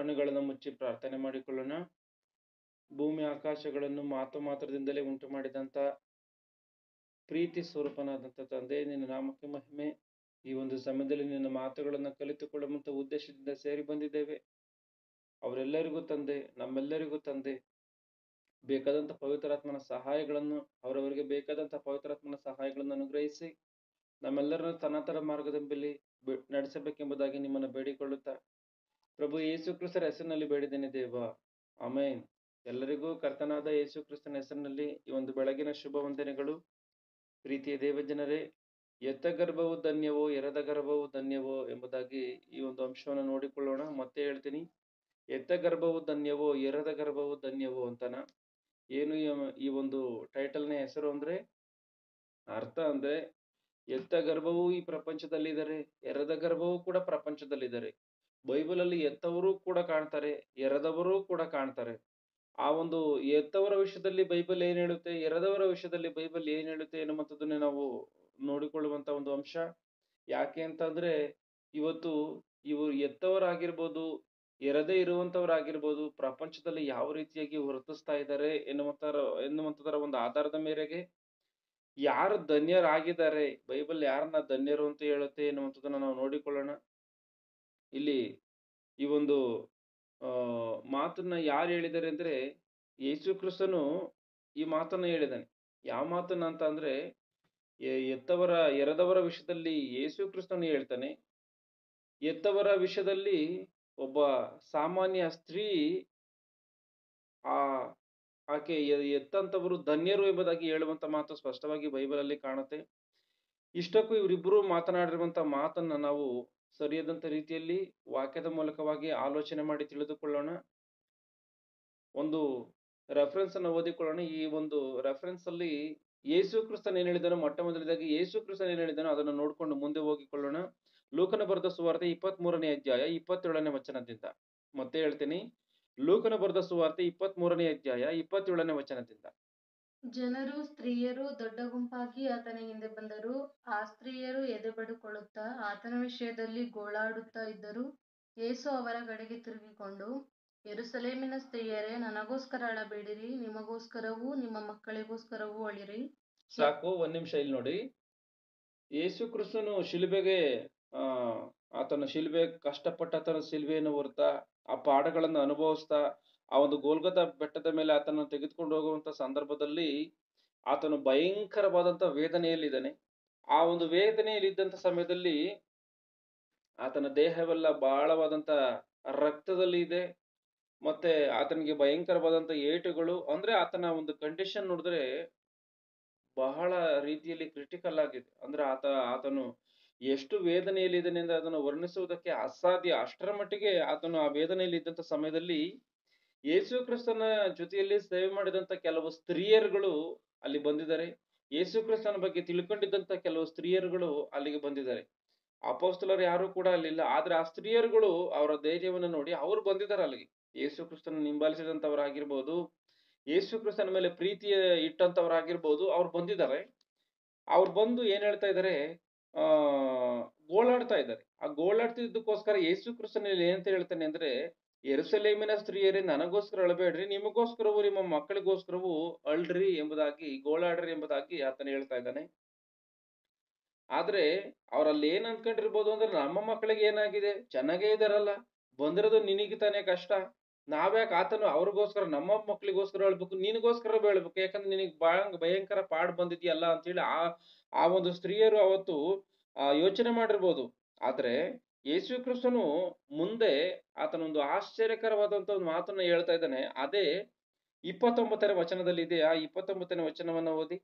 ಕಣ್ಣುಗಳನ್ನು ಮುಚ್ಚಿ ಪ್ರಾರ್ಥನೆ ಮಾಡಿಕೊಳ್ಳೋಣ. ಭೂಮಿ ಆಕಾಶಗಳನ್ನು ಮಾತ್ರದಿಂದಲೇ ಉಂಟು ಮಾಡಿದಂತ ಪ್ರೀತಿ ಸ್ವರೂಪನಾದಂಥ ತಂದೆ, ನಿನ್ನ ನಾಮಕ್ಕೆ ಮಹಿಮೆ. ಈ ಒಂದು ಸಮಯದಲ್ಲಿ ನಿನ್ನ ಮಾತುಗಳನ್ನು ಕಲಿತುಕೊಳ್ಳುವಂತ ಉದ್ದೇಶದಿಂದ ಸೇರಿ ಬಂದಿದ್ದೇವೆ. ಅವರೆಲ್ಲರಿಗೂ ತಂದೆ, ನಮ್ಮೆಲ್ಲರಿಗೂ ತಂದೆ, ಬೇಕಾದಂತ ಪವಿತ್ರಾತ್ಮನ ಸಹಾಯಗಳನ್ನು, ಅವರವರಿಗೆ ಬೇಕಾದಂತ ಪವಿತ್ರಾತ್ಮನ ಸಹಾಯಗಳನ್ನು ಅನುಗ್ರಹಿಸಿ ನಮ್ಮೆಲ್ಲರನ್ನು ತನ್ನತರ ಮಾರ್ಗದಲ್ಲಿ ನಡೆಸಬೇಕೆಂಬುದಾಗಿ ನಿಮ್ಮನ್ನು ಬೇಡಿಕೊಳ್ಳುತ್ತಾ ಪ್ರಭು ಯೇಸು ಕ್ರಿಸ್ತರ ಹೆಸರಿನಲ್ಲಿ ಬೇಡಿದ್ದೇನೆ ದೇವ, ಆಮೇನ್. ಎಲ್ಲರಿಗೂ ಕರ್ತನಾದ ಯೇಸು ಕ್ರಿಸ್ತನ ಹೆಸರಿನಲ್ಲಿ ಈ ಒಂದು ಬೆಳಗಿನ ಶುಭ ವಂದನೆಗಳು. ಪ್ರೀತಿಯ ದೇವಜನರೇ, ಎತ್ತ ಗರ್ಭವು ಧನ್ಯವೋ, ಎರದ ಗರ್ಭವು ಧನ್ಯವೋ ಎಂಬುದಾಗಿ ಈ ಒಂದು ಅಂಶವನ್ನು ನೋಡಿಕೊಳ್ಳೋಣ. ಮತ್ತೆ ಹೇಳ್ತೀನಿ, ಎತ್ತ ಗರ್ಭವು ಧನ್ಯವೋ, ಎರದ ಗರ್ಭವು ಧನ್ಯವೋ ಅಂತನ. ಏನು ಈ ಒಂದು ಟೈಟಲ್ನ ಹೆಸರು ಅಂದ್ರೆ, ಅರ್ಥ ಅಂದ್ರೆ, ಎತ್ತ ಗರ್ಭವೂ ಈ ಪ್ರಪಂಚದಲ್ಲಿದ್ದಾರೆ, ಎರದ ಗರ್ಭವೂ ಕೂಡ ಪ್ರಪಂಚದಲ್ಲಿದ್ದಾರೆ. ಬೈಬಲ್ ಅಲ್ಲಿ ಎತ್ತವರು ಕೂಡ ಕಾಣ್ತಾರೆ, ಎರೆದವರು ಕೂಡ ಕಾಣ್ತಾರೆ. ಆ ಒಂದು ಎತ್ತವರ ವಿಷಯದಲ್ಲಿ ಬೈಬಲ್ ಏನ್ ಹೇಳುತ್ತೆ, ಎರೆದವರ ವಿಷಯದಲ್ಲಿ ಬೈಬಲ್ ಏನ್ ಹೇಳುತ್ತೆ ಎನ್ನುವಂಥದ್ದನ್ನೇ ನಾವು ನೋಡಿಕೊಳ್ಳುವಂತ ಒಂದು ಅಂಶ. ಯಾಕೆ ಅಂತಂದ್ರೆ, ಇವತ್ತು ಇವರು ಎತ್ತವರಾಗಿರ್ಬೋದು, ಎರದೇ ಇರುವಂತವರಾಗಿರ್ಬೋದು, ಪ್ರಪಂಚದಲ್ಲಿ ಯಾವ ರೀತಿಯಾಗಿ ವರ್ತಿಸ್ತಾ ಇದ್ದಾರೆ ಎನ್ನುವಂಥದರ ಒಂದು ಆಧಾರದ ಮೇರೆಗೆ ಯಾರು ಧನ್ಯರಾಗಿದ್ದಾರೆ, ಬೈಬಲ್ ಯಾರನ್ನ ಧನ್ಯರು ಅಂತ ಹೇಳುತ್ತೆ ಎನ್ನುವಂಥದ್ದನ್ನ ನಾವು ನೋಡಿಕೊಳ್ಳೋಣ. ಇಲ್ಲಿ ಈ ಒಂದು ಮಾತನ್ನ ಯಾರು ಹೇಳಿದ್ದಾರೆ ಅಂದ್ರೆ, ಯೇಸು ಕ್ರಿಸ್ತನು ಈ ಮಾತನ್ನ ಹೇಳಿದಾನೆ. ಯಾವ ಮಾತನ್ನ ಅಂತ ಅಂದ್ರೆ, ಎರೆದವರ ವಿಷಯದಲ್ಲಿ ಯೇಸು ಕ್ರಿಸ್ತನು ಹೇಳ್ತಾನೆ. ಎತ್ತವರ ವಿಷಯದಲ್ಲಿ ಒಬ್ಬ ಸಾಮಾನ್ಯ ಸ್ತ್ರೀ, ಆಕೆ ಎತ್ತಂತವರು ಧನ್ಯರು ಎಂಬುದಾಗಿ ಹೇಳುವಂತ ಮಾತು ಸ್ಪಷ್ಟವಾಗಿ ಬೈಬಲ್ ಅಲ್ಲಿ ಕಾಣುತ್ತೆ. ಇಷ್ಟಕ್ಕೂ ಇವರಿಬ್ಬರು ಮಾತನಾಡಿರುವಂತ ಮಾತನ್ನ ನಾವು ಸರಿಯಾದಂತ ರೀತಿಯಲ್ಲಿ ವಾಕ್ಯದ ಮೂಲಕವಾಗಿ ಆಲೋಚನೆ ಮಾಡಿ ತಿಳಿದುಕೊಳ್ಳೋಣ. ಒಂದು ರೆಫರೆನ್ಸ್ ಅನ್ನು ಓದಿಕೊಳ್ಳೋಣ. ಈ ಒಂದು ರೆಫರೆನ್ಸ್ ಅಲ್ಲಿ ಯೇಸು ಕ್ರಿಸ್ತನ್ ಏನ್ ಹೇಳಿದಾನೋ, ಮೊಟ್ಟ ಮೊದಲದಾಗಿ ಯೇಸು ಕ್ರಿಸ್ತನ್ ಏನ್ ಹೇಳಿದಾನೋ ಅದನ್ನು ನೋಡ್ಕೊಂಡು ಮುಂದೆ ಹೋಗಿಕೊಳ್ಳೋಣ. ಲೂಕನ ಬರೆದ ಸುವಾರ್ತೆ 23ನೇ ಅಧ್ಯಾಯ 27ನೇ ವಚನದಿಂದ. ಮತ್ತೆ ಹೇಳ್ತೀನಿ, ಲೂಕನ ಬರೆದ ಸುವಾರ್ತೆ 23ನೇ ಅಧ್ಯಾಯ 27ನೇ ವಚನದಿಂದ. ಜನರು ಸ್ತ್ರೀಯರು ದೊಡ್ಡ ಗುಂಪಾಗಿ ಆತನ ಹಿಂದೆ ಬಂದರು. ಆ ಸ್ತ್ರೀಯರು ಎದೆಬಡುಕೊಳ್ಳುತ್ತಾ ಆತನ ವಿಷಯದಲ್ಲಿ ಗೋಳಾಡುತ್ತಾ ಇದ್ದರು. ಯೇಸು ಅವರ ಕಡೆಗೆ ತಿರುಗಿಕೊಂಡು, ಯೆರೂಸಲೇಮಿನ ಸ್ತ್ರೀಯರೇ, ನನಗೋಸ್ಕರ ಅಳಬೇಡಿರಿ, ನಿಮಗೋಸ್ಕರವೂ ನಿಮ್ಮ ಮಕ್ಕಳಿಗೋಸ್ಕರವೂ ಅಳಿರಿ. ಸಾಕು, ಒಂದ್ ನಿಮಿಷ ಇಲ್ಲಿ ನೋಡಿ. ಯೇಸು ಕ್ರಿಸ್ತನು ಶಿಲುಬೆಗೆ ಆತನ ಶಿಲುಬೆ ಕಷ್ಟಪಟ್ಟ ಆತನ ಶಿಲುಬೆಯನ್ನು ಹೊರ್ತಾ, ಆ ಪಾಠಗಳನ್ನು ಅನುಭವಿಸ್ತಾ, ಆ ಒಂದು ಗೋಲ್ಗೊಥಾ ಬೆಟ್ಟದ ಮೇಲೆ ಆತನ ತೆಗೆದುಕೊಂಡು ಹೋಗುವಂತ ಸಂದರ್ಭದಲ್ಲಿ ಆತನು ಭಯಂಕರವಾದಂತ ವೇದನೆಯಲ್ಲಿದ್ದಾನೆ. ಆ ಒಂದು ವೇದನೆಯಲ್ಲಿ ಇದ್ದಂತ ಸಮಯದಲ್ಲಿ ಆತನ ದೇಹವೆಲ್ಲ ಬಹಳವಾದಂತ ರಕ್ತದಲ್ಲಿ ಇದೆ. ಮತ್ತೆ ಆತನಿಗೆ ಭಯಂಕರವಾದಂತ ಏಟುಗಳು, ಅಂದ್ರೆ ಆತನ ಒಂದು ಕಂಡೀಷನ್ ನೋಡಿದ್ರೆ ಬಹಳ ರೀತಿಯಲ್ಲಿ ಕ್ರಿಟಿಕಲ್ ಆಗಿದೆ. ಅಂದ್ರೆ ಆತನು ಎಷ್ಟು ವೇದನೆಯಲ್ಲಿ ಇದ್ದಾನೆ ಅಂದ್ರೆ ಅದನ್ನು ವರ್ಣಿಸುವುದಕ್ಕೆ ಅಸಾಧ್ಯ. ಅಷ್ಟರ ಮಟ್ಟಿಗೆ ಆತನು ಆ ವೇದನೆಯಲ್ಲಿ ಇದ್ದಂತ ಸಮಯದಲ್ಲಿ ಯೇಸು ಕ್ರಿಸ್ತನ ಜೊತೆಯಲ್ಲಿ ಸೇವೆ ಮಾಡಿದಂತ ಕೆಲವು ಸ್ತ್ರೀಯರುಗಳು ಅಲ್ಲಿ ಬಂದಿದ್ದಾರೆ. ಯೇಸು ಕ್ರಿಸ್ತನ ಬಗ್ಗೆ ತಿಳ್ಕೊಂಡಿದ್ದಂತ ಕೆಲವು ಸ್ತ್ರೀಯರುಗಳು ಅಲ್ಲಿಗೆ ಬಂದಿದ್ದಾರೆ. ಅಪೊಸ್ತಲರು ಯಾರು ಕೂಡ ಅಲ್ಲಿಲ್ಲ. ಆದ್ರೆ ಆ ಸ್ತ್ರೀಯರುಗಳು ಅವರ ಧೈರ್ಯವನ್ನು ನೋಡಿ ಅವ್ರು ಬಂದಿದ್ದಾರೆ ಅಲ್ಲಿಗೆ. ಯೇಸು ಕ್ರಿಸ್ತನ ಹಿಂಬಾಲಿಸಿದಂತವರಾಗಿರ್ಬೋದು, ಯೇಸು ಕ್ರಿಸ್ತನ ಮೇಲೆ ಪ್ರೀತಿ ಇಟ್ಟಂತವರಾಗಿರ್ಬೋದು, ಅವ್ರು ಬಂದಿದ್ದಾರೆ. ಅವ್ರು ಬಂದು ಏನ್ ಹೇಳ್ತಾ ಇದಾರೆ, ಗೋಳಾಡ್ತಾ ಇದ್ದಾರೆ. ಆ ಗೋಳಾಡ್ತಿದ್ದಕ್ಕೋಸ್ಕರ ಯೇಸು ಕ್ರಿಸ್ತನಲ್ಲಿ ಏನಂತ ಹೇಳ್ತಾನೆ ಅಂದ್ರೆ, ಯೆರೂಸಲೇಮಿನ ಸ್ತ್ರೀಯರೇ, ನನಗೋಸ್ಕರ ಅಳಬೇಡ್ರಿ, ನಿಮಗೋಸ್ಕರವೂ ನಿಮ್ಮ ಮಕ್ಕಳಿಗೋಸ್ಕರವೂ ಅಳ್ರಿ ಎಂಬುದಾಗಿ, ಗೋಳಾಡ್ರಿ ಎಂಬುದಾಗಿ ಆತನ ಹೇಳ್ತಾ ಇದ್ದಾನೆ. ಆದ್ರೆ ಅವ್ರಲ್ಲಿ ಏನ್ ಅನ್ಕೊಂಡಿರ್ಬೋದು ಅಂದ್ರೆ, ನಮ್ಮ ಮಕ್ಕಳಿಗೆ ಏನಾಗಿದೆ, ಚೆನ್ನಾಗೇ ಇದಾರಲ್ಲ, ಬಂದಿರೋದು ನಿನಗೆ ತಾನೇ ಕಷ್ಟ, ನಾವ್ಯಾಕೆ ಆತನು ಅವ್ರಿಗೋಸ್ಕರ ನಮ್ಮ ಮಕ್ಕಳಿಗೋಸ್ಕರ ಹೇಳ್ಬೇಕು, ನಿನಗೋಸ್ಕರ ಹೇಳ್ಬೇಕು, ಯಾಕಂದ್ರೆ ನಿನಗೆ ಭಯಂಕರ ಪಾಡ್ ಬಂದಿದ್ಯಲ್ಲ ಅಂತೇಳಿ ಆ ಒಂದು ಸ್ತ್ರೀಯರು ಅವತ್ತು ಯೋಚನೆ ಮಾಡಿರ್ಬೋದು. ಆದ್ರೆ ಯೇಸು ಕ್ರಿಸ್ತನು ಮುಂದೆ ಆತನೊಂದು ಆಶ್ಚರ್ಯಕರವಾದಂತ ಒಂದು ಮಾತನ್ನ ಹೇಳ್ತಾ ಇದ್ದಾನೆ. ಅದೇ 29ನೇ ವಚನದಲ್ಲಿ ಇದೆ. ಆ 29ನೇ ವಚನವನ್ನ ಓದಿ.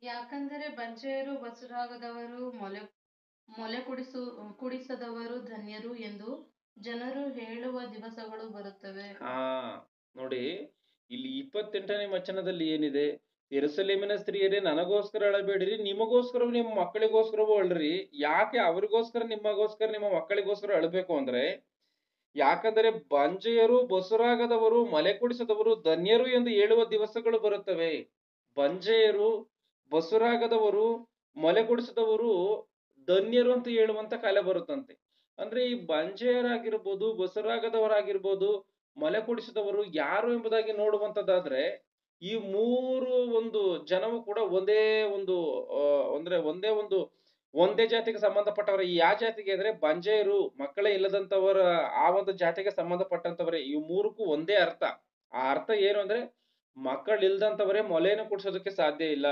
ಯಾಕಂದರೆ ಬಂಜೆಯರು, ಬಸುರಾಗದವರು, ಮೊಲೆ ಕುಡಿಸದವರು ಧನ್ಯರು ಎಂದು ಜನರು ಹೇಳುವ ದಿವಸಗಳು ಬರುತ್ತವೆ. ನೋಡಿ, ಇಲ್ಲಿ 28ನೇ ವಚನದಲ್ಲಿ ಏನಿದೆ, ಯೆರೂಸಲೇಮಿನ ಸ್ತ್ರೀಯರೇ, ನನಗೋಸ್ಕರ ಅಳಬೇಡಿರಿ, ನಿಮಗೋಸ್ಕರವೂ ನಿಮ್ಮ ಮಕ್ಕಳಿಗೋಸ್ಕರವೂ ಅಳ್ರಿ. ಯಾಕೆ ಅವರಿಗೋಸ್ಕರ ನಿಮ್ಮ ಮಕ್ಕಳಿಗೋಸ್ಕರ ಅಳಬೇಕು ಅಂದ್ರೆ, ಯಾಕಂದರೆ ಬಂಜೆಯರು, ಬಸುರಾಗದವರು, ಮೊಲೆ ಕುಡಿಸದವರು ಧನ್ಯರು ಎಂದು ಹೇಳುವ ದಿವಸಗಳು ಬರುತ್ತವೆ. ಬಂಜೆಯರು, ಬಸುರಾಗದವರು, ಮೊಲೆ ಕುಡಿಸದವರು ಧನ್ಯರು ಅಂತ ಹೇಳುವಂತ ಕಾಲ ಬರುತ್ತಂತೆ. ಅಂದ್ರೆ ಈ ಬಂಜೆಯರಾಗಿರ್ಬೋದು, ಬಸರಾಗದವರಾಗಿರ್ಬೋದು, ಮಲೆ ಕುಡಿಸಿದವರು ಯಾರು ಎಂಬುದಾಗಿ ನೋಡುವಂತದ್ದಾದ್ರೆ ಈ ಮೂರು ಒಂದು ಜನವು ಕೂಡ ಒಂದೇ ಒಂದು ಅಂದ್ರೆ ಒಂದೇ ಜಾತಿಗೆ ಸಂಬಂಧಪಟ್ಟವರ. ಈ ಯಾವ ಜಾತಿಗೆ ಅಂದ್ರೆ ಬಂಜೆಯರು, ಮಕ್ಕಳೇ ಇಲ್ಲದಂತವರ, ಆ ಒಂದು ಜಾತಿಗೆ ಸಂಬಂಧಪಟ್ಟಂತವರೇ. ಈ ಮೂರಕ್ಕೂ ಒಂದೇ ಅರ್ಥ. ಆ ಅರ್ಥ ಏನು ಅಂದ್ರೆ ಮಕ್ಕಳಿಲ್ದಂತವರೇ ಮೊಲೆಯನ್ನು ಕುಡ್ಸೋದಕ್ಕೆ ಸಾಧ್ಯ ಇಲ್ಲ,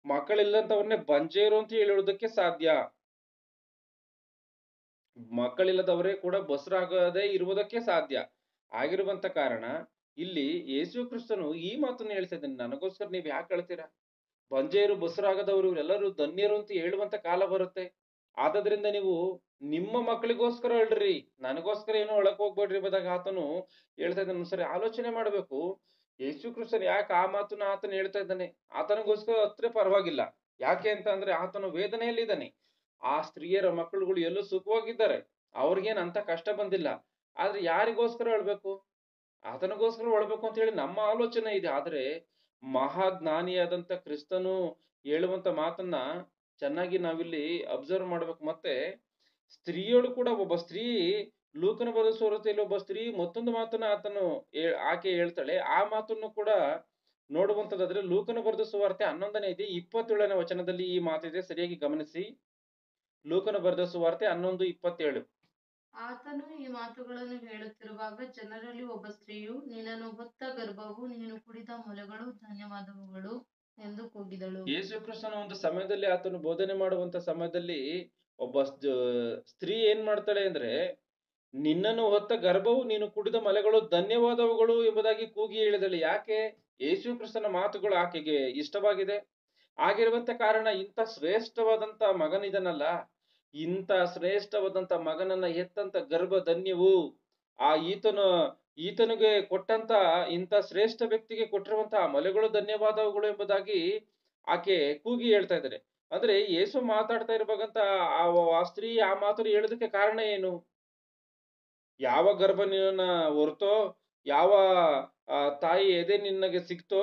ಮಕ್ಕಳಿಲ್ಲದಂತವ್ರನ್ನೇ ಬಂಜೆಯರು ಅಂತ ಹೇಳುವುದಕ್ಕೆ ಸಾಧ್ಯ, ಮಕ್ಕಳಿಲ್ಲದವರೇ ಕೂಡ ಬಸರಾಗದೇ ಇರುವುದಕ್ಕೆ ಸಾಧ್ಯ. ಆಗಿರುವಂತ ಕಾರಣ ಇಲ್ಲಿ ಯೇಸು ಕ್ರಿಸ್ತನು ಈ ಮಾತನ್ನು ಹೇಳ್ತಾ ಇದ್ದಾನೆ, ನನಗೋಸ್ಕರ ನೀವ್ ಯಾಕೆ ಅಳ್ತೀರಾ? ಬಂಜೆಯರು, ಬಸರಾಗದವರು ಇವರೆಲ್ಲರೂ ಧನ್ಯರು ಅಂತ ಹೇಳುವಂತ ಕಾಲ ಬರುತ್ತೆ. ಆದದ್ರಿಂದ ನೀವು ನಿಮ್ಮ ಮಕ್ಕಳಿಗೋಸ್ಕರ ಅಳ್ರಿ, ನನಗೋಸ್ಕರ ಏನೋ ಅಳಕ್ ಹೋಗ್ಬೇಡ್ರಿ ಎಂಬುದಾಗಿ ಆತನು ಹೇಳ್ತಾ ಇದ್ದಾನೆ. ಸರಿ, ಆಲೋಚನೆ ಮಾಡ್ಬೇಕು, ಯೇಸು ಕ್ರಿಸ್ತನ್ ಯಾಕೆ ಆ ಮಾತನ್ನ ಆತನು ಹೇಳ್ತಾ ಇದ್ದಾನೆ. ಆತನಿಗೋಸ್ಕರ ಹತ್ರ ಪರವಾಗಿಲ್ಲ, ಯಾಕೆ ಅಂತ ಅಂದ್ರೆ ಆತನು ವೇದನೆಯಲ್ಲಿ ಇದ್ದಾನೆ. ಆ ಸ್ತ್ರೀಯರ ಮಕ್ಕಳುಗಳು ಎಲ್ಲೂ ಸುಖವಾಗಿದ್ದಾರೆ, ಅವ್ರಿಗೇನ್ ಅಂತ ಕಷ್ಟ ಬಂದಿಲ್ಲ. ಆದ್ರೆ ಯಾರಿಗೋಸ್ಕರ ಅಳ್ಬೇಕು? ಆತನಿಗೋಸ್ಕರ ಅಳ್ಬೇಕು ಅಂತ ಹೇಳಿ ನಮ್ಮ ಆಲೋಚನೆ ಇದೆ. ಆದ್ರೆ ಮಹಾಜ್ಞಾನಿಯಾದಂತ ಕ್ರಿಸ್ತನು ಹೇಳುವಂತ ಮಾತನ್ನ ಚೆನ್ನಾಗಿ ನಾವಿಲ್ಲಿ ಅಬ್ಸರ್ವ್ ಮಾಡ್ಬೇಕು. ಮತ್ತೆ ಸ್ತ್ರೀಯಳು ಕೂಡ, ಒಬ್ಬ ಸ್ತ್ರೀ, ಲೂಕನ ಬರೆದ ಸುವಾರ್ತೆಯಲ್ಲಿ ಒಬ್ಬ ಸ್ತ್ರೀ ಮತ್ತೊಂದು ಮಾತನ್ನ ಆಕೆ ಹೇಳ್ತಾಳೆ. ಆ ಮಾತನ್ನು ಕೂಡ ನೋಡುವಂತದ್ದಾದ್ರೆ ಲೂಕನ ಬರೆದ ಸುವಾರ್ತೆ 11ನೇ ಇದೆ 27ನೇ ವಚನದಲ್ಲಿ ಈ ಮಾತಿದೆ. ಸರಿಯಾಗಿ ಗಮನಿಸಿ. ಲೂಕನ ಬರೆದ ಸುವಾರ್ತೆ 11:27. ಆತನು ಈ ಮಾತುಗಳನ್ನು ಹೇಳುತ್ತಿರುವಾಗ ಜನರಲ್ಲಿ ಒಬ್ಬ ಸ್ತ್ರೀಯು, ನಿನ್ನನ್ನು ಹೊತ್ತ ಗರ್ಭವು ನೀನು ಕುಡಿದ ಮೊಲೆಗಳು ಧನ್ಯವಾದವುಗಳು ಎಂದು ಕೂಗಿದಳು. ಯೇಸು ಕ್ರಿಸ್ತನ ಒಂದು ಸಮಯದಲ್ಲಿ, ಆತನು ಬೋಧನೆ ಮಾಡುವಂತ ಸಮಯದಲ್ಲಿ ಒಬ್ಬ ಸ್ತ್ರೀ ಏನ್ ಮಾಡ್ತಾಳೆ ಅಂದ್ರೆ, ನಿನ್ನನ್ನು ಹೊತ್ತ ಗರ್ಭವು ನೀನು ಕುಡಿದ ಮೊಲೆಗಳು ಧನ್ಯವಾದವುಗಳು ಎಂಬುದಾಗಿ ಕೂಗಿ ಹೇಳಿದಳು. ಯಾಕೆ? ಯೇಸು ಕ್ರಿಸ್ತನ ಮಾತುಗಳು ಆಕೆಗೆ ಇಷ್ಟವಾಗಿದೆ. ಆಗಿರುವಂತ ಕಾರಣ ಇಂಥ ಶ್ರೇಷ್ಠವಾದಂತ ಮಗನಿದನಲ್ಲ, ಇಂಥ ಶ್ರೇಷ್ಠವಾದಂತ ಮಗನನ್ನ ಹೆತ್ತಂತ ಗರ್ಭ ಧನ್ಯವು. ಆ ಈತನಿಗೆ ಕೊಟ್ಟಂತ ಇಂಥ ಶ್ರೇಷ್ಠ ವ್ಯಕ್ತಿಗೆ ಕೊಟ್ಟಿರುವಂತ ಮೊಲೆಗಳು ಧನ್ಯವಾದವುಗಳು ಎಂಬುದಾಗಿ ಆಕೆ ಕೂಗಿ ಹೇಳ್ತಾ ಇದ್ದಾರೆ. ಅಂದ್ರೆ ಯೇಸು ಮಾತಾಡ್ತಾ ಇರ್ಬೇಕಂತ ಆ ಸ್ತ್ರೀ ಆ ಮಾತನ್ನು ಹೇಳೋದಕ್ಕೆ ಕಾರಣ ಏನು? ಯಾವ ಗರ್ಭ ನಿನ್ನ ಹೊರತೋ, ಯಾವ ತಾಯಿ ಎದೆ ನಿನ್ನಗೆ ಸಿಕ್ತೋ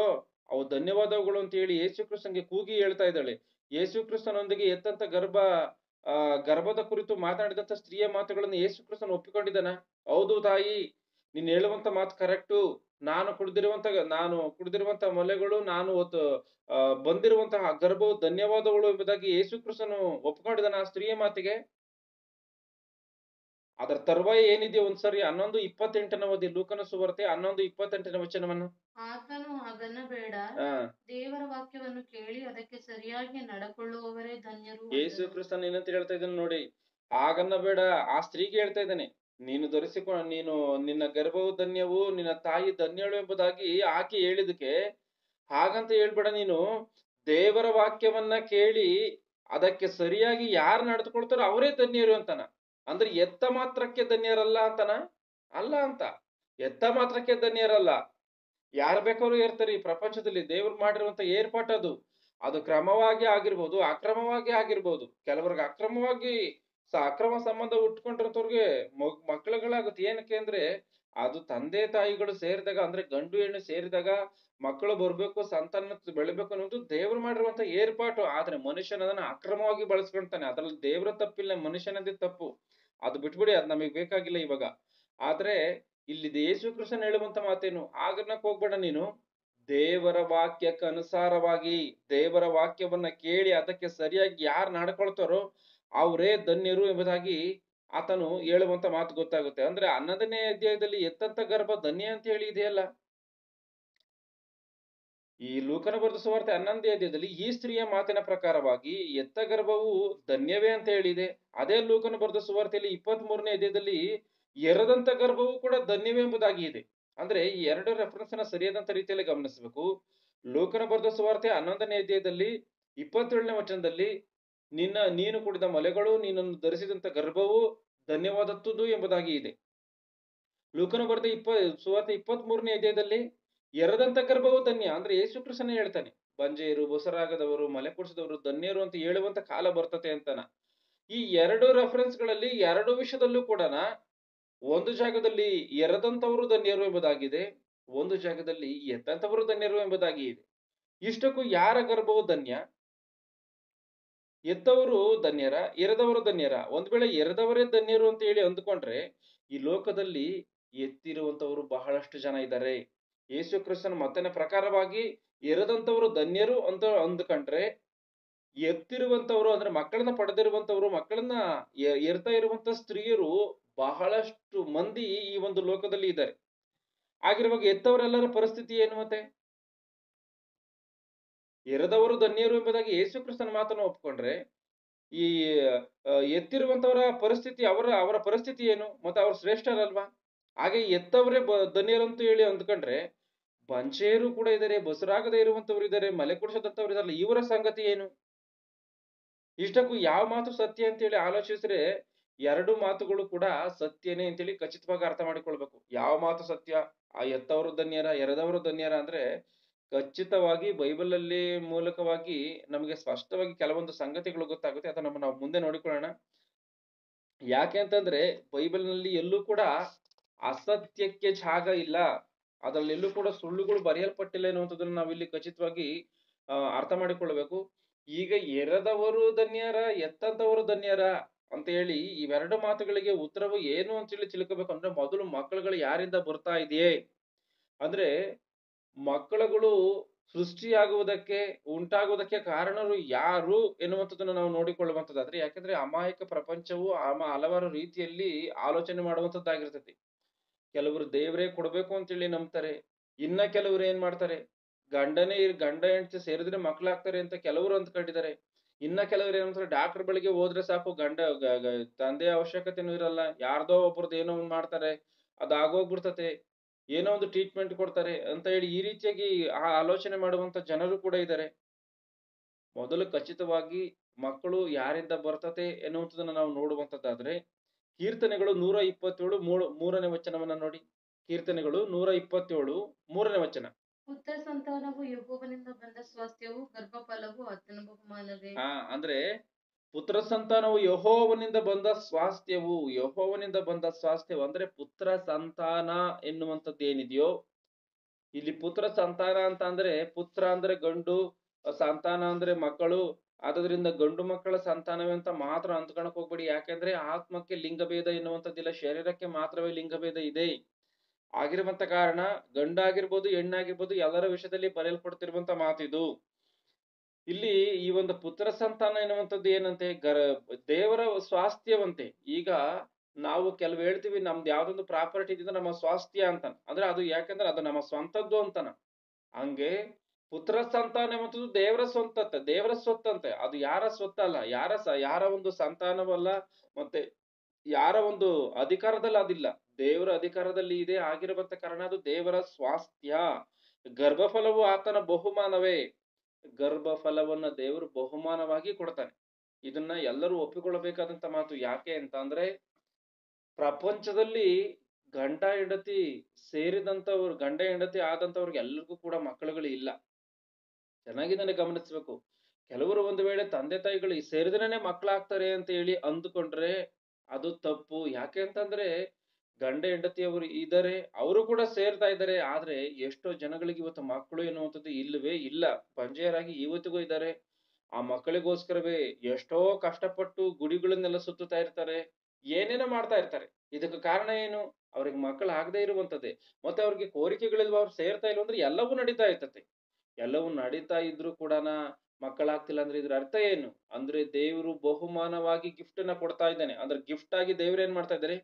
ಅವು ಧನ್ಯವಾದವುಗಳು ಅಂತ ಹೇಳಿ ಯೇಸು ಕ್ರಿಸ್ತನ್ಗೆ ಕೂಗಿ ಹೇಳ್ತಾ ಇದ್ದಾಳೆ. ಯೇಸು ಕ್ರಿಸ್ತನೊಂದಿಗೆ ಎತ್ತಂತ ಗರ್ಭದ ಕುರಿತು ಮಾತನಾಡಿದಂತ ಸ್ತ್ರೀಯ ಮಾತುಗಳನ್ನು ಯೇಸು ಕ್ರಿಸ್ತನ್ ಒಪ್ಪಿಕೊಂಡಿದ್ದಾನ? ಹೌದು ತಾಯಿ, ನೀನ್ ಹೇಳುವಂತ ಮಾತು ಕರೆಕ್ಟು. ನಾನು ಕುಡಿದಿರುವಂತ ಮೊಲೆಗಳು, ನಾನು ಬಂದಿರುವಂತಹ ಗರ್ಭವು ಧನ್ಯವಾದಗಳು ಎಂಬುದಾಗಿ ಯೇಸು ಕ್ರಿಸ್ತನು ಒಪ್ಕೊಂಡಿದ್ದಾನ ಆ ಸ್ತ್ರೀಯ ಮಾತಿಗೆ? ಅದರ ತರುವಾಯ ಏನಿದೆ ಒಂದ್ಸರಿ 11:28 ಓದಿ. ಲೂಕನ ಸುವಾರ್ತೆ 11:28 ವಚನವನ್ನು. ಆತನು ಹಾಗನ್ನಬೇಡ, ದೇವರ ವಾಕ್ಯವನ್ನು ಕೇಳಿ ಅದಕ್ಕೆ ಸರಿಯಾಗಿ ನಡಕೊಳ್ಳುವವರೇ ಧನ್ಯರು. ಯೇಸು ಕ್ರಿಸ್ತನ್ ಏನಂತ ಹೇಳ್ತಾ ಇದ್ದಾನೆ ನೋಡಿ, ಹಾಗನ್ನಬೇಡ. ಆ ಸ್ತ್ರೀಗೆ ಹೇಳ್ತಾ ಇದ್ದಾನೆ, ನೀನು ನಿನ್ನ ಗರ್ಭವು ಧನ್ಯವು, ನಿನ್ನ ತಾಯಿ ಧನ್ಯಳು ಎಂಬುದಾಗಿ ಆಕೆ ಹೇಳಿದಕ್ಕೆ ಹಾಗಂತ ಹೇಳ್ಬೇಡ. ನೀನು ದೇವರ ವಾಕ್ಯವನ್ನ ಕೇಳಿ ಅದಕ್ಕೆ ಸರಿಯಾಗಿ ಯಾರು ನಡೆದುಕೊಳ್ತಾರೋ ಅವರೇ ಧನ್ಯರು ಅಂತಾನ. ಅಂದ್ರೆ ಎತ್ತ ಮಾತ್ರಕ್ಕೆ ಧನ್ಯರಲ್ಲ ಅಂತನ? ಅಲ್ಲ ಅಂತ. ಎತ್ತ ಮಾತ್ರಕ್ಕೆ ಧನ್ಯರಲ್ಲ, ಯಾರು ಬೇಕಾದ್ರೂ ಇರ್ತಾರೆ ಈ ಪ್ರಪಂಚದಲ್ಲಿ. ದೇವ್ರು ಮಾಡಿರುವಂತ ಏರ್ಪಾಟದು. ಅದು ಕ್ರಮವಾಗಿ ಆಗಿರ್ಬೋದು, ಅಕ್ರಮವಾಗಿ ಆಗಿರ್ಬೋದು. ಕೆಲವ್ರಿಗೆ ಅಕ್ರಮ ಸಂಬಂಧ ಉಟ್ಕೊಂಡಿರೋರ್ಗೆ ಮಕ್ಕಳುಗಳಾಗುತ್ತೆ. ಏನಕ್ಕೆ ಅಂದ್ರೆ ಅದು ತಂದೆ ತಾಯಿಗಳು ಸೇರಿದಾಗ, ಅಂದ್ರೆ ಗಂಡು ಹೆಣ್ಣು ಸೇರಿದಾಗ ಮಕ್ಕಳು ಬರ್ಬೇಕು, ಸಂತಾನ ಬೆಳಿಬೇಕು ಅನ್ನೋದು ದೇವ್ರು ಮಾಡಿರುವಂತ ಏರ್ಪಾಟು. ಆದ್ರೆ ಮನುಷ್ಯನದನ್ನ ಅಕ್ರಮವಾಗಿ ಬಳಸ್ಕೊಳ್ತಾನೆ. ಅದ್ರಲ್ಲಿ ದೇವ್ರ ತಪ್ಪಿಲ್ಲ, ಮನುಷ್ಯನದೇ ತಪ್ಪು. ಅದು ಬಿಟ್ಬಿಡಿ, ಅದ್ ನಮಗ್ ಬೇಕಾಗಿಲ್ಲ ಇವಾಗ. ಆದ್ರೆ ಇಲ್ಲಿ ಯೇಸು ಕ್ರಿಸ್ತನ್ ಹೇಳುವಂತ ಮಾತೇನು? ಆಗನ್ನಕ್ ಹೋಗ್ಬೇಡ. ನೀನು ದೇವರ ವಾಕ್ಯಕ್ಕೆ ಅನುಸಾರವಾಗಿ ದೇವರ ವಾಕ್ಯವನ್ನ ಕೇಳಿ ಅದಕ್ಕೆ ಸರಿಯಾಗಿ ಯಾರು ನಡ್ಕೊಳ್ತಾರೋ ಅವರೇ ಧನ್ಯರು ಎಂಬುದಾಗಿ ಆತನು ಹೇಳುವಂತ ಮಾತು ಗೊತ್ತಾಗುತ್ತೆ. ಅಂದ್ರೆ 11ನೇ ಅಧ್ಯಾಯದಲ್ಲಿ ಎತ್ತಂತ ಗರ್ಭ ಧನ್ಯ ಅಂತ ಹೇಳಿ ಇದೆಯಲ್ಲ. ಈ ಲೂಕನ ಬರೆದ ಸುವಾರ್ತೆ 11ನೇ ಅಧ್ಯಾಯದಲ್ಲಿ ಈ ಸ್ತ್ರೀಯ ಮಾತಿನ ಪ್ರಕಾರವಾಗಿ ಎತ್ತ ಗರ್ಭವು ಧನ್ಯವೇ ಅಂತ ಹೇಳಿದೆ. ಅದೇ ಲೂಕನ ಬರೆದ ಸುವಾರ್ತೆಯಲ್ಲಿ 23ನೇ ಅಧ್ಯಾಯದಲ್ಲಿ ಎರದಂತ ಗರ್ಭವು ಕೂಡ ಧನ್ಯವೇ ಎಂಬುದಾಗಿ ಇದೆ. ಅಂದ್ರೆ ಈ ಎರಡು ರೆಫರೆನ್ಸ್ ನ ಸರಿಯಾದಂತ ರೀತಿಯಲ್ಲಿ ಗಮನಿಸಬೇಕು. ಲೂಕನ ಬರೆದ ಸುವಾರ್ತೆ 11ನೇ ಅಧ್ಯಾಯದಲ್ಲಿ 27ನೇ ವಚನದಲ್ಲಿ ನೀನು ಕುಡಿದ ಮೊಲೆಗಳು, ನೀನನ್ನು ಧರಿಸಿದಂತ ಗರ್ಭವು ಧನ್ಯವಾದದ್ದು ಎಂಬುದಾಗಿ ಇದೆ. ಲೂಕನ ಬರೆದ ಸುವಾರ್ತೆ 23ನೇ ಅಧ್ಯಾಯದಲ್ಲಿ ಎರದಂತ ಗರ್ಭವು ಧನ್ಯ. ಅಂದ್ರೆ ಯೇಸು ಕ್ರಿಸ್ತನೇ ಹೇಳ್ತಾನೆ, ಬಂಜೆಯರು, ಬಸರಾಗದವರು, ಮಲೆ ಕುಡಿಸಿದವರು ಧನ್ಯರು ಅಂತ ಹೇಳುವಂತ ಕಾಲ ಬರ್ತತೆ ಅಂತಾನ. ಈ ಎರಡು ರೆಫರೆನ್ಸ್ ಗಳಲ್ಲಿ ಎರಡು ವಿಷಯದಲ್ಲೂ ಕೂಡ ಒಂದು ಜಾಗದಲ್ಲಿ ಎರದಂತವರು ಧನ್ಯರು ಎಂಬುದಾಗಿದೆ, ಒಂದು ಜಾಗದಲ್ಲಿ ಎತ್ತಂತವರು ಧನ್ಯರು ಎಂಬುದಾಗಿ ಇದೆ. ಇಷ್ಟಕ್ಕೂ ಯಾರ ಗರ್ಭವು ಧನ್ಯ? ಎತ್ತವರು ಧನ್ಯರ, ಎರೆದವರು ಧನ್ಯರ. ಒಂದ್ ವೇಳೆ ಎರೆದವರೇ ಧನ್ಯರು ಅಂತ ಹೇಳಿ ಅಂದುಕೊಂಡ್ರೆ, ಈ ಲೋಕದಲ್ಲಿ ಎತ್ತಿರುವಂತವರು ಬಹಳಷ್ಟು ಜನ ಇದ್ದಾರೆ. ಯೇಸು ಕ್ರಿಸ್ತನ ಮತನ ಪ್ರಕಾರವಾಗಿ ಎರೆದಂತವರು ಧನ್ಯರು ಅಂತ ಅಂದುಕೊಂಡ್ರೆ, ಎತ್ತಿರುವಂತವರು ಅಂದ್ರೆ ಮಕ್ಕಳನ್ನ ಪಡೆದಿರುವಂತವರು, ಮಕ್ಕಳನ್ನ ಎರ್ತಾ ಇರುವಂತ ಸ್ತ್ರೀಯರು ಬಹಳಷ್ಟು ಮಂದಿ ಈ ಒಂದು ಲೋಕದಲ್ಲಿ ಇದ್ದಾರೆ. ಆಗಿರುವಾಗ ಎತ್ತವರೆಲ್ಲರ ಪರಿಸ್ಥಿತಿ ಏನು ಮತ್ತೆ? ಎರೆದವರು ಧನ್ಯರು ಎಂಬುದಾಗಿ ಯೇಸು ಕ್ರಿಸ್ತನ ಮಾತನ್ನು ಒಪ್ಕೊಂಡ್ರೆ, ಈ ಎತ್ತಿರುವಂತವರ ಪರಿಸ್ಥಿತಿ, ಅವರ ಪರಿಸ್ಥಿತಿ ಏನು? ಮತ್ತೆ ಅವ್ರು ಶ್ರೇಷ್ಠರಲ್ವಾ? ಹಾಗೆ ಎತ್ತವರೇ ಧನ್ಯರು ಅಂತ ಹೇಳಿ ಅಂದ್ಕೊಂಡ್ರೆ, ಬಂಚೆಯರು ಕೂಡ ಇದ್ದಾರೆ, ಬಸರಾಗದೇ ಇರುವಂತವ್ರು ಇದ್ದಾರೆ, ಮಲೆ ಕುಡಿಸದಂತವ್ರು ಇದಾರಲ್ಲ, ಇವರ ಸಂಗತಿ ಏನು? ಇಷ್ಟಕ್ಕೂ ಯಾವ ಮಾತು ಸತ್ಯ ಅಂತೇಳಿ ಆಲೋಚಿಸಿದ್ರೆ, ಎರಡು ಮಾತುಗಳು ಕೂಡ ಸತ್ಯನೇ ಅಂತೇಳಿ ಖಚಿತವಾಗಿ ಅರ್ಥ ಮಾಡಿಕೊಳ್ಬೇಕು. ಯಾವ ಮಾತು ಸತ್ಯ? ಆ ಎತ್ತವರು ಧನ್ಯರ, ಎರೆದವರು ಧನ್ಯರ ಅಂದ್ರೆ ಖಚಿತವಾಗಿ ಬೈಬಲ್ ಅಲ್ಲಿ ಮೂಲಕವಾಗಿ ನಮಗೆ ಸ್ಪಷ್ಟವಾಗಿ ಕೆಲವೊಂದು ಸಂಗತಿಗಳು ಗೊತ್ತಾಗುತ್ತೆ. ಅದನ್ನ ನಾವು ಮುಂದೆ ನೋಡಿಕೊಳ್ಳೋಣ. ಯಾಕೆ ಅಂತಂದ್ರೆ ಬೈಬಲ್ ನಲ್ಲಿ ಎಲ್ಲೂ ಕೂಡ ಅಸತ್ಯಕ್ಕೆ ಜಾಗ ಇಲ್ಲ, ಅದ್ರಲ್ಲಿ ಎಲ್ಲೂ ಕೂಡ ಸುಳ್ಳುಗಳು ಬರೆಯಲ್ಪಟ್ಟಿಲ್ಲ ಎನ್ನುವಂಥದ್ದನ್ನು ನಾವಿಲ್ಲಿ ಖಚಿತವಾಗಿ ಅರ್ಥ ಮಾಡಿಕೊಳ್ಳಬೇಕು. ಈಗ ಎರೆದವರು ಧನ್ಯರ, ಎತ್ತಂತವರು ಧನ್ಯರ ಅಂತ ಹೇಳಿ ಇವೆರಡು ಮಾತುಗಳಿಗೆ ಉತ್ತರವು ಏನು ಅಂತೇಳಿ ತಿಳ್ಕೋಬೇಕು. ಅಂದ್ರೆ ಮೊದಲು ಮಕ್ಕಳುಗಳು ಯಾರಿಂದ ಬರ್ತಾ ಇದೆಯೇ ಅಂದ್ರೆ, ಮಕ್ಕಳುಗಳು ಸೃಷ್ಟಿಯಾಗುವುದಕ್ಕೆ, ಉಂಟಾಗುವುದಕ್ಕೆ ಕಾರಣರು ಯಾರು ಎನ್ನುವಂಥದ್ದನ್ನು ನಾವು ನೋಡಿಕೊಳ್ಳುವಂಥದ್ದಾದ್ರೆ, ಯಾಕಂದ್ರೆ ಅಮಾಯಕ ಪ್ರಪಂಚವು ಹಲವಾರು ರೀತಿಯಲ್ಲಿ ಆಲೋಚನೆ ಮಾಡುವಂಥದ್ದಾಗಿರ್ತದೆ. ಕೆಲವರು ದೇವರೇ ಕೊಡ್ಬೇಕು ಅಂತೇಳಿ ನಂಬ್ತಾರೆ. ಇನ್ನ ಕೆಲವರು ಏನ್ ಮಾಡ್ತಾರೆ, ಗಂಡ ಹೆಂಡತಿ ಸೇರಿದ್ರೆ ಮಕ್ಳಾಗ್ತಾರೆ ಅಂತ ಕೆಲವರು ಅಂದ್ಕೊಂಡಿದ್ದಾರೆ. ಇನ್ನ ಕೆಲವರು ಏನಂತಾರೆ, ಡಾಕ್ಟರ್ ಬಳಿಗೆ ಹೋದ್ರೆ ಸಾಕು, ತಂದೆಯ ಅವಶ್ಯಕತೆನೂ ಇರಲ್ಲ, ಯಾರ್ದೋ ಒಬ್ರದ್ದು ಏನೋ ಒಂದ್ ಮಾಡ್ತಾರೆ, ಅದಾಗೋಗ್ಬಿಡ್ತತೆ, ಏನೋ ಒಂದು ಟ್ರೀಟ್ಮೆಂಟ್ ಕೊಡ್ತಾರೆ ಅಂತ ಹೇಳಿ ಈ ರೀತಿಯಾಗಿ ಆ ಆಲೋಚನೆ ಮಾಡುವಂತ ಜನರು ಕೂಡ ಇದ್ದಾರೆ. ಮೊದಲು ಖಚಿತವಾಗಿ ಮಕ್ಕಳು ಯಾರಿಂದ ಬರ್ತತೆ ಎನ್ನುವಂಥದ್ದನ್ನ ನಾವು ನೋಡುವಂತದ್ದಾದ್ರೆ, ಕೀರ್ತನೆಗಳು 127 ಮೂರನೇ ವಚನವನ್ನ ನೋಡಿ. ಕೀರ್ತನೆಗಳು 127 3ನೇ ವಚನ. ಪುತ್ರ ಸಂತಾನವು ಯೆಹೋವನಿಂದ ಬಂದ ಸ್ವಾಸ್ಥ್ಯವು, ಗರ್ಭಫಲವು ಆತನ ಬಹುಮಾನವೇ. ಅಂದ್ರೆ ಪುತ್ರ ಸಂತಾನವು ಯೆಹೋವನಿಂದ ಬಂದ ಸ್ವಾಸ್ಥ್ಯವು, ಯೆಹೋವನಿಂದ ಬಂದ ಸ್ವಾಸ್ಥ್ಯವು ಅಂದ್ರೆ ಪುತ್ರ ಸಂತಾನ ಎನ್ನುವಂಥದ್ದು ಏನಿದೆಯೋ ಇಲ್ಲಿ, ಪುತ್ರ ಸಂತಾನ ಅಂತ ಅಂದ್ರೆ, ಪುತ್ರ ಅಂದ್ರೆ ಗಂಡು, ಸಂತಾನ ಅಂದ್ರೆ ಮಕ್ಕಳು, ಆದ್ರಿಂದ ಗಂಡು ಮಕ್ಕಳ ಸಂತಾನವೇ ಅಂತ ಮಾತ್ರ ಅಂದ್ಕೊಳಕ್ ಹೋಗ್ಬೇಡಿ. ಯಾಕೆಂದ್ರೆ ಆತ್ಮಕ್ಕೆ ಲಿಂಗಭೇದ ಎನ್ನುವಂಥದ್ದಿಲ್ಲ, ಶರೀರಕ್ಕೆ ಮಾತ್ರವೇ ಲಿಂಗಭೇದ ಇದೆ. ಆಗಿರುವಂತ ಕಾರಣ ಗಂಡಾಗಿರ್ಬೋದು ಹೆಣ್ಣಾಗಿರ್ಬೋದು ಎಲ್ಲರ ವಿಷಯದಲ್ಲಿ ಬರೆಯಲ್ಪಡ್ತಿರುವಂತ ಮಾತಿದು. ಇಲ್ಲಿ ಈ ಒಂದು ಪುತ್ರ ಸಂತಾನ ಎನ್ನುವಂಥದ್ದು ಏನಂತೆ, ದೇವರ ಸ್ವಾಸ್ಥ್ಯವಂತೆ. ಈಗ ನಾವು ಕೆಲವು ಹೇಳ್ತೀವಿ, ನಮ್ದು ಯಾವ್ದೊಂದು ಪ್ರಾಪರ್ಟಿ ಇದ್ರೆ ನಮ್ಮ ಸ್ವಾಸ್ಥ್ಯ ಅಂತ, ಅಂದ್ರೆ ಅದು ಯಾಕಂದ್ರೆ ಅದು ನಮ್ಮ ಸ್ವಂತದ್ದು ಅಂತಾನ. ಹಂಗೆ ಪುತ್ರ ಸಂತಾನ ಎಂಬುದು ದೇವರ ಸ್ವಂತತೆ, ದೇವರ ಸ್ವತ್ತಂತೆ. ಅದು ಯಾರ ಸ್ವತ್ತಲ್ಲ, ಯಾರ ಒಂದು ಸಂತಾನವಲ್ಲ, ಮತ್ತೆ ಯಾರ ಒಂದು ಅಧಿಕಾರದಲ್ಲಿ ಅದಿಲ್ಲ, ದೇವರ ಅಧಿಕಾರದಲ್ಲಿ ಇದೆ. ಆಗಿರುವಂತ ಕಾರಣ ಅದು ದೇವರ ಸ್ವಾಸ್ಥ್ಯ. ಗರ್ಭಫಲವು ಆತನ ಬಹುಮಾನವೇ. ಗರ್ಭಫಲವನ್ನ ದೇವರು ಬಹುಮಾನವಾಗಿ ಕೊಡ್ತಾನೆ. ಇದನ್ನ ಎಲ್ಲರೂ ಒಪ್ಪಿಕೊಳ್ಳಬೇಕಾದಂತ ಮಾತು. ಯಾಕೆ ಅಂತ ಅಂದ್ರೆ, ಪ್ರಪಂಚದಲ್ಲಿ ಗಂಡ ಹೆಂಡತಿ ಸೇರಿದಂತವ್ರು, ಗಂಡ ಹೆಂಡತಿ ಆದಂತವ್ರಿಗೆ ಎಲ್ರಿಗೂ ಕೂಡ ಮಕ್ಕಳುಗಳು ಇಲ್ಲ. ಚೆನ್ನಾಗಿ ಗಮನಿಸ್ಬೇಕು. ಕೆಲವರು ಒಂದು ವೇಳೆ ತಂದೆ ತಾಯಿಗಳು ಸೇರಿದ್ರೇನೆ ಮಕ್ಕಳಾಗ್ತಾರೆ ಅಂತ ಹೇಳಿ ಅಂದುಕೊಂಡ್ರೆ ಅದು ತಪ್ಪು. ಯಾಕೆ ಅಂತಂದ್ರೆ, ಗಂಡ ಹೆಂಡತಿಯವರು ಇದ್ದಾರೆ, ಅವರು ಕೂಡ ಸೇರ್ತಾ ಇದ್ದಾರೆ. ಆದ್ರೆ ಎಷ್ಟೋ ಜನಗಳಿಗೆ ಇವತ್ತು ಮಕ್ಕಳು ಎನ್ನುವಂಥದ್ದು ಇಲ್ಲವೇ ಇಲ್ಲ, ಬಂಜೆಯರಾಗಿ ಇವತ್ತಿಗೂ ಇದ್ದಾರೆ. ಆ ಮಕ್ಕಳಿಗೋಸ್ಕರವೇ ಎಷ್ಟೋ ಕಷ್ಟಪಟ್ಟು ಗುಡಿಗಳನ್ನೆಲ್ಲ ಸುತ್ತುತ್ತಾ ಇರ್ತಾರೆ, ಏನೇನೋ ಮಾಡ್ತಾ ಇರ್ತಾರೆ. ಇದಕ್ಕೆ ಕಾರಣ ಏನು? ಅವ್ರಿಗೆ ಮಕ್ಕಳು ಆಗದೆ ಇರುವಂತದ್ದೇ. ಮತ್ತೆ ಅವ್ರಿಗೆ ಕೋರಿಕೆಗಳಿಲ್ವ, ಅವ್ರು ಸೇರ್ತಾ ಇಲ್ವ ಅಂದ್ರೆ ಎಲ್ಲವೂ ನಡೀತಾ ಇರ್ತದೆ. ಎಲ್ಲವೂ ನಡೀತಾ ಇದ್ರು ಕೂಡ ಮಕ್ಕಳಾಗ್ತಿಲ್ಲ ಅಂದ್ರೆ ಇದ್ರ ಅರ್ಥ ಏನು ಅಂದ್ರೆ, ದೇವರು ಬಹುಮಾನವಾಗಿ ಗಿಫ್ಟ್ ಅನ್ನ ಕೊಡ್ತಾ ಇದ್ದಾನೆ. ಅಂದ್ರೆ ಗಿಫ್ಟ್ ಆಗಿ ದೇವ್ರು ಏನ್ ಮಾಡ್ತಾ ಇದ್ದಾರೆ,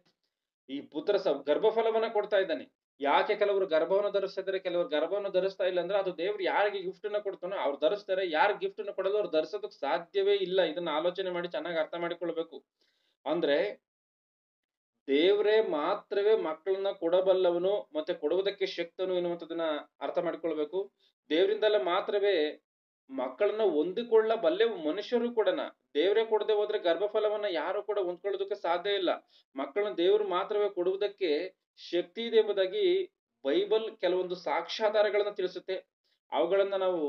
ಈ ಗರ್ಭಫಲವನ್ನ ಕೊಡ್ತಾ ಇದ್ದಾನೆ. ಯಾಕೆ ಕೆಲವರು ಗರ್ಭವನ್ನು ಧರಿಸ್ತಾ ಇದ್ದಾರೆ, ಕೆಲವರು ಗರ್ಭವನ್ನು ಧರಿಸ್ತಾ ಇಲ್ಲ ಅಂದ್ರೆ, ಅದು ದೇವ್ರು ಯಾರಿಗೆ ಗಿಫ್ಟ್ ಅನ್ನ ಕೊಡ್ತಾನೋ ಅವ್ರು ಧರಿಸ್ತಾರೆ. ಯಾರು ಗಿಫ್ಟ್ ಅನ್ನು ಕೊಡಲು ಅವ್ರು ಧರಿಸೋದಕ್ಕೆ ಸಾಧ್ಯವೇ ಇಲ್ಲ. ಇದನ್ನ ಆಲೋಚನೆ ಮಾಡಿ ಚೆನ್ನಾಗಿ ಅರ್ಥ ಮಾಡಿಕೊಳ್ಬೇಕು. ಅಂದ್ರೆ ದೇವ್ರೇ ಮಾತ್ರವೇ ಮಕ್ಕಳನ್ನ ಕೊಡಬಲ್ಲವನು, ಮತ್ತೆ ಕೊಡುವುದಕ್ಕೆ ಶಕ್ತನು ಎನ್ನುವಂಥದ್ದನ್ನ ಅರ್ಥ ಮಾಡಿಕೊಳ್ಬೇಕು. ದೇವರಿಂದಲೇ ಮಾತ್ರವೇ ಮಕ್ಕಳನ್ನ ಹೊಂದಿಕೊಳ್ಳಬಲ್ಲೆ ಮನುಷ್ಯರು ಕೂಡ. ದೇವರೇ ಕೊಡದೆ ಹೋದ್ರೆ ಗರ್ಭಫಲವನ್ನ ಯಾರು ಕೂಡ ಹೊಂದ್ಕೊಳ್ಳೋದಕ್ಕೆ ಸಾಧ್ಯ ಇಲ್ಲ. ಮಕ್ಕಳನ್ನ ದೇವರು ಮಾತ್ರವೇ ಕೊಡುವುದಕ್ಕೆ ಶಕ್ತಿ ಇದೆ ಎಂಬುದಾಗಿ ಬೈಬಲ್ ಕೆಲವೊಂದು ಸಾಕ್ಷ್ಯಾಧಾರಗಳನ್ನ ತಿಳಿಸುತ್ತೆ. ಅವುಗಳನ್ನ ನಾವು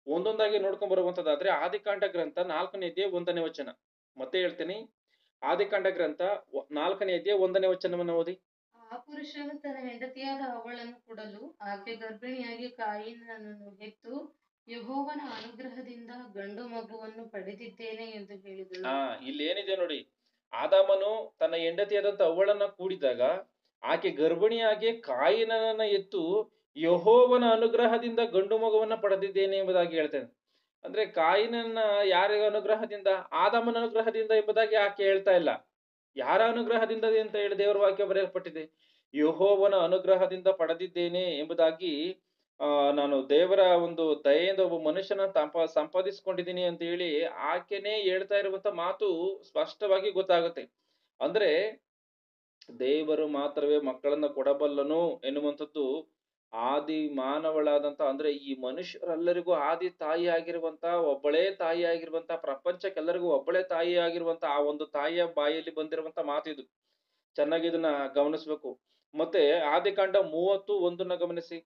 ಒಂದೊಂದಾಗಿ ನೋಡ್ಕೊಂಡ್ ಬರುವಂತದ್ದಾದ್ರೆ, ಆದಿಕಾಂಡ ಗ್ರಂಥ 4ನೇ ಅಧ್ಯಾಯ 1ನೇ ವಚನ. ಮತ್ತೆ ಹೇಳ್ತೀನಿ, ಆದಿಕಾಂಡ ಗ್ರಂಥ 4ನೇ ಅಧ್ಯಾಯ 1ನೇ ವಚನವನ್ನು ಓದಿ. ಆ ಪುರುಷನು ತನ್ನ ಹೆಂಡತಿಯಾದ ಅವಳನ್ನು ಕೊಡಲು ಆಕೆ ಗರ್ಭಿಣಿಯಾಗಿ ಕಾಯಿನನನ್ನು ಹೆತ್ತು ಯೆಹೋವನ ಅನುಗ್ರಹದಿಂದ ಗಂಡು ಮಗುವನ್ನು ಪಡೆದಿದ್ದೇನೆ ಎಂದು ಹೇಳಿದಳು. ಇಲ್ಲಿ ಏನಿದೆ ನೋಡಿ, ಆದಾಮನು ತನ್ನ ಹೆಂಡತಿಯಾದಂತ ಅವ್ವಳನ್ನ ಕೂಡಿದಾಗ ಆಕೆ ಗರ್ಭಿಣಿಯಾಗಿ ಕಾಯಿನನನ್ನ ಎತ್ತು ಯೆಹೋವನ ಅನುಗ್ರಹದಿಂದ ಗಂಡು ಮಗುವನ್ನ ಪಡೆದಿದ್ದೇನೆ ಎಂಬುದಾಗಿ ಹೇಳ್ತೇನೆ. ಅಂದ್ರೆ ಕಾಯಿನನ್ನ ಯಾರ ಅನುಗ್ರಹದಿಂದ? ಆದಾಮನ ಅನುಗ್ರಹದಿಂದ ಎಂಬುದಾಗಿ ಆಕೆ ಹೇಳ್ತಾ ಇಲ್ಲ. ಯಾರ ಅನುಗ್ರಹದಿಂದ ಅಂತ ಹೇಳಿ ದೇವರ ವಾಕ್ಯ ಬರೆಯಲ್ಪಟ್ಟಿದೆ. ಯೆಹೋವನ ಅನುಗ್ರಹದಿಂದ ಪಡೆದಿದ್ದೇನೆ ಎಂಬುದಾಗಿ ನಾನು ದೇವರ ಒಂದು ದಯೆಯಿಂದ ಒಬ್ಬ ಮನುಷ್ಯನ ಸಂಪಾದಿಸಿಕೊಂಡಿದ್ದೀನಿ ಅಂತ ಹೇಳಿ ಆಕೆನೇ ಹೇಳ್ತಾ ಇರುವಂತ ಮಾತು ಸ್ಪಷ್ಟವಾಗಿ ಗೊತ್ತಾಗುತ್ತೆ. ಅಂದ್ರೆ ದೇವರು ಮಾತ್ರವೇ ಮಕ್ಕಳನ್ನ ಕೊಡಬಲ್ಲನು ಎನ್ನುವಂಥದ್ದು ಆದಿ ಮಾನವಳಾದಂತ, ಅಂದ್ರೆ ಈ ಮನುಷ್ಯರೆಲ್ಲರಿಗೂ ಆದಿ ತಾಯಿ ಆಗಿರುವಂತ ಒಬ್ಬಳೇ ತಾಯಿ ಆಗಿರುವಂತ, ಪ್ರಪಂಚಕ್ಕೆಲ್ಲರಿಗೂ ಒಬ್ಬಳೇ ತಾಯಿ ಆಗಿರುವಂತ ಆ ಒಂದು ತಾಯಿಯ ಬಾಯಲ್ಲಿ ಬಂದಿರುವಂತ ಮಾತು ಇದು. ಚೆನ್ನಾಗಿ ಇದನ್ನ ಗಮನಿಸ್ಬೇಕು. ಮತ್ತೆ ಆದಿಕಾಂಡ 30:1 ಗಮನಿಸಿ.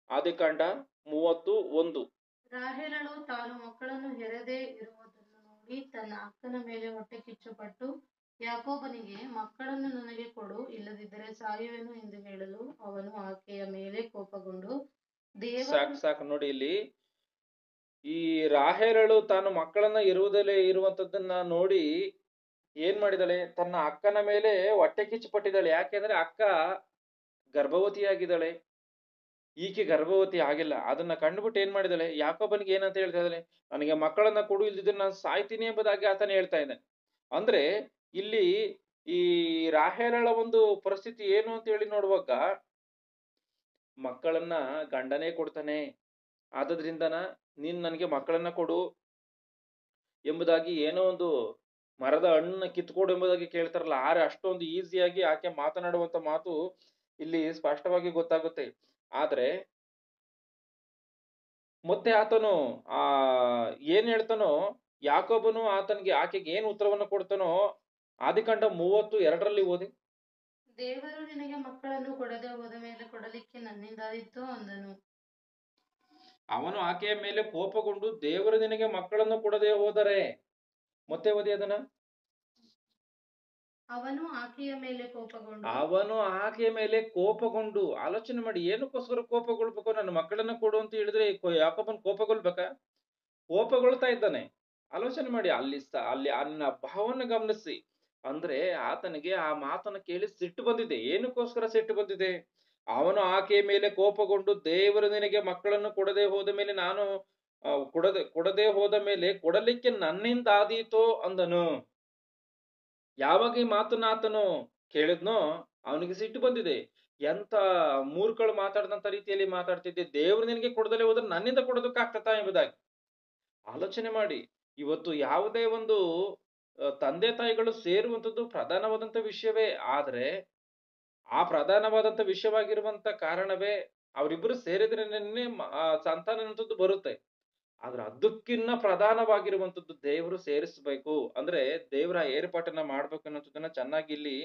ಆದಿಕಾಂಡ 30:1. ರಾಹೇಲಳು ತಾನು ಮಕ್ಕಳನ್ನು ಹೆರದೇ ಇರುವುದನ್ನು ನೋಡಿ ತನ್ನ ಅಕ್ಕನ ಮೇಲೆ ಹೊಟ್ಟೆ ಕಿಚ್ಚುಪಟ್ಟು ಯಾಕೋಬನಿಗೆ, ಮಕ್ಕಳನ್ನು ನನಗೆ ಕೊಡು, ಇಲ್ಲದಿದ್ದರೆ ಸಾಯುವೆನು ಎಂದು ಹೇಳಲು ಅವನು ಆಕೆಯ ಮೇಲೆ ಕೋಪಗೊಂಡು ಸಾಕು ನೋಡಿ, ಇಲ್ಲಿ ಈ ರಾಹೇಲಳು ತಾನು ಮಕ್ಕಳನ್ನ ಇರುವಂತದ್ದನ್ನ ನೋಡಿ ಏನ್ ಮಾಡಿದಾಳೆ? ತನ್ನ ಅಕ್ಕನ ಮೇಲೆ ಹೊಟ್ಟೆ ಕಿಚ್ಚು ಪಟ್ಟಿದ್ದಾಳೆ. ಯಾಕೆಂದ್ರೆ ಅಕ್ಕ ಗರ್ಭವತಿಯಾಗಿದ್ದಾಳೆ, ಈಕೆ ಗರ್ಭವತಿ ಆಗಿಲ್ಲ. ಅದನ್ನ ಕಂಡುಬಿಟ್ಟು ಏನ್ ಮಾಡಿದಾಳೆ? ಯಾಕೋಬನಿಗೆ ಏನಂತ ಹೇಳ್ತಾ ಇದ್ದಾಳೆ? ನನಗೆ ಮಕ್ಕಳನ್ನ ಕೊಡು, ಇಲ್ದಿದ್ರೆ ನಾನು ಸಾಯ್ತೀನಿ ಎಂಬುದಾಗಿ ಆತನ ಹೇಳ್ತಾ ಇದ್ದಾನೆ. ಅಂದ್ರೆ ಇಲ್ಲಿ ಈ ರಾಹೇಲಳ ಒಂದು ಪರಿಸ್ಥಿತಿ ಏನು ಅಂತ ಹೇಳಿ ನೋಡುವಾಗ, ಮಕ್ಕಳನ್ನ ಗಂಡನೇ ಕೊಡ್ತಾನೆ, ಆದ್ರಿಂದನ ನೀನ್ ನನಗೆ ಮಕ್ಕಳನ್ನ ಕೊಡು ಎಂಬುದಾಗಿ, ಏನೋ ಒಂದು ಮರದ ಹಣ್ಣನ್ನ ಕಿತ್ಕೊಡು ಎಂಬುದಾಗಿ ಕೇಳ್ತಾರಲ್ಲ, ಅಷ್ಟೊಂದು ಈಸಿಯಾಗಿ ಆಕೆ ಮಾತನಾಡುವಂತ ಮಾತು ಇಲ್ಲಿ ಸ್ಪಷ್ಟವಾಗಿ ಗೊತ್ತಾಗುತ್ತೆ. ಆದ್ರೆ ಮತ್ತೆ ಆತನು ಏನ್ ಹೇಳ್ತಾನೋ, ಯಾಕೋಬನು ಆಕೆಗೆ ಏನ್ ಉತ್ತರವನ್ನು ಕೊಡ್ತಾನೋ ಆದಿಕಾಂಡ 30:2 ಓದಿ. ದೇವರು ನಿನಗೆ ಮಕ್ಕಳನ್ನು ಕೊಡದೆ ಹೋದ ಮೇಲೆ ಕೊಡಲಿಕ್ಕೆ ನನ್ನಿಂದಾದೀತು ಅಂದನು. ಅವನು ಆಕೆಯ ಮೇಲೆ ಕೋಪಗೊಂಡು ದೇವರು ನಿನಗೆ ಮಕ್ಕಳನ್ನು ಕೊಡದೆ ಹೋದರೆ, ಮತ್ತೆ ಓದಿ ಅದನ್ನ. ಅವನು ಆಕೆಯ ಮೇಲೆ ಕೋಪಗೊಂಡು ಆಲೋಚನೆ ಮಾಡಿ, ಏನಕ್ಕೋಸ್ಕರ ಕೋಪಗೊಳ್ಬೇಕು? ನನ್ನ ಮಕ್ಕಳನ್ನ ಕೊಡು ಅಂತ ಹೇಳಿದ್ರೆ ಯಾಕೋಬನ್ ಕೋಪಗೊಳ್ಬೇಕಾ? ಕೋಪಗೊಳ್ತಾ ಇದ್ದಾನೆ. ಆಲೋಚನೆ ಮಾಡಿ, ಅಲ್ಲಿ ಅನ್ನ ಭಾವನ ಗಮನಿಸಿ. ಅಂದ್ರೆ ಆತನಿಗೆ ಆ ಮಾತನ್ನ ಕೇಳಿ ಸಿಟ್ಟು ಬಂದಿದೆ. ಏನಕ್ಕೋಸ್ಕರ ಸಿಟ್ಟು ಬಂದಿದೆ? ಅವನು ಆಕೆಯ ಮೇಲೆ ಕೋಪಗೊಂಡು ದೇವರು ನಿನಗೆ ಮಕ್ಕಳನ್ನು ಕೊಡದೆ ಹೋದ ಮೇಲೆ ಕೊಡದೆ ಹೋದ ಮೇಲೆ ಕೊಡಲಿಕ್ಕೆ ನನ್ನಿಂದಾದೀತೋ ಅಂದನು. ಯಾವಾಗ ಈ ಮಾತನ್ನ ಆತನು ಕೇಳಿದ್ನೋ ಅವನಿಗೆ ಸಿಟ್ಟು ಬಂದಿದೆ. ಎಂತ ಮೂರ್ಖಳು ಮಾತಾಡದಂತ ರೀತಿಯಲ್ಲಿ ಮಾತಾಡ್ತಿದ್ದೆ, ದೇವರು ನಿನಗೆ ಕೊಡದಲ್ಲೇ ಹೋದ್ರೆ ನನ್ನಿಂದ ಕೊಡೋದಕ್ಕಾಗ್ತತಾ ಎಂಬುದಾಗಿ ಆಲೋಚನೆ ಮಾಡಿ. ಇವತ್ತು ಯಾವುದೇ ಒಂದು ತಂದೆ ತಾಯಿಗಳು ಸೇರುವಂತದ್ದು ಪ್ರಧಾನವಾದಂತ ವಿಷಯವೇ. ಆದ್ರೆ ಆ ಪ್ರಧಾನವಾದಂತ ವಿಷಯವಾಗಿರುವಂತ ಕಾರಣವೇ ಅವರಿಬ್ಬರು ಸೇರಿದ್ರೆ ಸಂತಾನ ಅನ್ನುವಂಥದ್ದು ಬರುತ್ತೆ. ಆದ್ರೆ ಅದಕ್ಕಿನ್ನ ಪ್ರಧಾನವಾಗಿರುವಂತದ್ದು ದೇವರು ಸೇರಿಸಬೇಕು. ಅಂದ್ರೆ ದೇವರ ಏರ್ಪಾಟನ್ನ ಮಾಡ್ಬೇಕು ಅನ್ನೋದನ್ನ ಚೆನ್ನಾಗಿ ಇಲ್ಲಿ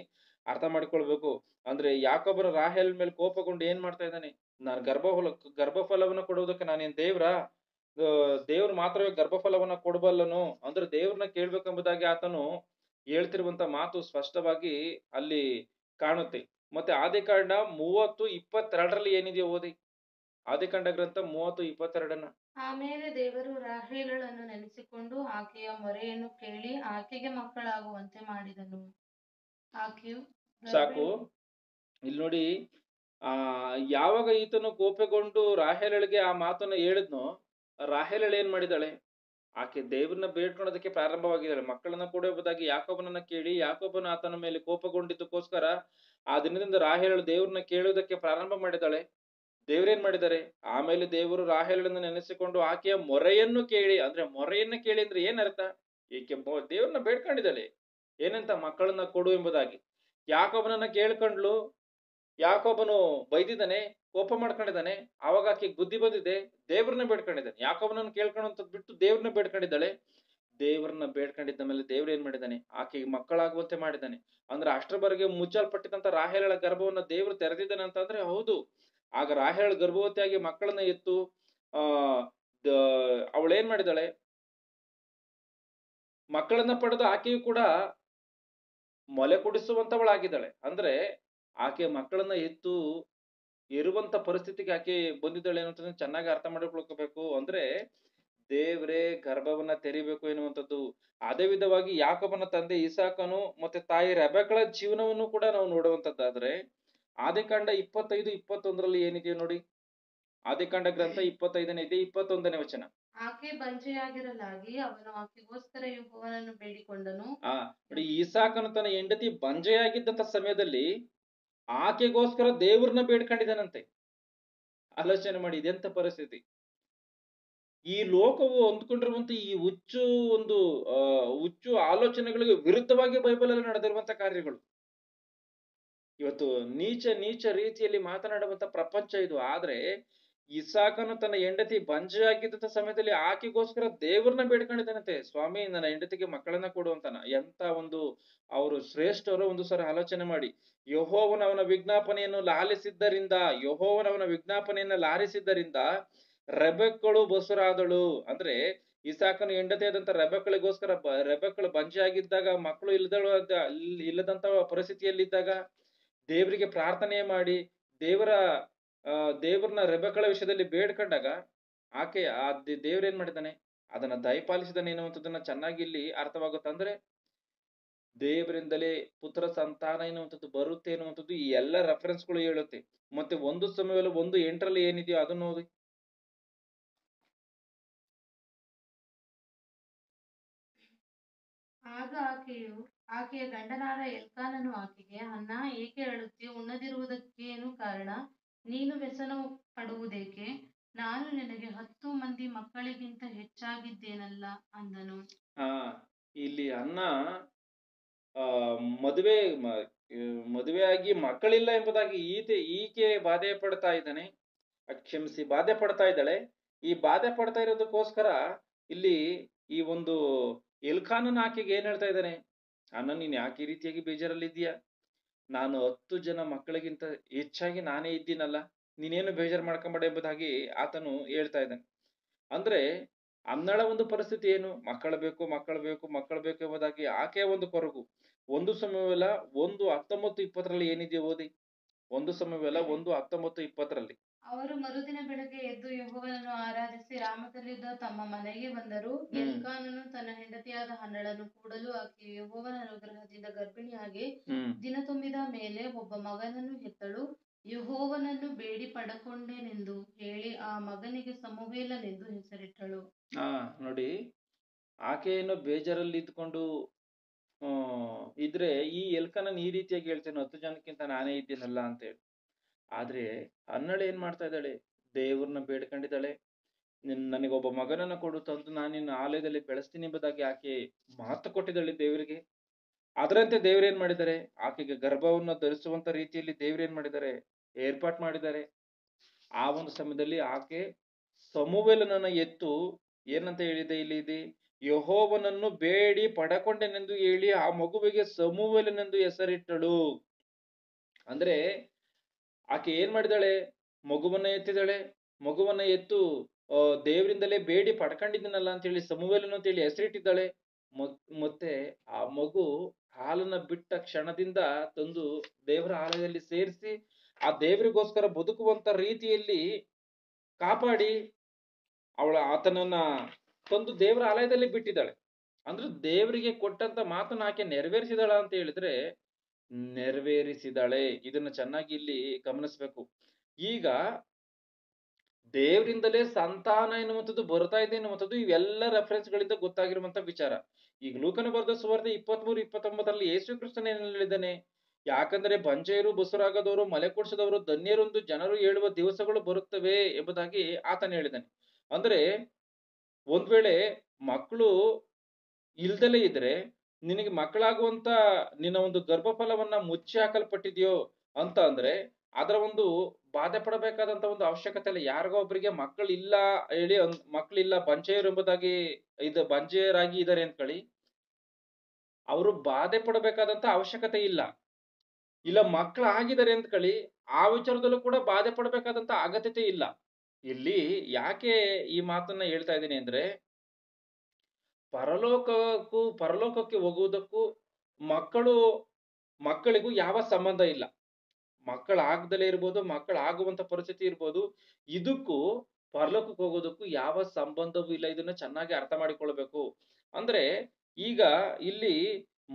ಅರ್ಥ ಮಾಡಿಕೊಳ್ಬೇಕು. ಅಂದ್ರೆ ಯಾಕೋಬನ ರಾಹೇಲ್ ಮೇಲೆ ಕೋಪಗೊಂಡು ಏನ್ ಮಾಡ್ತಾ ಇದ್ದಾನೆ? ನಾನು ಗರ್ಭಫಲವನ್ನ ಕೊಡುವುದಕ್ಕೆ ನಾನೇನ್ ದೇವ್ರು ಮಾತ್ರವೇ ಗರ್ಭಫಲವನ್ನ ಕೊಡಬಲ್ಲನು ಅಂದ್ರೆ ದೇವ್ರನ್ನ ಕೇಳ್ಬೇಕೆಂಬುದಾಗಿ ಆತನು ಹೇಳ್ತಿರುವಂತ ಮಾತು ಸ್ಪಷ್ಟವಾಗಿ ಅಲ್ಲಿ ಕಾಣುತ್ತೆ. ಮತ್ತೆ ಆದಿಕಾಂಡ 30:22 ಏನಿದೆಯೋ ಓದಿ. ಆದಿಕಾಂಡ ಗ್ರಂಥ 30:22. ಆಮೇಲೆ ದೇವರು ರಾಹೇಲಳನ್ನು ನೆನೆಸಿಕೊಂಡು ಆಕೆಯ ಮೊರೆಯನ್ನು ಕೇಳಿ ಆಕೆಗೆ ಮಕ್ಕಳಾಗುವಂತೆ ಮಾಡಿದನು. ಸಾಕು. ಇಲ್ಲಿ ನೋಡಿ, ಯಾವಾಗ ಈತನು ಕೋಪಗೊಂಡು ರಾಹೇಲಳಿಗೆ ಆ ಮಾತನ್ನ ಹೇಳಿದ್ನೋ, ರಾಹೇಲಳು ಏನ್ ಮಾಡಿದಾಳೆ? ಆಕೆ ದೇವ್ರನ್ನ ಬೇಡ್ಕೊಳ್ಳೋದಕ್ಕೆ ಪ್ರಾರಂಭವಾಗಿದ್ದಾಳೆ. ಮಕ್ಕಳನ್ನ ಕೊಡುವುದಾಗಿ ಯಾಕೋಬನನ್ನ ಕೇಳಿ ಯಾಕೋಬನ ಆತನ ಮೇಲೆ ಕೋಪಗೊಂಡಿದ್ದಕ್ಕೋಸ್ಕರ ಆ ದಿನದಿಂದ ರಾಹೇಲಳು ದೇವ್ರನ್ನ ಕೇಳುವುದಕ್ಕೆ ಪ್ರಾರಂಭ ಮಾಡಿದಾಳೆ. ದೇವ್ರೇನ್ ಮಾಡಿದ್ದಾರೆ? ಆಮೇಲೆ ದೇವರು ರಾಹೇಲಳನ್ನು ನೆನೆಸಿಕೊಂಡು ಆಕೆಯ ಮೊರೆಯನ್ನು ಕೇಳಿ, ಅಂದ್ರೆ ಮೊರೆಯನ್ನ ಕೇಳಿ ಅಂದ್ರೆ ಏನ್ ಅರ್ಥ? ಈಕೆ ದೇವ್ರನ್ನ ಬೇಡ್ಕೊಂಡಿದ್ದಾಳೆ, ಏನಂತ? ಮಕ್ಕಳನ್ನ ಕೊಡು ಎಂಬುದಾಗಿ. ಯಾಕೋಬನನ್ನ ಕೇಳ್ಕೊಂಡ್ಲು, ಯಾಕೋಬನು ಬೈದಿದ್ದಾನೆ, ಕೋಪ ಮಾಡ್ಕೊಂಡಿದ್ದಾನೆ. ಅವಾಗ ಆಕೆ ಬುದ್ಧಿ ಬಂದಿದೆ, ದೇವ್ರನ್ನ ಬೇಡ್ಕೊಂಡಿದ್ದಾನೆ. ಯಾಕೋಬನನ್ನ ಕೇಳ್ಕೊಳ್ಳೋಂಥದ್ದು ಬಿಟ್ಟು ದೇವ್ರನ್ನ ಬೇಡ್ಕೊಂಡಿದ್ದಾಳೆ. ದೇವ್ರನ್ನ ಬೇಡ್ಕೊಂಡಿದ್ದ ಮೇಲೆ ದೇವ್ರ ಏನ್ ಮಾಡಿದ್ದಾನೆ? ಆಕೆಗೆ ಮಕ್ಕಳಾಗುವಂತೆ ಮಾಡಿದ್ದಾನೆ. ಅಂದ್ರೆ ಅಷ್ಟರವರೆಗೆ ಮುಚ್ಚಲ್ಪಟ್ಟಿದಂತ ರಾಹೇಲಳ ಗರ್ಭವನ್ನ ದೇವ್ರು ತೆರೆದಿದ್ದಾನೆ ಅಂತಂದ್ರೆ ಹೌದು. ಆಗ ರಾಹೇಲಳು ಗರ್ಭವತಿಯಾಗಿ ಮಕ್ಕಳನ್ನ ಎತ್ತು ಅವಳೇನ್ ಮಾಡಿದಾಳೆ? ಮಕ್ಕಳನ್ನ ಪಡೆದು ಆಕೆಯು ಕೂಡ ಮೊಲೆ ಕುಡಿಸುವಂತವಳಾಗಿದ್ದಾಳೆ. ಅಂದ್ರೆ ಆಕೆ ಮಕ್ಕಳನ್ನ ಎತ್ತು ಈ ಇರುವಂತ ಪರಿಸ್ಥಿತಿಗೆ ಆಕೆ ಬಂದಿದ್ದಾಳೆ ಅನ್ನೋದನ್ನ ಚೆನ್ನಾಗಿ ಅರ್ಥ ಮಾಡಿಕೊಳ್ಬೇಕು. ಅಂದ್ರೆ ದೇವ್ರೇ ಗರ್ಭವನ್ನ ತೆರಿಬೇಕು ಎನ್ನುವಂಥದ್ದು. ಅದೇ ವಿಧವಾಗಿ ಯಾಕೋಬನ ತಂದೆ ಇಸಾಕನು ಮತ್ತೆ ತಾಯಿ ರೆಬೆಕ್ಕಳ ಜೀವನವನ್ನು ಕೂಡ ನಾವು ನೋಡುವಂತದ್ದಾದ್ರೆ ಆದಿಕಾಂಡ 25-21 ಏನಿದೆಯೋ ನೋಡಿ. ಆದಿಕಾಂಡ ಗ್ರಂಥ 25ನೇ 21ನೇ ವಚನ. ಆಕೆ ಬಂಜೆಯಾಗಿರಲಾಗಿ ಅವನು ಆಕೆಗೋಸ್ಕರ ಯೆಹೋವನನ್ನು ಬೇಡಿಕೊಂಡನು. ನೋಡಿ, ಇಸಾಕನು ತನ್ನ ಹೆಂಡತಿ ಬಂಜೆಯಾಗಿದ್ದಂತ ಸಮಯದಲ್ಲಿ ಆಕೆಗೋಸ್ಕರ ದೇವ್ರನ್ನ ಬೇಡ್ಕೊಂಡಿದ್ದಾನಂತೆ. ಆಲೋಚನೆ ಮಾಡಿ, ಇದೆಂತ ಪರಿಸ್ಥಿತಿ. ಈ ಲೋಕವು ಅಂದ್ಕೊಂಡಿರುವಂತ ಈ ಹುಚ್ಚು ಆಲೋಚನೆಗಳಿಗೆ ವಿರುದ್ಧವಾಗಿ ಬೈಬಲ್ ಅಲ್ಲಿ ನಡೆದಿರುವಂತ ಕಾರ್ಯಗಳು. ಇವತ್ತು ನೀಚ ರೀತಿಯಲ್ಲಿ ಮಾತನಾಡುವಂತ ಪ್ರಪಂಚ ಇದು. ಆದ್ರೆ ಇಸಾಕನು ತನ್ನ ಹೆಂಡತಿ ಬಂಜೆಯಾಗಿದ್ದಂತ ಸಮಯದಲ್ಲಿ ಆಕೆಗೋಸ್ಕರ ದೇವ್ರನ್ನ ಬೇಡ್ಕೊಂಡಿದ್ದಾನಂತೆ. ಸ್ವಾಮಿ, ನನ್ನ ಹೆಂಡತಿಗೆ ಮಕ್ಕಳನ್ನ ಕೊಡುವಂತನ. ಎಂತ ಅವರು ಶ್ರೇಷ್ಠರು. ಒಂದು ಸಲ ಆಲೋಚನೆ ಮಾಡಿ. ಯೆಹೋವನ ವಿಜ್ಞಾಪನೆಯನ್ನು ಲಾಲಿಸಿದ್ದರಿಂದ ರೆಬೆಕ್ಕಳು ಬಸುರಾದಳು. ಅಂದ್ರೆ ಇಸಾಕನು ಹೆಂಡತಿಯಾದಂತ ರೆಬೆಕ್ಕಳು ಬಂಜೆಯಾಗಿದ್ದಾಗ, ಮಕ್ಕಳು ಇಲ್ಲದಂತ ಪರಿಸ್ಥಿತಿಯಲ್ಲಿದ್ದಾಗ ದೇವರಿಗೆ ಪ್ರಾರ್ಥನೆ ಮಾಡಿ ದೇವರನ್ನ ರೆಬೆಕ್ಕಳ ವಿಷಯದಲ್ಲಿ ಬೇಡ್ಕೊಂಡಾಗ ದೇವ್ರೇನ್ ಮಾಡಿದ್ದಾನೆ, ಅದನ್ನ ದಯಪಾಲಿಸಿದಾನೆ ಎನ್ನುವಂಥದ್ದನ್ನ ಚೆನ್ನಾಗಿ ಇಲ್ಲಿ ಅರ್ಥವಾಗುತ್ತೆ. ಅಂದ್ರೆ ದೇವರಿಂದಲೇ ಪುತ್ರ ಸಂತಾನ ಎನ್ನುವಂಥದ್ದು ಬರುತ್ತೆ ಎನ್ನುವಂಥದ್ದು ಈ ಎಲ್ಲ ರೆಫರೆನ್ಸ್ಗಳು ಹೇಳುತ್ತೆ. ಮತ್ತೆ 1 ಸಮುವೇಲ 1:8 ಏನಿದೆಯೋ ಅದನ್ನು ಓದಿ. ಆಗ ಆಕೆಯ ಗಂಡನಾದ ಎಲ್ಕಾನನು ಆಕೆಗೆ, ಅನ್ನ, ಏಕೆ ಅಳುತ್ತೀ? ಉಣ್ಣದಿರುವುದಕ್ಕೇನು ಕಾರಣ? ನೀನು ವ್ಯಸನ ಪಡುವುದೇಕೆ? ನಾನು ನಿನಗೆ 10 ಮಂದಿ ಮಕ್ಕಳಿಗಿಂತ ಹೆಚ್ಚಾಗಿದ್ದೇನಲ್ಲ ಅಂದನು. ಇಲ್ಲಿ ಅನ್ನ ಮದುವೆಯಾಗಿ ಮಕ್ಕಳಿಲ್ಲ ಎಂಬುದಾಗಿ ಈಕೆ ಬಾಧೆ ಪಡ್ತಾ ಇದ್ದಾನೆ. ಬಾಧೆ ಪಡ್ತಾ ಇದ್ದಾಳೆ. ಈ ಬಾಧೆ ಪಡ್ತಾ ಇರೋದಕ್ಕೋಸ್ಕರ ಇಲ್ಲಿ ಈ ಒಂದು ಎಲ್ಕಾನನ ಆಕೆಗೆ ಏನ್ ಹೇಳ್ತಾ ಇದ್ದಾನೆ, ಅನ್ನ, ನೀನ್ ಯಾಕೆ ಈ ರೀತಿಯಾಗಿ ಬೇಜಾರಲ್ಲಿದ್ದೀಯ? ನಾನು 10 ಜನ ಮಕ್ಕಳಿಗಿಂತ ಹೆಚ್ಚಾಗಿ ನಾನೇ ಇದ್ದೀನಲ್ಲ, ನೀನೇನು ಬೇಜಾರು ಮಾಡ್ಕೊಂಬೇಡ ಎಂಬುದಾಗಿ ಆತನು ಹೇಳ್ತಾ ಇದ್ದಾನೆ. ಅಂದ್ರೆ ಅನ್ನಳ ಒಂದು ಪರಿಸ್ಥಿತಿ ಏನು, ಮಕ್ಕಳು ಬೇಕು ಎಂಬುದಾಗಿ ಆಕೆಯ ಒಂದು ಕೊರಗು. 1 ಸಮುವೇಲ 1:19-20 ಏನಿದೆಯೋ ಓದಿ. 1 ಸಮುವೇಲ 1:19-20. ಅವರು ಮರುದಿನ ಬೆಳಗ್ಗೆ ಎದ್ದು ಯೆಹೋವನನ್ನು ಆರಾಧಿಸಿ ರಾಮದಲ್ಲಿದ್ದ ತಮ್ಮ ಮನೆಗೆ ಬಂದರು. ಎಲ್ಕಾನನು ತನ್ನ ಹೆಂಡತಿಯಾದ ಹನ್ನಳನ್ನು ಕೂಡಲು ಆಕೆಯು ಯೆಹೋವನ ಅನುಗ್ರಹದಿಂದ ಗರ್ಭಿಣಿಯಾಗಿ ದಿನ ತುಂಬಿದ ಮೇಲೆ ಒಬ್ಬ ಮಗನನ್ನು ಹೆತ್ತಳು. ಯೆಹೋವನನ್ನು ಬೇಡಿ ಪಡಕೊಂಡೆನೆಂದು ಹೇಳಿ ಆ ಮಗನಿಗೆ ಸಮುವೇಲನೆಂದು ಹೆಸರಿಟ್ಟಳು. ನೋಡಿ, ಆಕೆಯನ್ನು ಬೇಜಾರಲ್ಲಿ ಇದ್ಕೊಂಡು ಇದ್ರೆ ಈ ಎಲ್ಕಾನನ್ ಈ ರೀತಿಯಾಗಿ ಹೇಳ್ತೇನೆ, 10 ಜನಕ್ಕಿಂತ ನಾನೇ ಇದ್ದೀನಲ್ಲ ಅಂತ ಹೇಳಿ. ಆದ್ರೆ ಹನ್ನಳು ಏನ್ ಮಾಡ್ತಾ ಇದ್ದಾಳೆ, ದೇವ್ರನ್ನ ಬೇಡ್ಕೊಂಡಿದ್ದಾಳೆ. ನನಗೊಬ್ಬ ಮಗನನ್ನ ಕೊಡು ತಂದು ನಾನು ನಿನ್ನ ಆಲಯದಲ್ಲಿ ಬೆಳೆಸ್ತೀನಿ ಎಂಬುದಾಗಿ ಆಕೆ ಮಾತು ಕೊಟ್ಟಿದ್ದಾಳೆ ದೇವರಿಗೆ. ಅದರಂತೆ ದೇವ್ರೇನ್ ಮಾಡಿದ್ದಾರೆ, ಆಕೆಗೆ ಗರ್ಭವನ್ನ ಧರಿಸುವಂತ ರೀತಿಯಲ್ಲಿ ದೇವ್ರೇನ್ ಮಾಡಿದ್ದಾರೆ, ಏರ್ಪಾಟ್ ಮಾಡಿದ್ದಾರೆ. ಆ ಒಂದು ಸಮಯದಲ್ಲಿ ಆಕೆ ಸಮುವೇಲನನ್ನ ಎತ್ತು ಏನಂತ ಹೇಳಿದೆ ಇಲ್ಲಿ, ಯೆಹೋವನನ್ನು ಬೇಡಿ ಪಡಕೊಂಡೆನೆಂದು ಹೇಳಿ ಆ ಮಗುವಿಗೆ ಸಮುವೇಲನೆಂದು ಹೆಸರಿಟ್ಟಳು. ಅಂದ್ರೆ ಆಕೆ ಏನ್ ಮಾಡಿದಾಳೆ, ಮಗುವನ್ನ ಎತ್ತು ದೇವರಿಂದಲೇ ಬೇಡಿ ಪಡ್ಕೊಂಡಿದ್ದೀನಲ್ಲ ಅಂತ ಹೇಳಿ ಸಮುವೇಲನು ಅಂತ ಹೇಳಿ ಹೆಸರಿಟ್ಟಿದ್ದಾಳೆ. ಮತ್ತೆ ಆ ಮಗು ಹಾಲನ್ನ ಬಿಟ್ಟ ಕ್ಷಣದಿಂದ ತಂದು ದೇವರ ಆಲಯದಲ್ಲಿ ಸೇರಿಸಿ ಆ ದೇವರಿಗೋಸ್ಕರ ಬದುಕುವಂತ ರೀತಿಯಲ್ಲಿ ಕಾಪಾಡಿ ಆತನನ್ನ ತಂದು ದೇವರ ಆಲಯದಲ್ಲಿ ಬಿಟ್ಟಿದ್ದಾಳೆ. ಅಂದ್ರೆ ದೇವರಿಗೆ ಕೊಟ್ಟಂತ ಮಾತನ್ನ ಆಕೆ ನೆರವೇರಿಸಿದಾಳ ಅಂತ ಹೇಳಿದ್ರೆ ನೆರವೇರಿಸಿದಾಳೆ. ಇದನ್ನ ಚೆನ್ನಾಗಿ ಇಲ್ಲಿ ಗಮನಿಸ್ಬೇಕು. ಈಗ ದೇವರಿಂದಲೇ ಸಂತಾನ ಎನ್ನುವಂಥದ್ದು ಬರ್ತಾ ಇದೆ ಎನ್ನುವಂಥದ್ದು ಇವೆಲ್ಲ ರೆಫರೆನ್ಸ್ ಗಳಿಂದ ಗೊತ್ತಾಗಿರುವಂತ ವಿಚಾರ. ಈಗ ಲೂಕನ ಬರೆದ ಸುವಾರ್ತೆ 23-29 ಯೇಸು ಕ್ರಿಸ್ತನ ಏನ್ ಹೇಳಿದ್ದಾನೆ, ಯಾಕಂದ್ರೆ ಬಂಜೆಯರು, ಬಸುರಾಗದವರು, ಮಲೆ ಕುಡಿಸದವರು ಧನ್ಯರೊಂದು ಜನರು ಹೇಳುವ ದಿವಸಗಳು ಬರುತ್ತವೆ ಎಂಬುದಾಗಿ ಆತನ ಹೇಳಿದ್ದಾನೆ. ಅಂದ್ರೆ ಒಂದ್ ವೇಳೆ ಮಕ್ಕಳು ಇಲ್ದಲೇ ಇದ್ರೆ ನಿನಗೆ ಮಕ್ಕಳಾಗುವಂತ ನಿನ್ನ ಒಂದು ಗರ್ಭಫಲವನ್ನ ಮುಚ್ಚಿ ಹಾಕಲ್ಪಟ್ಟಿದ್ಯೋ ಅಂತ ಅಂದ್ರೆ ಅದರ ಒಂದು ಬಾಧೆ ಪಡಬೇಕಾದಂತ ಒಂದು ಅವಶ್ಯಕತೆ ಇಲ್ಲ. ಯಾರಿಗೋ ಒಬ್ಬರಿಗೆ ಮಕ್ಕಳಿಲ್ಲ ಹೇಳಿ ಮಕ್ಕಳಿಲ್ಲ ಬಂಜೆಯರು ಎಂಬುದಾಗಿ ಬಂಜೆಯರಾಗಿ ಇದ್ದಾರೆ ಅಂದ್ಕೊಳ್ಳಿ, ಅವರು ಬಾಧೆ ಪಡಬೇಕಾದಂತ ಅವಶ್ಯಕತೆ ಇಲ್ಲ. ಇಲ್ಲ ಮಕ್ಕಳಾಗಿದ್ದಾರೆ ಅಂದ್ಕೊಳ್ಳಿ, ಆ ವಿಚಾರದಲ್ಲೂ ಕೂಡ ಬಾಧೆ ಪಡಬೇಕಾದಂತ ಅಗತ್ಯತೆ ಇಲ್ಲ. ಇಲ್ಲಿ ಯಾಕೆ ಈ ಮಾತನ್ನ ಹೇಳ್ತಾ ಇದ್ದೀನಿ ಅಂದ್ರೆ, ಪರಲೋಕಕ್ಕೆ ಹೋಗುವುದಕ್ಕೂ ಮಕ್ಕಳಿಗೂ ಯಾವ ಸಂಬಂಧ ಇಲ್ಲ. ಮಕ್ಕಳಾಗ್ದಲೇ ಇರ್ಬೋದು, ಮಕ್ಕಳಾಗುವಂತ ಪರಿಸ್ಥಿತಿ ಇರ್ಬೋದು. ಇದಕ್ಕೂ ಪರಲೋಕಕ್ಕೆ ಹೋಗೋದಕ್ಕೂ ಯಾವ ಸಂಬಂಧವೂ ಇಲ್ಲ. ಇದನ್ನ ಚೆನ್ನಾಗಿ ಅರ್ಥ ಮಾಡಿಕೊಳ್ಬೇಕು. ಅಂದ್ರೆ ಈಗ ಇಲ್ಲಿ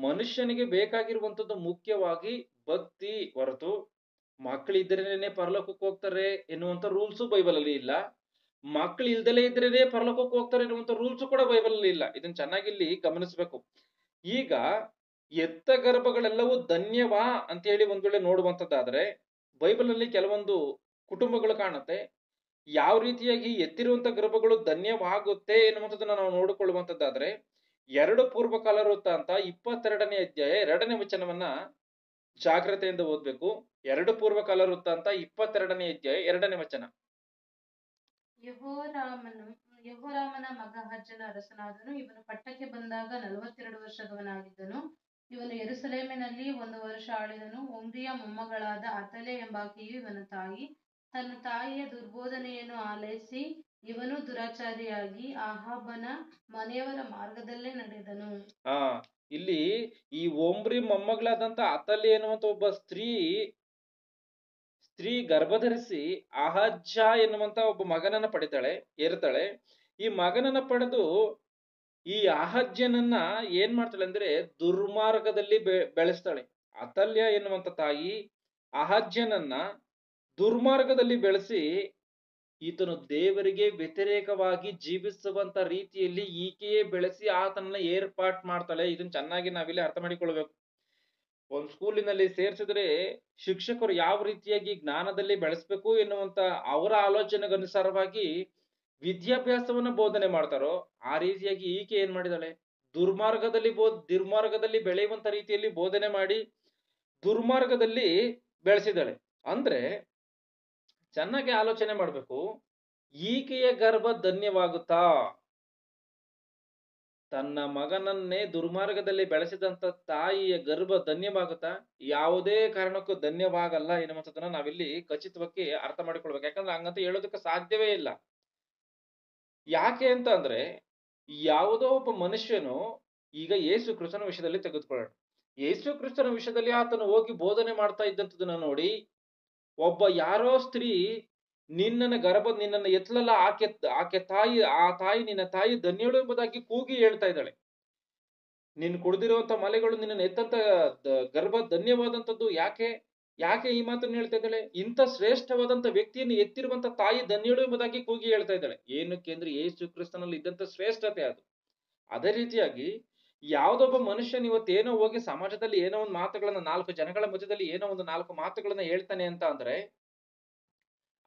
ಮನುಷ್ಯನಿಗೆ ಬೇಕಾಗಿರುವಂತದ್ದು ಮುಖ್ಯವಾಗಿ ಭಕ್ತಿ ಹೊರತು ಮಕ್ಕಳಿದ್ರೇನೆ ಪರಲೋಕಕ್ಕೆ ಹೋಗ್ತಾರೆ ಎನ್ನುವಂತ ರೂಲ್ಸು ಬೈಬಲ್ ಅಲ್ಲಿ ಇಲ್ಲ. ಮಕ್ಕಳು ಇಲ್ದಲೇ ಇದ್ರೇನೆ ಪರಲೋಕಕ್ಕೆ ಹೋಗ್ತಾರೆ ಎನ್ನುವಂತ ರೂಲ್ಸು ಕೂಡ ಬೈಬಲ್ ಅಲ್ಲಿ ಇಲ್ಲ. ಇದನ್ನ ಚೆನ್ನಾಗಿ ಇಲ್ಲಿ ಗಮನಿಸಬೇಕು. ಈಗ ಎತ್ತ ಗರ್ಭಗಳೆಲ್ಲವೂ ಧನ್ಯವಾ ಅಂತ ಹೇಳಿ ಒಂದ್ ವೇಳೆ ನೋಡುವಂತದ್ದಾದ್ರೆ ಬೈಬಲ್ ಅಲ್ಲಿ ಕೆಲವೊಂದು ಕುಟುಂಬಗಳು ಕಾಣುತ್ತೆ. ಯಾವ ರೀತಿಯಾಗಿ ಎತ್ತಿರುವಂತ ಗರ್ಭಗಳು ಧನ್ಯವಾಗುತ್ತೆ ಎನ್ನುವಂಥದ್ದನ್ನ ನಾವು ನೋಡಿಕೊಳ್ಳುವಂತದ್ದಾದ್ರೆ 2 ಪೂರ್ವಕಾಲ ವೃತ್ತ ಅಂತ 22ನೇ ಅಧ್ಯಾಯ 2ನೇ ವಚನವನ್ನ ಜಾಗ್ರತೆಯಿಂದ ಓದ್ಬೇಕು. 2 ಪೂರ್ವಕಾಲ ವೃತ್ತ ಅಂತ 22ನೇ ಅಧ್ಯಾಯ 2ನೇ ವಚನ. ಯೆಹೋರಾಮನ ಮಗ ಅಹಜ್ಯನ ಅರಸನಾದನು. ಇವನು ಪಟ್ಟಕ್ಕೆ ಬಂದಾಗ 42 ವರ್ಷದವನಾಗಿದ್ದನು. ಇವನು ಯೆರೂಸಲೇಮಿನಲ್ಲಿ 1 ವರ್ಷ ಆಳಿದನು. ಒಮ್ರಿಯ ಮೊಮ್ಮಗಳಾದ ಅತಲ್ಯ ಎಂಬಾಕೆಯು ಇವನ ತಾಯಿ. ತನ್ನ ತಾಯಿಯ ದುರ್ಬೋಧನೆಯನ್ನು ಆಲೈಸಿ ಇವನು ದುರಾಚಾರಿಯಾಗಿ ಅಹಾಬನ ಮನೆಯವರ ಮಾರ್ಗದಲ್ಲೇ ನಡೆದನು. ಇಲ್ಲಿ ಈ ಒಮ್ರಿ ಮೊಮ್ಮಗಳಾದಂತ ಅತಲ್ಯ ಎನ್ನುವಂತ ಒಬ್ಬ ಸ್ತ್ರೀ ಗರ್ಭಧರಿಸಿ ಅಹಜ್ಯ ಎನ್ನುವಂತ ಒಬ್ಬ ಮಗನನ್ನ ಏರ್ತಾಳೆ. ಈ ಮಗನನ್ನ ಪಡೆದು ಈ ಅಹಜ್ಯನನ್ನ ಏನ್ ಮಾಡ್ತಾಳೆ ಅಂದ್ರೆ ದುರ್ಮಾರ್ಗದಲ್ಲಿ ಬೆಳೆಸ್ತಾಳೆ. ಅತಲ್ಯ ಎನ್ನುವಂತ ತಾಯಿ ಅಹಜ್ಯನನ್ನ ದುರ್ಮಾರ್ಗದಲ್ಲಿ ಬೆಳೆಸಿ ಈತನು ದೇವರಿಗೆ ವ್ಯತಿರೇಕವಾಗಿ ಜೀವಿಸುವಂತ ರೀತಿಯಲ್ಲಿ ಈಕೆಯೇ ಬೆಳೆಸಿ ಆತನನ್ನ ಏರ್ಪಾಟ್ ಮಾಡ್ತಾಳೆ. ಇದನ್ನ ಚೆನ್ನಾಗಿ ನಾವಿಲ್ಲಿ ಅರ್ಥ ಮಾಡಿಕೊಳ್ಬೇಕು. ಒಂದು ಸ್ಕೂಲಿನಲ್ಲಿ ಸೇರಿಸಿದ್ರೆ ಶಿಕ್ಷಕರು ಯಾವ ರೀತಿಯಾಗಿ ಜ್ಞಾನದಲ್ಲಿ ಬೆಳೆಸ್ಬೇಕು ಎನ್ನುವಂತ ಅವರ ಆಲೋಚನೆಗನುಸಾರವಾಗಿ ವಿದ್ಯಾಭ್ಯಾಸವನ್ನ ಬೋಧನೆ ಮಾಡ್ತಾರೋ ಆ ರೀತಿಯಾಗಿ ಈಕೆ ಏನ್ ಮಾಡಿದಾಳೆ, ದುರ್ಮಾರ್ಗದಲ್ಲಿ ಬೆಳೆಯುವಂತ ರೀತಿಯಲ್ಲಿ ಬೋಧನೆ ಮಾಡಿ ದುರ್ಮಾರ್ಗದಲ್ಲಿ ಬೆಳೆಸಿದಾಳೆ. ಅಂದ್ರೆ ಚೆನ್ನಾಗಿ ಆಲೋಚನೆ ಮಾಡ್ಬೇಕು. ಈಕೆಯ ಗರ್ಭ ಧನ್ಯವಾಗುತ್ತಾ? ತನ್ನ ಮಗನನ್ನೇ ದುರ್ಮಾರ್ಗದಲ್ಲಿ ಬೆಳೆಸಿದಂತ ತಾಯಿಯ ಗರ್ಭ ಧನ್ಯವಾಗುತ್ತಾ? ಯಾವುದೇ ಕಾರಣಕ್ಕೂ ಧನ್ಯವಾಗಲ್ಲ ಎನ್ನುವಂಥದ್ದನ್ನ ನಾವಿಲ್ಲಿ ಖಚಿತವಾಗಿ ಅರ್ಥ ಮಾಡಿಕೊಳ್ಬೇಕು. ಯಾಕಂದ್ರೆ ಹಂಗಂತ ಹೇಳೋದಕ್ಕೆ ಸಾಧ್ಯವೇ ಇಲ್ಲ. ಯಾಕೆ ಅಂತ ಅಂದ್ರೆ ಯಾವುದೋ ಒಬ್ಬ ಮನುಷ್ಯನು ಈಗ ಯೇಸು ಕ್ರಿಸ್ತನ ವಿಷಯದಲ್ಲಿ ತೆಗೆದುಕೊಳ್ಳೋಣ. ಯೇಸು ಕ್ರಿಸ್ತನ ವಿಷಯದಲ್ಲಿ ಆತನು ಹೋಗಿ ಬೋಧನೆ ಮಾಡ್ತಾ ಇದ್ದಂಥದನ್ನ ನೋಡಿ ಒಬ್ಬ ಯಾರೋ ಸ್ತ್ರೀ ನಿನ್ನನ್ನ ಎತ್ತಲಲ್ಲ, ಆಕೆ ತಾಯಿ, ಆ ತಾಯಿ ನಿನ್ನ ತಾಯಿ ಧನ್ಯಳು ಎಂಬುದಾಗಿ ಕೂಗಿ ಹೇಳ್ತಾ ಇದ್ದಾಳೆ. ನೀನು ಕುಡಿದಿರುವಂತ ಮಲೆಗಳು ನಿನ್ನನ್ನು ಎತ್ತಂತ ಗರ್ಭ ಧನ್ಯವಾದಂಥದ್ದು. ಯಾಕೆ ಈ ಮಾತನ್ನು ಹೇಳ್ತಾ ಇದ್ದಾಳೆ? ಇಂಥ ಶ್ರೇಷ್ಠವಾದಂತ ವ್ಯಕ್ತಿಯನ್ನು ಎತ್ತಿರುವಂತ ತಾಯಿ ಧನ್ಯಳು ಎಂಬುದಾಗಿ ಕೂಗಿ ಹೇಳ್ತಾ ಇದ್ದಾಳೆ. ಏನಕ್ಕೆ ಅಂದ್ರೆ ಯೇಸು ಕ್ರಿಸ್ತನಲ್ಲಿ ಇದ್ದಂತ ಶ್ರೇಷ್ಠತೆ ಅದು. ಅದೇ ರೀತಿಯಾಗಿ ಯಾವ್ದೊಬ್ಬ ಮನುಷ್ಯನ ಇವತ್ತೇನೋ ಹೋಗಿ ಸಮಾಜದಲ್ಲಿ ಏನೋ ಒಂದು ಮಾತುಗಳನ್ನ 4 ಜನಗಳ ಮಧ್ಯದಲ್ಲಿ ಏನೋ ಒಂದು 4 ಮಾತುಗಳನ್ನ ಹೇಳ್ತಾನೆ ಅಂತ ಅಂದ್ರೆ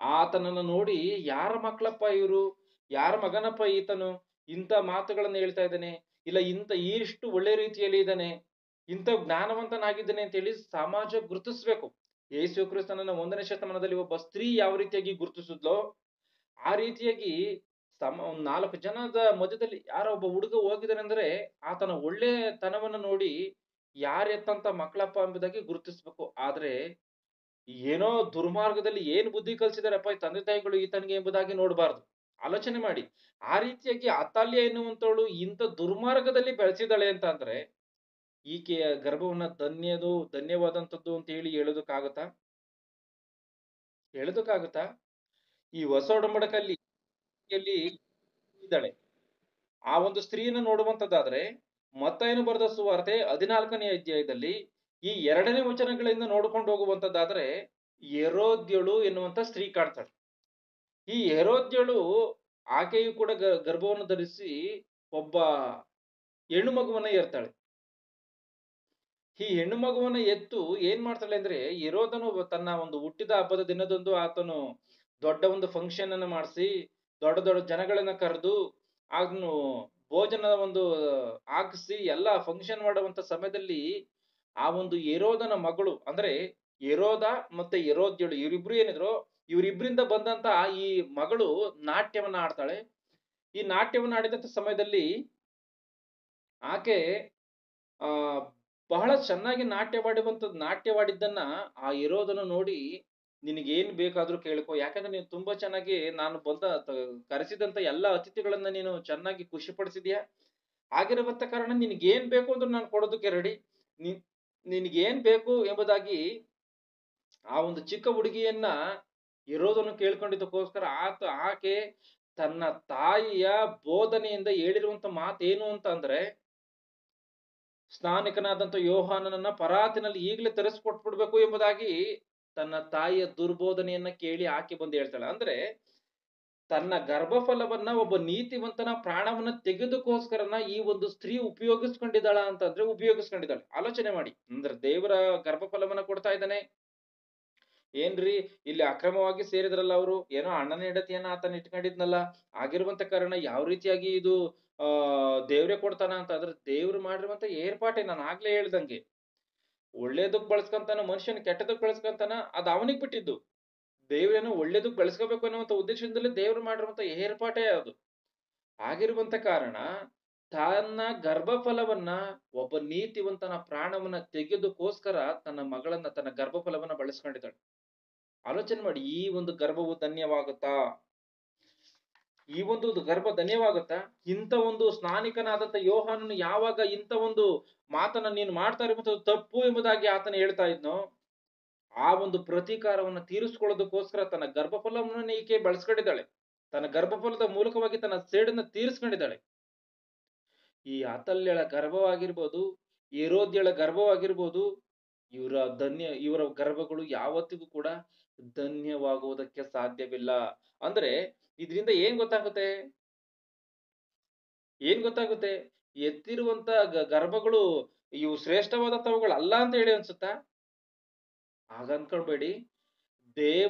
ಆತನನ್ನ ನೋಡಿ ಯಾರ ಮಕ್ಕಳಪ್ಪ ಇವರು, ಯಾರ ಮಗನಪ್ಪ ಈತನು ಇಂಥ ಮಾತುಗಳನ್ನ ಹೇಳ್ತಾ ಇದ್ದಾನೆ, ಇಲ್ಲ ಇಷ್ಟು ಒಳ್ಳೆ ರೀತಿಯಲ್ಲಿ ಇದ್ದಾನೆ, ಇಂಥ ಜ್ಞಾನವಂತನಾಗಿದ್ದಾನೆ ಅಂತ ಹೇಳಿ ಸಮಾಜ ಗುರುತಿಸ್ಬೇಕು. ಯೇಸು ಕ್ರಿಸ್ತನನ್ನ 1ನೇ ಶತಮಾನದಲ್ಲಿ ಒಬ್ಬ ಸ್ತ್ರೀ ಯಾವ ರೀತಿಯಾಗಿ ಗುರುತಿಸಿದ್ಲೋ ಆ ರೀತಿಯಾಗಿ 4 ಜನದ ಮಧ್ಯದಲ್ಲಿ ಯಾರೋ ಒಬ್ಬ ಹುಡುಗ ಹೋಗಿದ್ದಾನೆ ಅಂದ್ರೆ ಆತನ ಒಳ್ಳೆತನವನ್ನ ನೋಡಿ ಯಾರೆತ್ತಂತ ಮಕ್ಕಳಪ್ಪ ಎಂಬುದಾಗಿ ಗುರುತಿಸ್ಬೇಕು. ಆದ್ರೆ ಏನೋ ದುರ್ಮಾರ್ಗದಲ್ಲಿ ಏನ್ ಬುದ್ಧಿ ಕಲ್ಸಿದಾರಪ್ಪ ಈ ತಂದೆ ತಾಯಿಗಳು ಈತನಿಗೆ ಎಂಬುದಾಗಿ ನೋಡಬಾರ್ದು. ಆಲೋಚನೆ ಮಾಡಿ. ಆ ರೀತಿಯಾಗಿ ಅತಲ್ಯ ಎನ್ನುವಂತವಳು ಇಂಥ ದುರ್ಮಾರ್ಗದಲ್ಲಿ ಬೆಳೆಸಿದಾಳೆ ಅಂತ ಅಂದ್ರೆ ಈಕೆಯ ಗರ್ಭವನ್ನ ಧನ್ಯವಾದಂಥದ್ದು ಅಂತ ಹೇಳಿ ಹೇಳೋದಕ್ಕಾಗತ್ತಾ? ಈ ಹೊಸ ಒಡಂಬಡಿಕೆಯಲ್ಲಿ ಇದ್ದಾಳೆ ಆ ಒಂದು ಸ್ತ್ರೀಯನ್ನು ನೋಡುವಂತದ್ದಾದ್ರೆ ಮತ್ತಾಯನು ಬರೆದ ಸುವಾರ್ತೆ 14ನೇ ಅಧ್ಯಾಯದಲ್ಲಿ ಈ 2ನೇ ವಚನಗಳಿಂದ ನೋಡ್ಕೊಂಡು ಹೋಗುವಂತದ್ದಾದ್ರೆ ಹೆರೋದ್ಯಳು ಎನ್ನುವಂತ ಸ್ತ್ರೀ ಕಾಣ್ತಾಳೆ. ಈ ಹೆರೋದ್ಯಳು ಆಕೆಯು ಕೂಡ ಗರ್ಭವನ್ನು ಧರಿಸಿ ಒಬ್ಬ ಹೆಣ್ಣು ಮಗುವನ್ನ ಏರ್ತಾಳೆ. ಈ ಹೆಣ್ಣು ಮಗುವನ್ನ ಎತ್ತು ಏನ್ ಮಾಡ್ತಾಳೆ ಅಂದ್ರೆ ಹೆರೋದನು ತನ್ನ ಒಂದು ಹುಟ್ಟಿದ ಹಬ್ಬದ ದಿನದಂದು ಆತನು ದೊಡ್ಡ ಒಂದು ಫಂಕ್ಷನ್ ಅನ್ನು ಮಾಡಿಸಿ ದೊಡ್ಡ ಜನಗಳನ್ನ ಕರೆದು ಅದನ್ನು ಭೋಜನ ಒಂದು ಹಾಕಿಸಿ ಎಲ್ಲ ಫಂಕ್ಷನ್ ಮಾಡುವಂತ ಸಮಯದಲ್ಲಿ ಆ ಒಂದು ಹೆರೋದನ ಮಗಳು ಅಂದ್ರೆ ಹೆರೋದ ಮತ್ತೆ ಹೆರೋದ್ಯಳು ಇವರಿಬ್ರಿಂದ ಬಂದಂತ ಈ ಮಗಳು ನಾಟ್ಯವನ್ನ ಆಡ್ತಾಳೆ. ಈ ನಾಟ್ಯವನ್ನ ಆಡಿದಂತ ಸಮಯದಲ್ಲಿ ಆಕೆ ಬಹಳ ಚೆನ್ನಾಗಿ ನಾಟ್ಯವಾಡಿದ್ದನ್ನ ಆ ಹೆರೋದನು ನೋಡಿ ನಿನಗೇನ್ ಬೇಕಾದ್ರೂ ಕೇಳ್ಕೊ, ಯಾಕಂದ್ರೆ ನೀನು ತುಂಬಾ ಚೆನ್ನಾಗಿ ನಾನು ಕರೆಸಿದಂತ ಎಲ್ಲ ಅತಿಥಿಗಳನ್ನ ನೀನು ಚೆನ್ನಾಗಿ ಖುಷಿ ಪಡಿಸಿದ್ಯಾ, ಆಗಿರುವಂತ ಕಾರಣ ನಿನಗೇನ್ ಬೇಕು ಅಂದ್ರೆ ನಾನು ಕೊಡೋದಕ್ಕೆ ರೆಡಿ, ನಿನಗೇನ್ ಬೇಕು ಎಂಬುದಾಗಿ ಆ ಒಂದು ಚಿಕ್ಕ ಹುಡುಗಿಯನ್ನ ಇರೋದನ್ನು ಕೇಳ್ಕೊಂಡಿದ್ದಕ್ಕೋಸ್ಕರ ಆಕೆ ತನ್ನ ತಾಯಿಯ ಬೋಧನೆಯಿಂದ ಹೇಳಿರುವಂತ ಮಾತೇನು ಅಂತ ಅಂದ್ರೆ, ಸ್ನಾನಿಕನಾದಂತ ಯೋಹಾನನನ್ನ ಪರಾತಿನಲ್ಲಿ ಈಗಲೇ ತರಿಸ್ಕೊಟ್ಬಿಡ್ಬೇಕು ಎಂಬುದಾಗಿ ತನ್ನ ತಾಯಿಯ ದುರ್ಬೋಧನೆಯನ್ನ ಕೇಳಿ ಆಕೆ ಬಂದು ಹೇಳ್ತಾಳೆ. ಅಂದ್ರೆ ತನ್ನ ಗರ್ಭಫಲವನ್ನ ಒಬ್ಬ ನೀತಿವಂತನ ಪ್ರಾಣವನ್ನ ತೆಗೆದಕ್ಕೋಸ್ಕರನ ಈ ಒಂದು ಸ್ತ್ರೀ ಉಪಯೋಗಿಸ್ಕೊಂಡಿದ್ದಾಳ ಅಂತಂದ್ರೆ ಉಪಯೋಗಿಸ್ಕೊಂಡಿದ್ದಾಳೆ. ಆಲೋಚನೆ ಮಾಡಿ, ಅಂದ್ರೆ ದೇವರ ಗರ್ಭಫಲವನ್ನ ಕೊಡ್ತಾ ಇದ್ದಾನೆ. ಏನ್ರಿ ಇಲ್ಲಿ ಅಕ್ರಮವಾಗಿ ಸೇರಿದ್ರಲ್ಲ ಅವರು, ಏನೋ ಅಣ್ಣನ ಹೆಂಡತಿಯನ್ನ ಆತನ ಇಟ್ಕೊಂಡಿದ್ನಲ್ಲ, ಆಗಿರುವಂತ ಕಾರಣ ಯಾವ ರೀತಿಯಾಗಿ ಇದು ದೇವ್ರೇ ಕೊಡ್ತಾನ ಅಂತ ಅಂದ್ರೆ ದೇವ್ರು ಮಾಡಿರುವಂತ ಏರ್ಪಾಟೆ. ನಾನು ಆಗ್ಲೇ ಹೇಳ್ದಂಗೆ, ಒಳ್ಳೇದಕ್ ಬಳಸ್ಕೊಂತಾನ ಮನುಷ್ಯನ, ಕೆಟ್ಟದಕ್ ಬಳಸ್ಕೊಂತಾನ ಅದು ಅವನಿಗೆ ಬಿಟ್ಟಿದ್ದು. ದೇವ್ರೇನೋ ಒಳ್ಳೇದಕ್ ಬೆಳೆಸ್ಕೋಬೇಕು ಅನ್ನುವಂತ ಉದ್ದೇಶದಿಂದಲೇ ದೇವ್ರು ಮಾಡಿರುವಂತ ಏರ್ಪಾಟೇ ಅದು. ಆಗಿರುವಂತ ಕಾರಣ ತನ್ನ ಗರ್ಭಫಲವನ್ನ, ಒಬ್ಬ ನೀತಿವಂತನ ಪ್ರಾಣವನ್ನ ತೆಗೆದಕ್ಕೋಸ್ಕರ ತನ್ನ ಮಗಳನ್ನ, ತನ್ನ ಗರ್ಭಫಲವನ್ನ ಬಳಸ್ಕೊಂಡಿದ್ದಾಳೆ. ಆಲೋಚನೆ ಮಾಡಿ, ಈ ಒಂದು ಗರ್ಭವು ಧನ್ಯವಾಗುತ್ತಾ? ಈ ಒಂದು ಗರ್ಭ ಧನ್ಯವಾಗುತ್ತಾ? ಇಂಥ ಒಂದು ಸ್ನಾನಿಕನಾದಂತ ಯೋಹಾನನು ಯಾವಾಗ ಇಂಥ ಒಂದು ಮಾತನ್ನ ನೀನು ಮಾಡ್ತಾ ಇರುವಂತದ್ದು ತಪ್ಪು ಎಂಬುದಾಗಿ ಆತನ ಹೇಳ್ತಾ ಇದ್ನೋ, ಆ ಒಂದು ಪ್ರತೀಕಾರವನ್ನ ತೀರಿಸ್ಕೊಳ್ಳೋದಕ್ಕೋಸ್ಕರ ತನ್ನ ಗರ್ಭಫಲವನ್ನ ಈಕೆ ಬಳಸ್ಕೊಂಡಿದ್ದಾಳೆ. ತನ್ನ ಗರ್ಭಫಲದ ಮೂಲಕವಾಗಿ ತನ್ನ ಸೇಡನ್ನ ತೀರಿಸ್ಕೊಂಡಿದ್ದಾಳೆ. ಈ ಅತಲ್ಯಳ ಗರ್ಭವಾಗಿರ್ಬೋದು, ಹೆರೋದ್ಯಳ ಗರ್ಭವಾಗಿರ್ಬೋದು, ಇವರ ಗರ್ಭಗಳು ಯಾವತ್ತಿಗೂ ಕೂಡ ಧನ್ಯವಾಗುವುದಕ್ಕೆ ಸಾಧ್ಯವಿಲ್ಲ. ಅಂದ್ರೆ ಇದರಿಂದ ಏನ್ ಗೊತ್ತಾಗುತ್ತೆ? ಎತ್ತಿರುವಂತ ಗರ್ಭಗಳು ಇವು ಶ್ರೇಷ್ಠವಾದಂತವುಗಳು ಅಲ್ಲ ಅಂತ ಹೇಳಿ ಅನ್ಸುತ್ತಾ? ಆಗ ಅನ್ಕೊಳ್ಬೇಡಿ.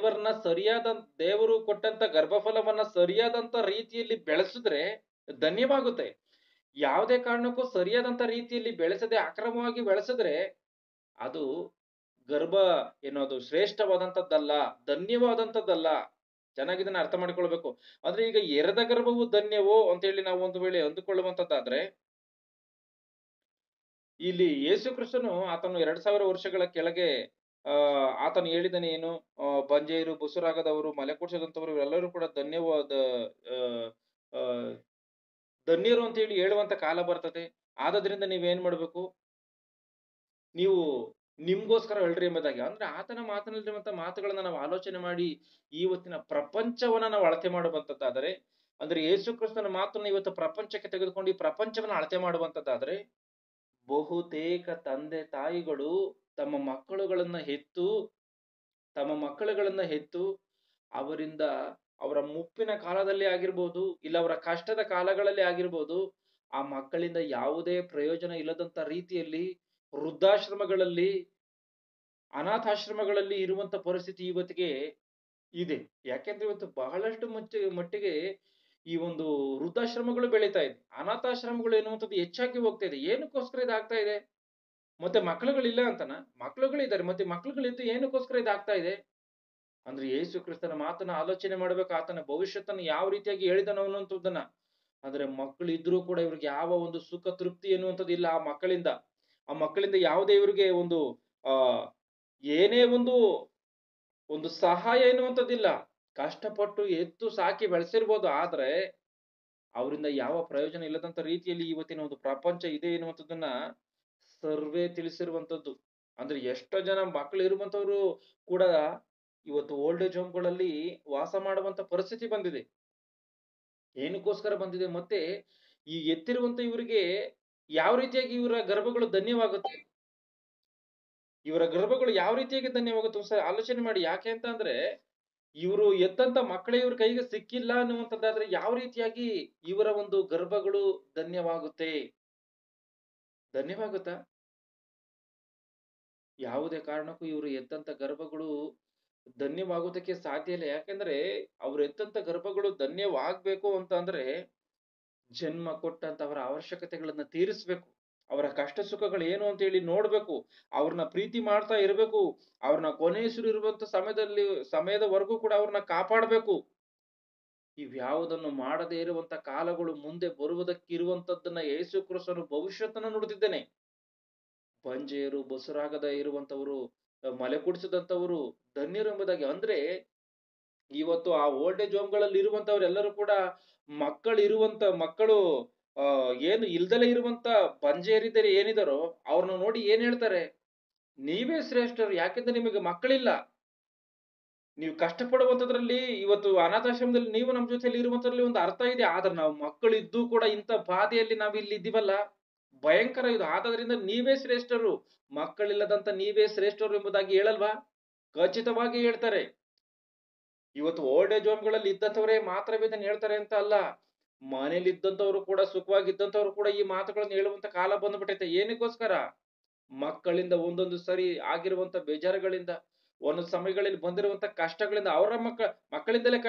ದೇವರು ಕೊಟ್ಟಂತ ಗರ್ಭಫಲವನ್ನ ಸರಿಯಾದಂತ ರೀತಿಯಲ್ಲಿ ಬೆಳೆಸಿದ್ರೆ ಧನ್ಯವಾಗುತ್ತೆ. ಯಾವುದೇ ಕಾರಣಕ್ಕೂ ಸರಿಯಾದಂತ ರೀತಿಯಲ್ಲಿ ಬೆಳೆಸದೆ ಅಕ್ರಮವಾಗಿ ಬೆಳೆಸಿದ್ರೆ ಅದು ಗರ್ಭ ಏನೋದು ಶ್ರೇಷ್ಠವಾದಂತದ್ದಲ್ಲ, ಧನ್ಯವಾದಂತದ್ದಲ್ಲ. ಚೆನ್ನಾಗಿದನ್ನ ಅರ್ಥ ಮಾಡಿಕೊಳ್ಬೇಕು. ಅಂದ್ರೆ ಈಗ ಎರದ ಗರ್ಭವು ಧನ್ಯವೋ ಅಂತ ಹೇಳಿ ನಾವು ಒಂದು ವೇಳೆ ಅಂದುಕೊಳ್ಳುವಂತದ್ದಾದ್ರೆ, ಇಲ್ಲಿ ಯೇಸು ಕ್ರಿಸ್ತನು ಆತನು 2000 ವರ್ಷಗಳ ಕೆಳಗೆ ಆತನು ಹೇಳಿದನೇ ಏನು, ಬಂಜೆಯರು, ಬಸುರಾಗದವರು, ಮಲೆ ಕೂಡ್ಸದಂತವರು ಇವರೆಲ್ಲರೂ ಕೂಡ ಧನ್ಯರು ಅಂತ ಹೇಳಿ ಹೇಳುವಂತ ಕಾಲ ಬರ್ತದೆ. ಆದ್ರಿಂದ ನೀವೇನ್ ಮಾಡ್ಬೇಕು? ನೀವು ನಿಮ್ಗೋಸ್ಕರ ಹೇಳ್ರಿ ಎಂಬುದಾಗಿ, ಅಂದ್ರೆ ಆತನ ಮಾತನಾಡಿರುವಂತ ಮಾತುಗಳನ್ನ ನಾವು ಆಲೋಚನೆ ಮಾಡಿ ಇವತ್ತಿನ ಪ್ರಪಂಚವನ್ನ ನಾವು ಅಳತೆ ಮಾಡುವಂತದ್ದಾದರೆ, ಅಂದ್ರೆ ಯೇಸು ಕ್ರಿಸ್ತನ ಮಾತನ್ನ ಇವತ್ತು ಪ್ರಪಂಚಕ್ಕೆ ತೆಗೆದುಕೊಂಡು ಈ ಪ್ರಪಂಚವನ್ನ ಅಳತೆ ಮಾಡುವಂತದ್ದಾದ್ರೆ, ಬಹುತೇಕ ತಂದೆ ತಾಯಿಗಳು ತಮ್ಮ ಮಕ್ಕಳುಗಳನ್ನ ಹೆತ್ತು ಅವರಿಂದ ಅವರ ಮುಪ್ಪಿನ ಕಾಲದಲ್ಲಿ ಆಗಿರ್ಬೋದು, ಇಲ್ಲ ಅವರ ಕಷ್ಟದ ಕಾಲಗಳಲ್ಲಿ ಆಗಿರ್ಬೋದು, ಆ ಮಕ್ಕಳಿಂದ ಯಾವುದೇ ಪ್ರಯೋಜನ ಇಲ್ಲದಂತ ರೀತಿಯಲ್ಲಿ ವೃದ್ಧಾಶ್ರಮಗಳಲ್ಲಿ, ಅನಾಥಾಶ್ರಮಗಳಲ್ಲಿ ಇರುವಂತ ಪರಿಸ್ಥಿತಿ ಇವತ್ತಿಗೆ ಇದೆ. ಯಾಕೆಂದ್ರೆ ಇವತ್ತು ಬಹಳಷ್ಟು ಮಟ್ಟಿಗೆ ಈ ಒಂದು ವೃದ್ಧಾಶ್ರಮಗಳು ಬೆಳೀತಾ ಇದೆ, ಅನಾಥಾಶ್ರಮಗಳು ಎನ್ನುವಂಥದ್ದು ಹೆಚ್ಚಾಗಿ ಹೋಗ್ತಾ ಇದೆ. ಏನಕ್ಕೋಸ್ಕರ ಇದಾಗ್ತಾ ಇದೆ? ಮತ್ತೆ ಮಕ್ಕಳುಗಳಿಲ್ಲ ಅಂತನ? ಮಕ್ಕಳುಗಳಿದ್ದಾರೆ, ಮತ್ತೆ ಮಕ್ಕಳುಗಳಿದ್ದು ಏನಕ್ಕೋಸ್ಕರ ಇದಾಗ್ತಾ ಇದೆ? ಅಂದ್ರೆ ಯೇಸು ಕ್ರಿಸ್ತನ ಮಾತನ್ನ ಆಲೋಚನೆ ಮಾಡ್ಬೇಕು, ಆತನ ಭವಿಷ್ಯತ್ತನ್ನು ಯಾವ ರೀತಿಯಾಗಿ ಹೇಳಿದನು ಅನ್ನುವಂಥದ್ದನ್ನ. ಆದ್ರೆ ಮಕ್ಕಳಿದ್ರು ಕೂಡ ಇವ್ರಿಗೆ ಯಾವ ಒಂದು ಸುಖ ತೃಪ್ತಿ ಎನ್ನುವಂಥದ್ದು ಇಲ್ಲ. ಆ ಮಕ್ಕಳಿಂದ ಯಾವುದೇ ಇವರಿಗೆ ಒಂದು ಏನೇ ಒಂದು ಸಹಾಯ ಎನ್ನುವಂಥದ್ದಿಲ್ಲ. ಕಷ್ಟಪಟ್ಟು ಎತ್ತು ಸಾಕಿ ಬೆಳೆಸಿರ್ಬೋದು, ಆದ್ರೆ ಅವರಿಂದ ಯಾವ ಪ್ರಯೋಜನ ಇಲ್ಲದಂತ ರೀತಿಯಲ್ಲಿ ಇವತ್ತಿನ ಒಂದು ಪ್ರಪಂಚ ಇದೆ ಎನ್ನುವಂಥದ್ದನ್ನ ಸರ್ವೇ ತಿಳಿಸಿರುವಂತದ್ದು. ಅಂದ್ರೆ ಎಷ್ಟೋ ಜನ ಮಕ್ಕಳು ಇರುವಂತವ್ರು ಕೂಡ ಇವತ್ತು ಓಲ್ಡ್ ಏಜ್ ಹೋಮ್ಗಳಲ್ಲಿ ವಾಸ ಮಾಡುವಂತ ಪರಿಸ್ಥಿತಿ ಬಂದಿದೆ. ಏನಕ್ಕೋಸ್ಕರ ಬಂದಿದೆ? ಮತ್ತೆ ಈ ಎತ್ತಿರುವಂತ ಇವರಿಗೆ ಯಾವ ರೀತಿಯಾಗಿ ಇವರ ಗರ್ಭಗಳು ಧನ್ಯವಾಗುತ್ತೆ? ಇವರ ಗರ್ಭಗಳು ಯಾವ ರೀತಿಯಾಗಿ ಧನ್ಯವಾಗುತ್ತೆ ಸರ್ ಆಲೋಚನೆ ಮಾಡಿ. ಯಾಕೆ ಅಂತ ಅಂದ್ರೆ, ಇವರು ಎತ್ತಂತ ಮಕ್ಕಳೇ ಇವ್ರ ಕೈಗೆ ಸಿಕ್ಕಿಲ್ಲ ಅನ್ನುವಂಥದ್ದಾದ್ರೆ ಯಾವ ರೀತಿಯಾಗಿ ಇವರ ಒಂದು ಗರ್ಭಗಳು ಧನ್ಯವಾಗುತ್ತಾ? ಯಾವುದೇ ಕಾರಣಕ್ಕೂ ಇವರು ಎತ್ತಂತ ಗರ್ಭಗಳು ಧನ್ಯವಾಗುವುದಕ್ಕೆ ಸಾಧ್ಯ ಇಲ್ಲ. ಯಾಕೆಂದ್ರೆ ಅವ್ರು ಎತ್ತಂತ ಗರ್ಭಗಳು ಧನ್ಯವಾಗ್ಬೇಕು ಅಂತ ಅಂದ್ರೆ ಜನ್ಮ ಕೊಟ್ಟಂತವರ ಅವಶ್ಯಕತೆಗಳನ್ನ ತೀರಿಸ್ಬೇಕು, ಅವರ ಕಷ್ಟ ಸುಖಗಳು ಏನು ಅಂತ ಹೇಳಿ ನೋಡ್ಬೇಕು, ಅವ್ರನ್ನ ಪ್ರೀತಿ ಮಾಡ್ತಾ ಇರ್ಬೇಕು, ಅವ್ರನ್ನ ಕೊನೆಯುಸಿರಿರುವಂತ ಸಮಯದವರೆಗೂ ಕೂಡ ಅವ್ರನ್ನ ಕಾಪಾಡ್ಬೇಕು. ಇವ್ಯಾವುದನ್ನು ಮಾಡದೇ ಇರುವಂತ ಕಾಲಗಳು ಮುಂದೆ ಬರುವುದಕ್ಕಿರುವಂತದ್ದನ್ನ ಯೇಸು ಕ್ರಿಸ್ತನು ಭವಿಷ್ಯತ್ತನ್ನ ನುಡಿದಿದ್ದೇನೆ. ಬಂಜೆಯರು, ಬಸುರಾಗದ ಇರುವಂತವರು, ಮಲೆ ಕುಡಿಸದಂತವರು ಧನ್ಯರು ಎಂಬುದಾಗಿ. ಅಂದ್ರೆ ಇವತ್ತು ಆ ಓಲ್ಡ್ ಏಜ್ ಹೋಮ್ಗಳಲ್ಲಿ ಇರುವಂತವ್ರೆಲ್ಲರೂ ಕೂಡ ಮಕ್ಕಳು ಏನು ಇಲ್ದಲೇ ಇರುವಂತ ಬಂಜೆಯರಿದ್ದಾರೆ ಏನಿದಾರೋ ಅವ್ರನ್ನ ನೋಡಿ ಏನ್ ಹೇಳ್ತಾರೆ? ನೀವೇ ಶ್ರೇಷ್ಠರು, ಯಾಕೆಂದ್ರೆ ನಿಮಗೆ ಮಕ್ಕಳಿಲ್ಲ. ನೀವು ಕಷ್ಟಪಡುವಂತದ್ರಲ್ಲಿ ಇವತ್ತು ಅನಾಥಾಶ್ರಮದಲ್ಲಿ ನೀವು ನಮ್ಮ ಜೊತೆಲಿ ಇರುವಂತದ್ರಲ್ಲಿ ಒಂದು ಅರ್ಥ ಇದೆ. ಆದ್ರೆ ನಾವು ಮಕ್ಕಳಿದ್ದು ಕೂಡ ಇಂಥ ಬಾಧೆಯಲ್ಲಿ ನಾವು ಇಲ್ಲಿ ಇದ್ದೀವಲ್ಲ, ಭಯಂಕರ ಇದು. ಆದ್ರಿಂದ ನೀವೇ ಶ್ರೇಷ್ಠರು, ಮಕ್ಕಳಿಲ್ಲದಂತ ನೀವೇ ಶ್ರೇಷ್ಠರು ಎಂಬುದಾಗಿ ಹೇಳಲ್ವಾ? ಖಚಿತವಾಗಿ ಹೇಳ್ತಾರೆ. ಇವತ್ತು ಓಲ್ಡ್ ಏಜ್ ಹೋಮ್ಗಳಲ್ಲಿ ಇದ್ದಂಥವರೇ ಮಾತ್ರವೇ ಇದನ್ನ ಹೇಳ್ತಾರೆ ಅಂತ ಅಲ್ಲ, ಮನೇಲಿ ಇದ್ದಂಥವ್ರು ಕೂಡ, ಸುಖವಾಗಿದ್ದಂಥವ್ರು ಕೂಡ ಈ ಮಾತುಗಳನ್ನು ಹೇಳುವಂತ ಕಾಲ ಬಂದ್ಬಿಟ್ಟೈತೆ. ಏನಕ್ಕೋಸ್ಕರ? ಮಕ್ಕಳಿಂದ ಒಂದೊಂದು ಸರಿ ಆಗಿರುವಂತ ಬೇಜಾರುಗಳಿಂದ, ಒಂದೊಂದು ಸಮಯಗಳಲ್ಲಿ ಬಂದಿರುವಂತ ಕಷ್ಟಗಳಿಂದ, ಅವರ ಮಕ್ಕಳಿಂದಲೇ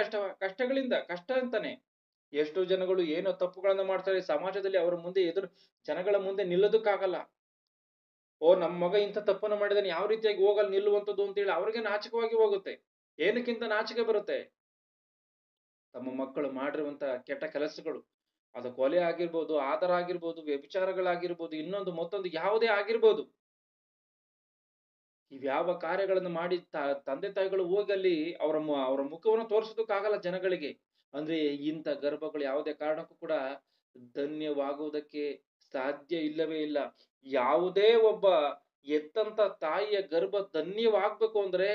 ಕಷ್ಟಗಳಿಂದ ಕಷ್ಟ ಅಂತಾನೆ. ಎಷ್ಟೋ ಜನಗಳು ಏನೋ ತಪ್ಪುಗಳನ್ನ ಮಾಡ್ತಾರೆ ಸಮಾಜದಲ್ಲಿ, ಅವರ ಮುಂದೆ ಜನಗಳ ಮುಂದೆ ನಿಲ್ಲೋದಕ್ಕಾಗಲ್ಲ. ನಮ್ಮ ಮಗ ಇಂಥ ತಪ್ಪನ್ನು ಮಾಡಿದಾನೆ, ಯಾವ ರೀತಿಯಾಗಿ ಹೋಗಲ್ ನಿಲ್ಲುವಂಥದ್ದು ಅಂತೇಳಿ ಅವ್ರಿಗೆ ನಾಚಿಕವಾಗಿ ಹೋಗುತ್ತೆ. ಏನಕ್ಕಿಂತ ನಾಚಿಕೆ ಬರುತ್ತೆ? ತಮ್ಮ ಮಕ್ಕಳು ಮಾಡಿರುವಂತ ಕೆಟ್ಟ ಕೆಲಸಗಳು, ಅದು ಕೊಲೆ ಆಗಿರ್ಬೋದು, ಆಧಾರ ಆಗಿರ್ಬೋದು, ವ್ಯಭಿಚಾರಗಳಾಗಿರ್ಬೋದು, ಇನ್ನೊಂದು ಮತ್ತೊಂದು ಯಾವುದೇ ಆಗಿರ್ಬೋದು. ಇವ್ಯಾವ ಕಾರ್ಯಗಳನ್ನು ಮಾಡಿ ತಂದೆ ತಾಯಿಗಳು ಹೋಗಿ ಅಲ್ಲಿ ಅವರ ಮುಖವನ್ನು ತೋರಿಸೋದಕ್ಕಾಗಲ್ಲ ಜನಗಳಿಗೆ. ಅಂದ್ರೆ ಇಂಥ ಗರ್ಭಗಳು ಯಾವುದೇ ಕಾರಣಕ್ಕೂ ಕೂಡ ಧನ್ಯವಾಗುವುದಕ್ಕೆ ಸಾಧ್ಯ ಇಲ್ಲವೇ ಇಲ್ಲ. ಯಾವುದೇ ಒಬ್ಬ ಎತ್ತಂತ ತಾಯಿಯ ಗರ್ಭ ಧನ್ಯವಾಗ್ಬೇಕು ಅಂದ್ರೆ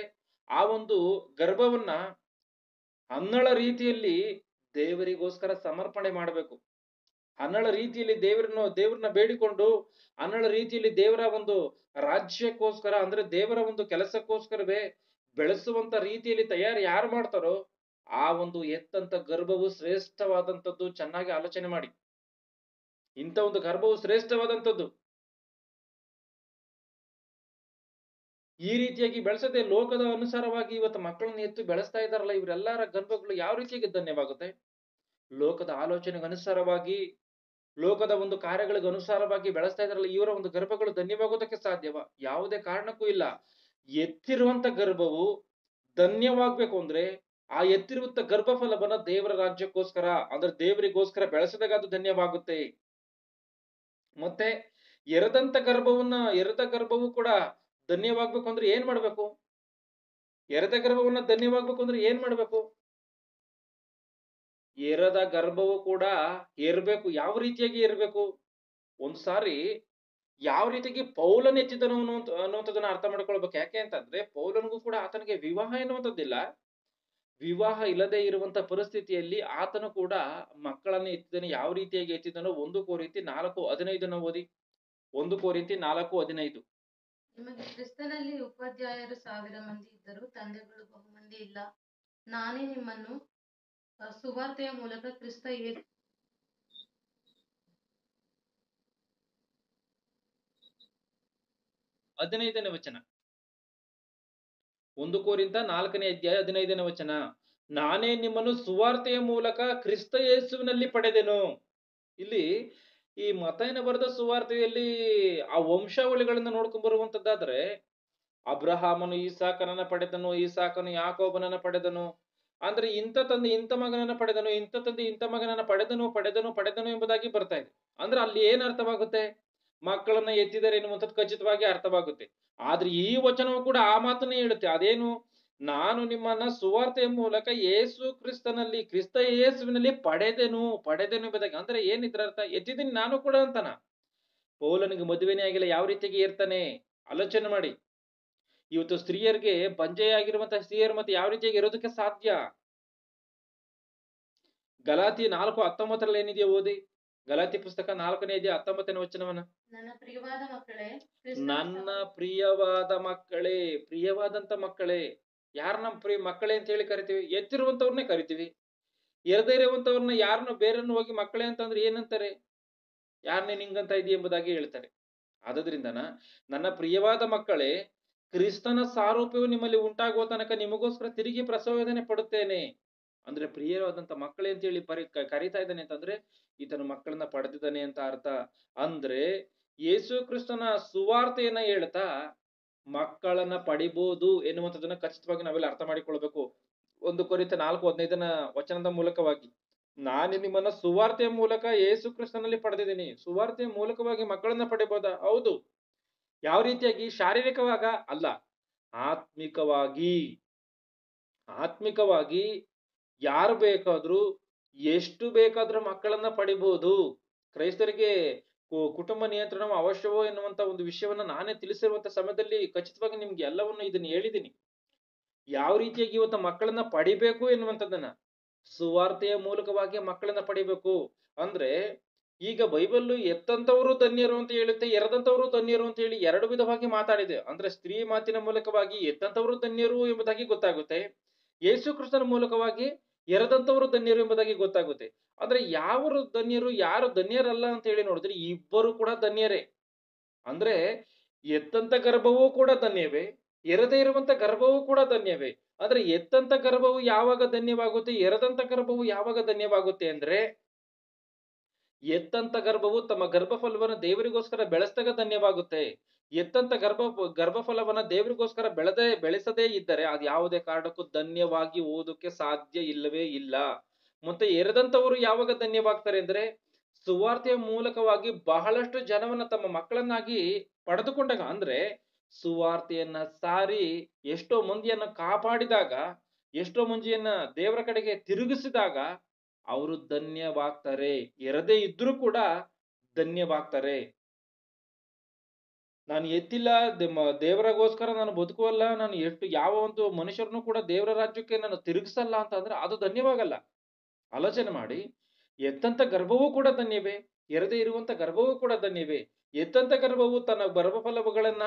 ಆ ಒಂದು ಗರ್ಭವನ್ನ ಹನ್ನಳ ರೀತಿಯಲ್ಲಿ ದೇವರಿಗೋಸ್ಕರ ಸಮರ್ಪಣೆ ಮಾಡಬೇಕು. ಹನ್ನಳ ರೀತಿಯಲ್ಲಿ ದೇವರನ್ನ ಬೇಡಿಕೊಂಡು, ಹನ್ನಳ ರೀತಿಯಲ್ಲಿ ದೇವರ ಒಂದು ರಾಜ್ಯಕ್ಕೋಸ್ಕರ, ಅಂದ್ರೆ ದೇವರ ಒಂದು ಕೆಲಸಕ್ಕೋಸ್ಕರವೇ ಬೆಳೆಸುವಂತ ರೀತಿಯಲ್ಲಿ ತಯಾರು ಯಾರು ಮಾಡ್ತಾರೋ ಆ ಒಂದು ಎತ್ತಂತ ಗರ್ಭವು ಶ್ರೇಷ್ಠವಾದಂಥದ್ದು. ಚೆನ್ನಾಗಿ ಆಲೋಚನೆ ಮಾಡಿ, ಇಂಥ ಒಂದು ಗರ್ಭವು ಶ್ರೇಷ್ಠವಾದಂಥದ್ದು. ಈ ರೀತಿಯಾಗಿ ಬೆಳೆಸದೆ ಲೋಕದ ಅನುಸಾರವಾಗಿ ಇವತ್ತು ಮಕ್ಕಳನ್ನ ಎತ್ತು ಬೆಳೆಸ್ತಾ ಇದ್ದಾರಲ್ಲ, ಇವರೆಲ್ಲರ ಗರ್ಭಗಳು ಯಾವ ರೀತಿಯಾಗಿ ಧನ್ಯವಾಗುತ್ತೆ? ಲೋಕದ ಆಲೋಚನೆಗೆ ಅನುಸಾರವಾಗಿ, ಲೋಕದ ಒಂದು ಕಾರ್ಯಗಳಿಗೆ ಅನುಸಾರವಾಗಿ ಬೆಳೆಸ್ತಾ ಇದಾರಲ್ಲ, ಇವರ ಒಂದು ಗರ್ಭಗಳು ಧನ್ಯವಾಗೋದಕ್ಕೆ ಸಾಧ್ಯವಾ? ಯಾವುದೇ ಕಾರಣಕ್ಕೂ ಇಲ್ಲ. ಎತ್ತಿರುವಂತ ಗರ್ಭವು ಧನ್ಯವಾಗ್ಬೇಕು ಅಂದ್ರೆ ಆ ಎತ್ತಿರುವಂತ ಗರ್ಭಫಲವನ್ನ ದೇವರ ರಾಜ್ಯಕ್ಕೋಸ್ಕರ, ಅಂದ್ರೆ ದೇವರಿಗೋಸ್ಕರ ಬೆಳೆಸಿದಾಗ ಅದು ಧನ್ಯವಾಗುತ್ತೆ. ಮತ್ತೆ ಎರೆದ ಗರ್ಭವು ಕೂಡ ಧನ್ಯವಾಗ್ಬೇಕು ಅಂದ್ರೆ ಏನ್ ಮಾಡ್ಬೇಕು? ಎರೆದ ಗರ್ಭವನ್ನ ಧನ್ಯವಾಗ್ಬೇಕು ಅಂದ್ರೆ ಏನ್ ಮಾಡ್ಬೇಕು? ಎರದ ಗರ್ಭವು ಕೂಡ ಇರ್ಬೇಕು. ಯಾವ ರೀತಿಯಾಗಿ ಇರ್ಬೇಕು? ಒಂದ್ ಸಾರಿ ಯಾವ ರೀತಿಯಾಗಿ ಪೌಲನ್ ಎತ್ತಿದನು ಅನ್ನುವಂಥದ್ದನ್ನ ಅರ್ಥ ಮಾಡ್ಕೊಳ್ಬೇಕು. ಯಾಕೆ ಅಂತಂದ್ರೆ ಪೌಲನಿಗೂ ಕೂಡ ಆತನಿಗೆ ವಿವಾಹ ಎನ್ನುವಂಥದ್ದಿಲ್ಲ. ವಿವಾಹ ಇಲ್ಲದೆ ಇರುವಂತ ಪರಿಸ್ಥಿತಿಯಲ್ಲಿ ಆತನು ಕೂಡ ಮಕ್ಕಳನ್ನ ಎತ್ತಿದನು. ಯಾವ ರೀತಿಯಾಗಿ ಎತ್ತಿದನೋ 1 ಕೊರಿಂಥಿ 4:15 ಓದಿ. 1 ಕೊರಿಂಥಿ 4:15. ನಿಮಗೆ ಕ್ರಿಸ್ತನಲ್ಲಿ ಉಪಾಧ್ಯಾಯರು 1000 ಮಂದಿ ಇದ್ದರು, ತಂದೆಗಳು ಬಹುಮಂದಿ ಇಲ್ಲ. ನಾನೇ ನಿಮ್ಮನ್ನು ಸುವಾರ್ತೆಯ ಮೂಲಕ ಕ್ರಿಸ್ತ 15ನೇ ವಚನ. 1 ಕೊರಿಂಥ 4ನೇ ಅಧ್ಯಾಯ 15ನೇ ವಚನ. ನಾನೇ ನಿಮ್ಮನ್ನು ಸುವಾರ್ತೆಯ ಮೂಲಕ ಕ್ರಿಸ್ತ ಯೇಸುವಿನಲ್ಲಿ ಪಡೆದೆನು. ಇಲ್ಲಿ ಈ ಮತ್ತಾಯನ ಬರೆದ ಸುವಾರ್ತೆಯಲ್ಲಿ ಆ ವಂಶಾವಳಿಗಳನ್ನ ನೋಡ್ಕೊಂಡ್ ಬರುವಂತದ್ದಾದ್ರೆ, ಅಬ್ರಹಾಮನು ಈಸಾಕನನ್ನ ಪಡೆದನು, ಈಸಾಕನು ಯಾಕೋಬನನ್ನ ಪಡೆದನು, ಅಂದ್ರೆ ಇಂಥ ತಂದೆ ಇಂಥ ಮಗನನ್ನ ಪಡೆದನು, ಇಂಥ ತಂದೆ ಇಂಥ ಮಗನನ್ನ ಪಡೆದನು ಎಂಬುದಾಗಿ ಬರ್ತಾ ಇದೆ. ಅಂದ್ರೆ ಅಲ್ಲಿ ಏನ್ ಅರ್ಥವಾಗುತ್ತೆ? ಮಕ್ಕಳನ್ನ ಎತ್ತಿದರೆ ಎನ್ನುವಂಥದ್ದು ಖಚಿತವಾಗಿ ಅರ್ಥವಾಗುತ್ತೆ. ಆದ್ರೆ ಈ ವಚನವು ಕೂಡ ಆ ಮಾತನ್ನೇ ಹೇಳುತ್ತೆ. ಅದೇನು? ನಾನು ನಿಮ್ಮನ್ನ ಸುವಾರ್ತೆಯ ಮೂಲಕ ಕ್ರಿಸ್ತ ಯೇಸುವಿನಲ್ಲಿ ಪಡೆದೆನು ಎಂಬುದಾಗಿ. ಅಂದ್ರೆ ಏನಿದ್ರ ಅರ್ಥ? ಎತ್ತಿದ್ದೀನಿ ನಾನು ಕೂಡ ಅಂತಾನ. ಪೌಲನಿಗೆ ಮದುವೆನೇ ಆಗಿಲ್ಲ, ಯಾವ ರೀತಿಯಾಗಿ ಇರ್ತಾನೆ? ಆಲೋಚನೆ ಮಾಡಿ. ಇವತ್ತು ಸ್ತ್ರೀಯರಿಗೆ ಬಂಜೆಯಾಗಿರುವಂತಹ ಸ್ತ್ರೀಯರು ಮತ್ತೆ ಯಾವ ರೀತಿಯಾಗಿ ಇರೋದಕ್ಕೆ ಸಾಧ್ಯ? ಗಲಾತಿ 4:19 ಏನಿದೆಯೋ ಓದಿ. ಗಲಾತಿ ಪುಸ್ತಕ 4ನೇ ಅಧ್ಯಾಯ 19ನೇ ವಚನವನ್ನ. ನನ್ನ ಪ್ರಿಯವಾದ ಮಕ್ಕಳೇ, ನನ್ನ ಪ್ರಿಯವಾದ ಮಕ್ಕಳೇ, ಪ್ರಿಯವಾದಂತ ಮಕ್ಕಳೇ. ಯಾರ ನಮ್ಮ ಮಕ್ಕಳೇ ಅಂತ ಹೇಳಿ ಕರಿತೀವಿ? ಎತ್ತಿರುವಂತವ್ರನ್ನೇ ಕರಿತೀವಿ. ಎರದೇ ಇರುವಂತವ್ರನ್ನ ಯಾರನ್ನ ಬೇರನ್ನು ಹೋಗಿ ಮಕ್ಕಳೇ ಅಂತಂದ್ರೆ ಏನಂತಾರೆ? ಯಾರನ್ನೇ ನಿಂಗಂತ ಇದೆಯಾ ಎಂಬುದಾಗಿ ಹೇಳ್ತಾರೆ. ಆದ್ರಿಂದನ ನನ್ನ ಪ್ರಿಯವಾದ ಮಕ್ಕಳೇ, ಕ್ರಿಸ್ತನ ಸಾರೂಪ್ಯವು ನಿಮ್ಮಲ್ಲಿ ಉಂಟಾಗುವ ತನಕ ನಿಮಗೋಸ್ಕರ ತಿರುಗಿ ಪ್ರಸವೇದನೆ ಪಡುತ್ತೇನೆ. ಅಂದ್ರೆ ಪ್ರಿಯವಾದಂತ ಮಕ್ಕಳೇ ಅಂತ ಹೇಳಿ ಕರೀತಾ ಇದ್ದಾನೆ ಅಂತಂದ್ರೆ ಈತನ ಮಕ್ಕಳನ್ನ ಪಡೆದಿದ್ದಾನೆ ಅಂತ ಅರ್ಥ. ಅಂದ್ರೆ ಯೇಸು ಕ್ರಿಸ್ತನ ಸುವಾರ್ತೆಯನ್ನ ಹೇಳ್ತಾ ಮಕ್ಕಳನ್ನ ಪಡಿಬಹುದು ಎನ್ನುವಂಥದ್ದನ್ನ ಖಚಿತವಾಗಿ ನಾವೆಲ್ಲ ಅರ್ಥ ಮಾಡಿಕೊಳ್ಬೇಕು. 1 ಕೊರಿಂಥ 4:15 ವಚನದ ಮೂಲಕವಾಗಿ ನಾನು ನಿಮ್ಮನ್ನ ಸುವಾರ್ತೆಯ ಮೂಲಕ ಯೇಸು ಕ್ರಿಸ್ತನಲ್ಲಿ ಪಡೆದಿದ್ದೀನಿ. ಸುವಾರ್ತೆಯ ಮೂಲಕವಾಗಿ ಮಕ್ಕಳನ್ನ ಪಡಿಬಹುದಾ? ಹೌದು. ಯಾವ ರೀತಿಯಾಗಿ? ಶಾರೀರಿಕವಾಗ ಅಲ್ಲ, ಆತ್ಮಿಕವಾಗಿ ಯಾರು ಬೇಕಾದ್ರೂ ಎಷ್ಟು ಬೇಕಾದ್ರೂ ಮಕ್ಕಳನ್ನ ಪಡಿಬಹುದು. ಕ್ರೈಸ್ತರಿಗೆ ಕುಟುಂಬ ನಿಯಂತ್ರಣವು ಅವಶ್ಯವೋ ಎನ್ನುವಂತ ಒಂದು ವಿಷಯವನ್ನ ನಾನೇ ತಿಳಿಸಿರುವಂತ ಸಮಯದಲ್ಲಿ ಖಚಿತವಾಗಿ ನಿಮ್ಗೆ ಎಲ್ಲವನ್ನು ಇದನ್ನ ಹೇಳಿದ್ದೀನಿ. ಯಾವ ರೀತಿಯಾಗಿ ಇವತ್ತು ಮಕ್ಕಳನ್ನ ಪಡಿಬೇಕು ಎನ್ನುವಂಥದ್ದನ್ನ ಸುವಾರ್ತೆಯ ಮೂಲಕವಾಗಿ ಮಕ್ಕಳನ್ನ ಪಡಿಬೇಕು. ಅಂದ್ರೆ ಈಗ ಬೈಬಲ್ ಎತ್ತಂತವರು ಧನ್ಯರು ಅಂತ ಹೇಳುತ್ತೆ, ಎರದಂತವರು ಧನ್ಯರು ಅಂತ ಹೇಳಿ ಎರಡು ವಿಧವಾಗಿ ಮಾತಾಡಿದೆ. ಅಂದ್ರೆ ಸ್ತ್ರೀ ಮಾತಿನ ಮೂಲಕವಾಗಿ ಎತ್ತಂತವರು ಧನ್ಯರು ಎಂಬುದಾಗಿ ಗೊತ್ತಾಗುತ್ತೆ, ಯೇಸು ಕ್ರಿಸ್ತನ ಮೂಲಕವಾಗಿ ಎರದಂತವರು ಧನ್ಯರು ಎಂಬುದಾಗಿ ಗೊತ್ತಾಗುತ್ತೆ. ಅಂದ್ರೆ ಯಾರು ಧನ್ಯರು ಯಾರು ಧನ್ಯರಲ್ಲ ಅಂತ ಹೇಳಿ ನೋಡಿದ್ರೆ ಇಬ್ಬರು ಕೂಡ ಧನ್ಯರೇ. ಅಂದ್ರೆ ಎತ್ತಂತ ಗರ್ಭವೂ ಕೂಡ ಧನ್ಯವೇ, ಎರದೇ ಇರುವಂತ ಗರ್ಭವೂ ಕೂಡ ಧನ್ಯವೇ. ಆದ್ರೆ ಎತ್ತಂತ ಗರ್ಭವು ಯಾವಾಗ ಧನ್ಯವಾಗುತ್ತೆ, ಎರದಂತ ಗರ್ಭವು ಯಾವಾಗ ಧನ್ಯವಾಗುತ್ತೆ ಅಂದ್ರೆ ಎತ್ತಂತ ಗರ್ಭವು ತಮ್ಮ ಗರ್ಭಫಲವನ್ನ ದೇವರಿಗೋಸ್ಕರ ಬೆಳೆಸಿದಾಗ ಧನ್ಯವಾಗುತ್ತೆ. ಎತ್ತಂತ ಗರ್ಭಫಲವನ್ನ ದೇವರಿಗೋಸ್ಕರ ಬೆಳೆಸದೇ ಇದ್ದರೆ ಅದು ಯಾವುದೇ ಕಾರಣಕ್ಕೂ ಧನ್ಯವಾಗಿ ಓದೋಕೆ ಸಾಧ್ಯ ಇಲ್ಲವೇ ಇಲ್ಲ. ಮತ್ತೆ ಎರದಂತವರು ಯಾವಾಗ ಧನ್ಯವಾಗ್ತಾರೆ ಅಂದ್ರೆ ಸುವಾರ್ತೆಯ ಮೂಲಕವಾಗಿ ಬಹಳಷ್ಟು ಜನವನ್ನ ತಮ್ಮ ಮಕ್ಕಳನ್ನಾಗಿ ಪಡೆದುಕೊಂಡಾಗ, ಅಂದ್ರೆ ಸುವಾರ್ತೆಯನ್ನ ಸಾರಿ ಎಷ್ಟೋ ಮಂದಿಯನ್ನ ಕಾಪಾಡಿದಾಗ, ಎಷ್ಟೋ ಮಂದಿಯನ್ನ ದೇವರ ಕಡೆಗೆ ತಿರುಗಿಸಿದಾಗ ಅವರು ಧನ್ಯವಾಗ್ತಾರೆ. ಎರದೇ ಇದ್ರೂ ಕೂಡ ಧನ್ಯವಾಗ್ತಾರೆ. ನಾನು ಎತ್ತಿಲ್ಲ, ದೇವರಿಗೋಸ್ಕರ ನಾನು ಬದುಕುವಲ್ಲ, ನಾನು ಎಷ್ಟು ಯಾವ ಒಂದು ಮನುಷ್ಯರನ್ನು ಕೂಡ ದೇವರ ರಾಜ್ಯಕ್ಕೆ ನಾನು ತಿರುಗಿಸಲ್ಲ ಅಂತ ಅಂದ್ರೆ ಅದು ಧನ್ಯವಾಗಲ್ಲ. ಆಲೋಚನೆ ಮಾಡಿ, ಎತ್ತಂತ ಗರ್ಭವೂ ಕೂಡ ಧನ್ಯವೇ, ಎರದೇ ಇರುವಂತ ಗರ್ಭವೂ ಕೂಡ ಧನ್ಯವೇ. ಎತ್ತಂತ ಗರ್ಭವು ತನ್ನ ಗರ್ಭಫಲಗಳನ್ನ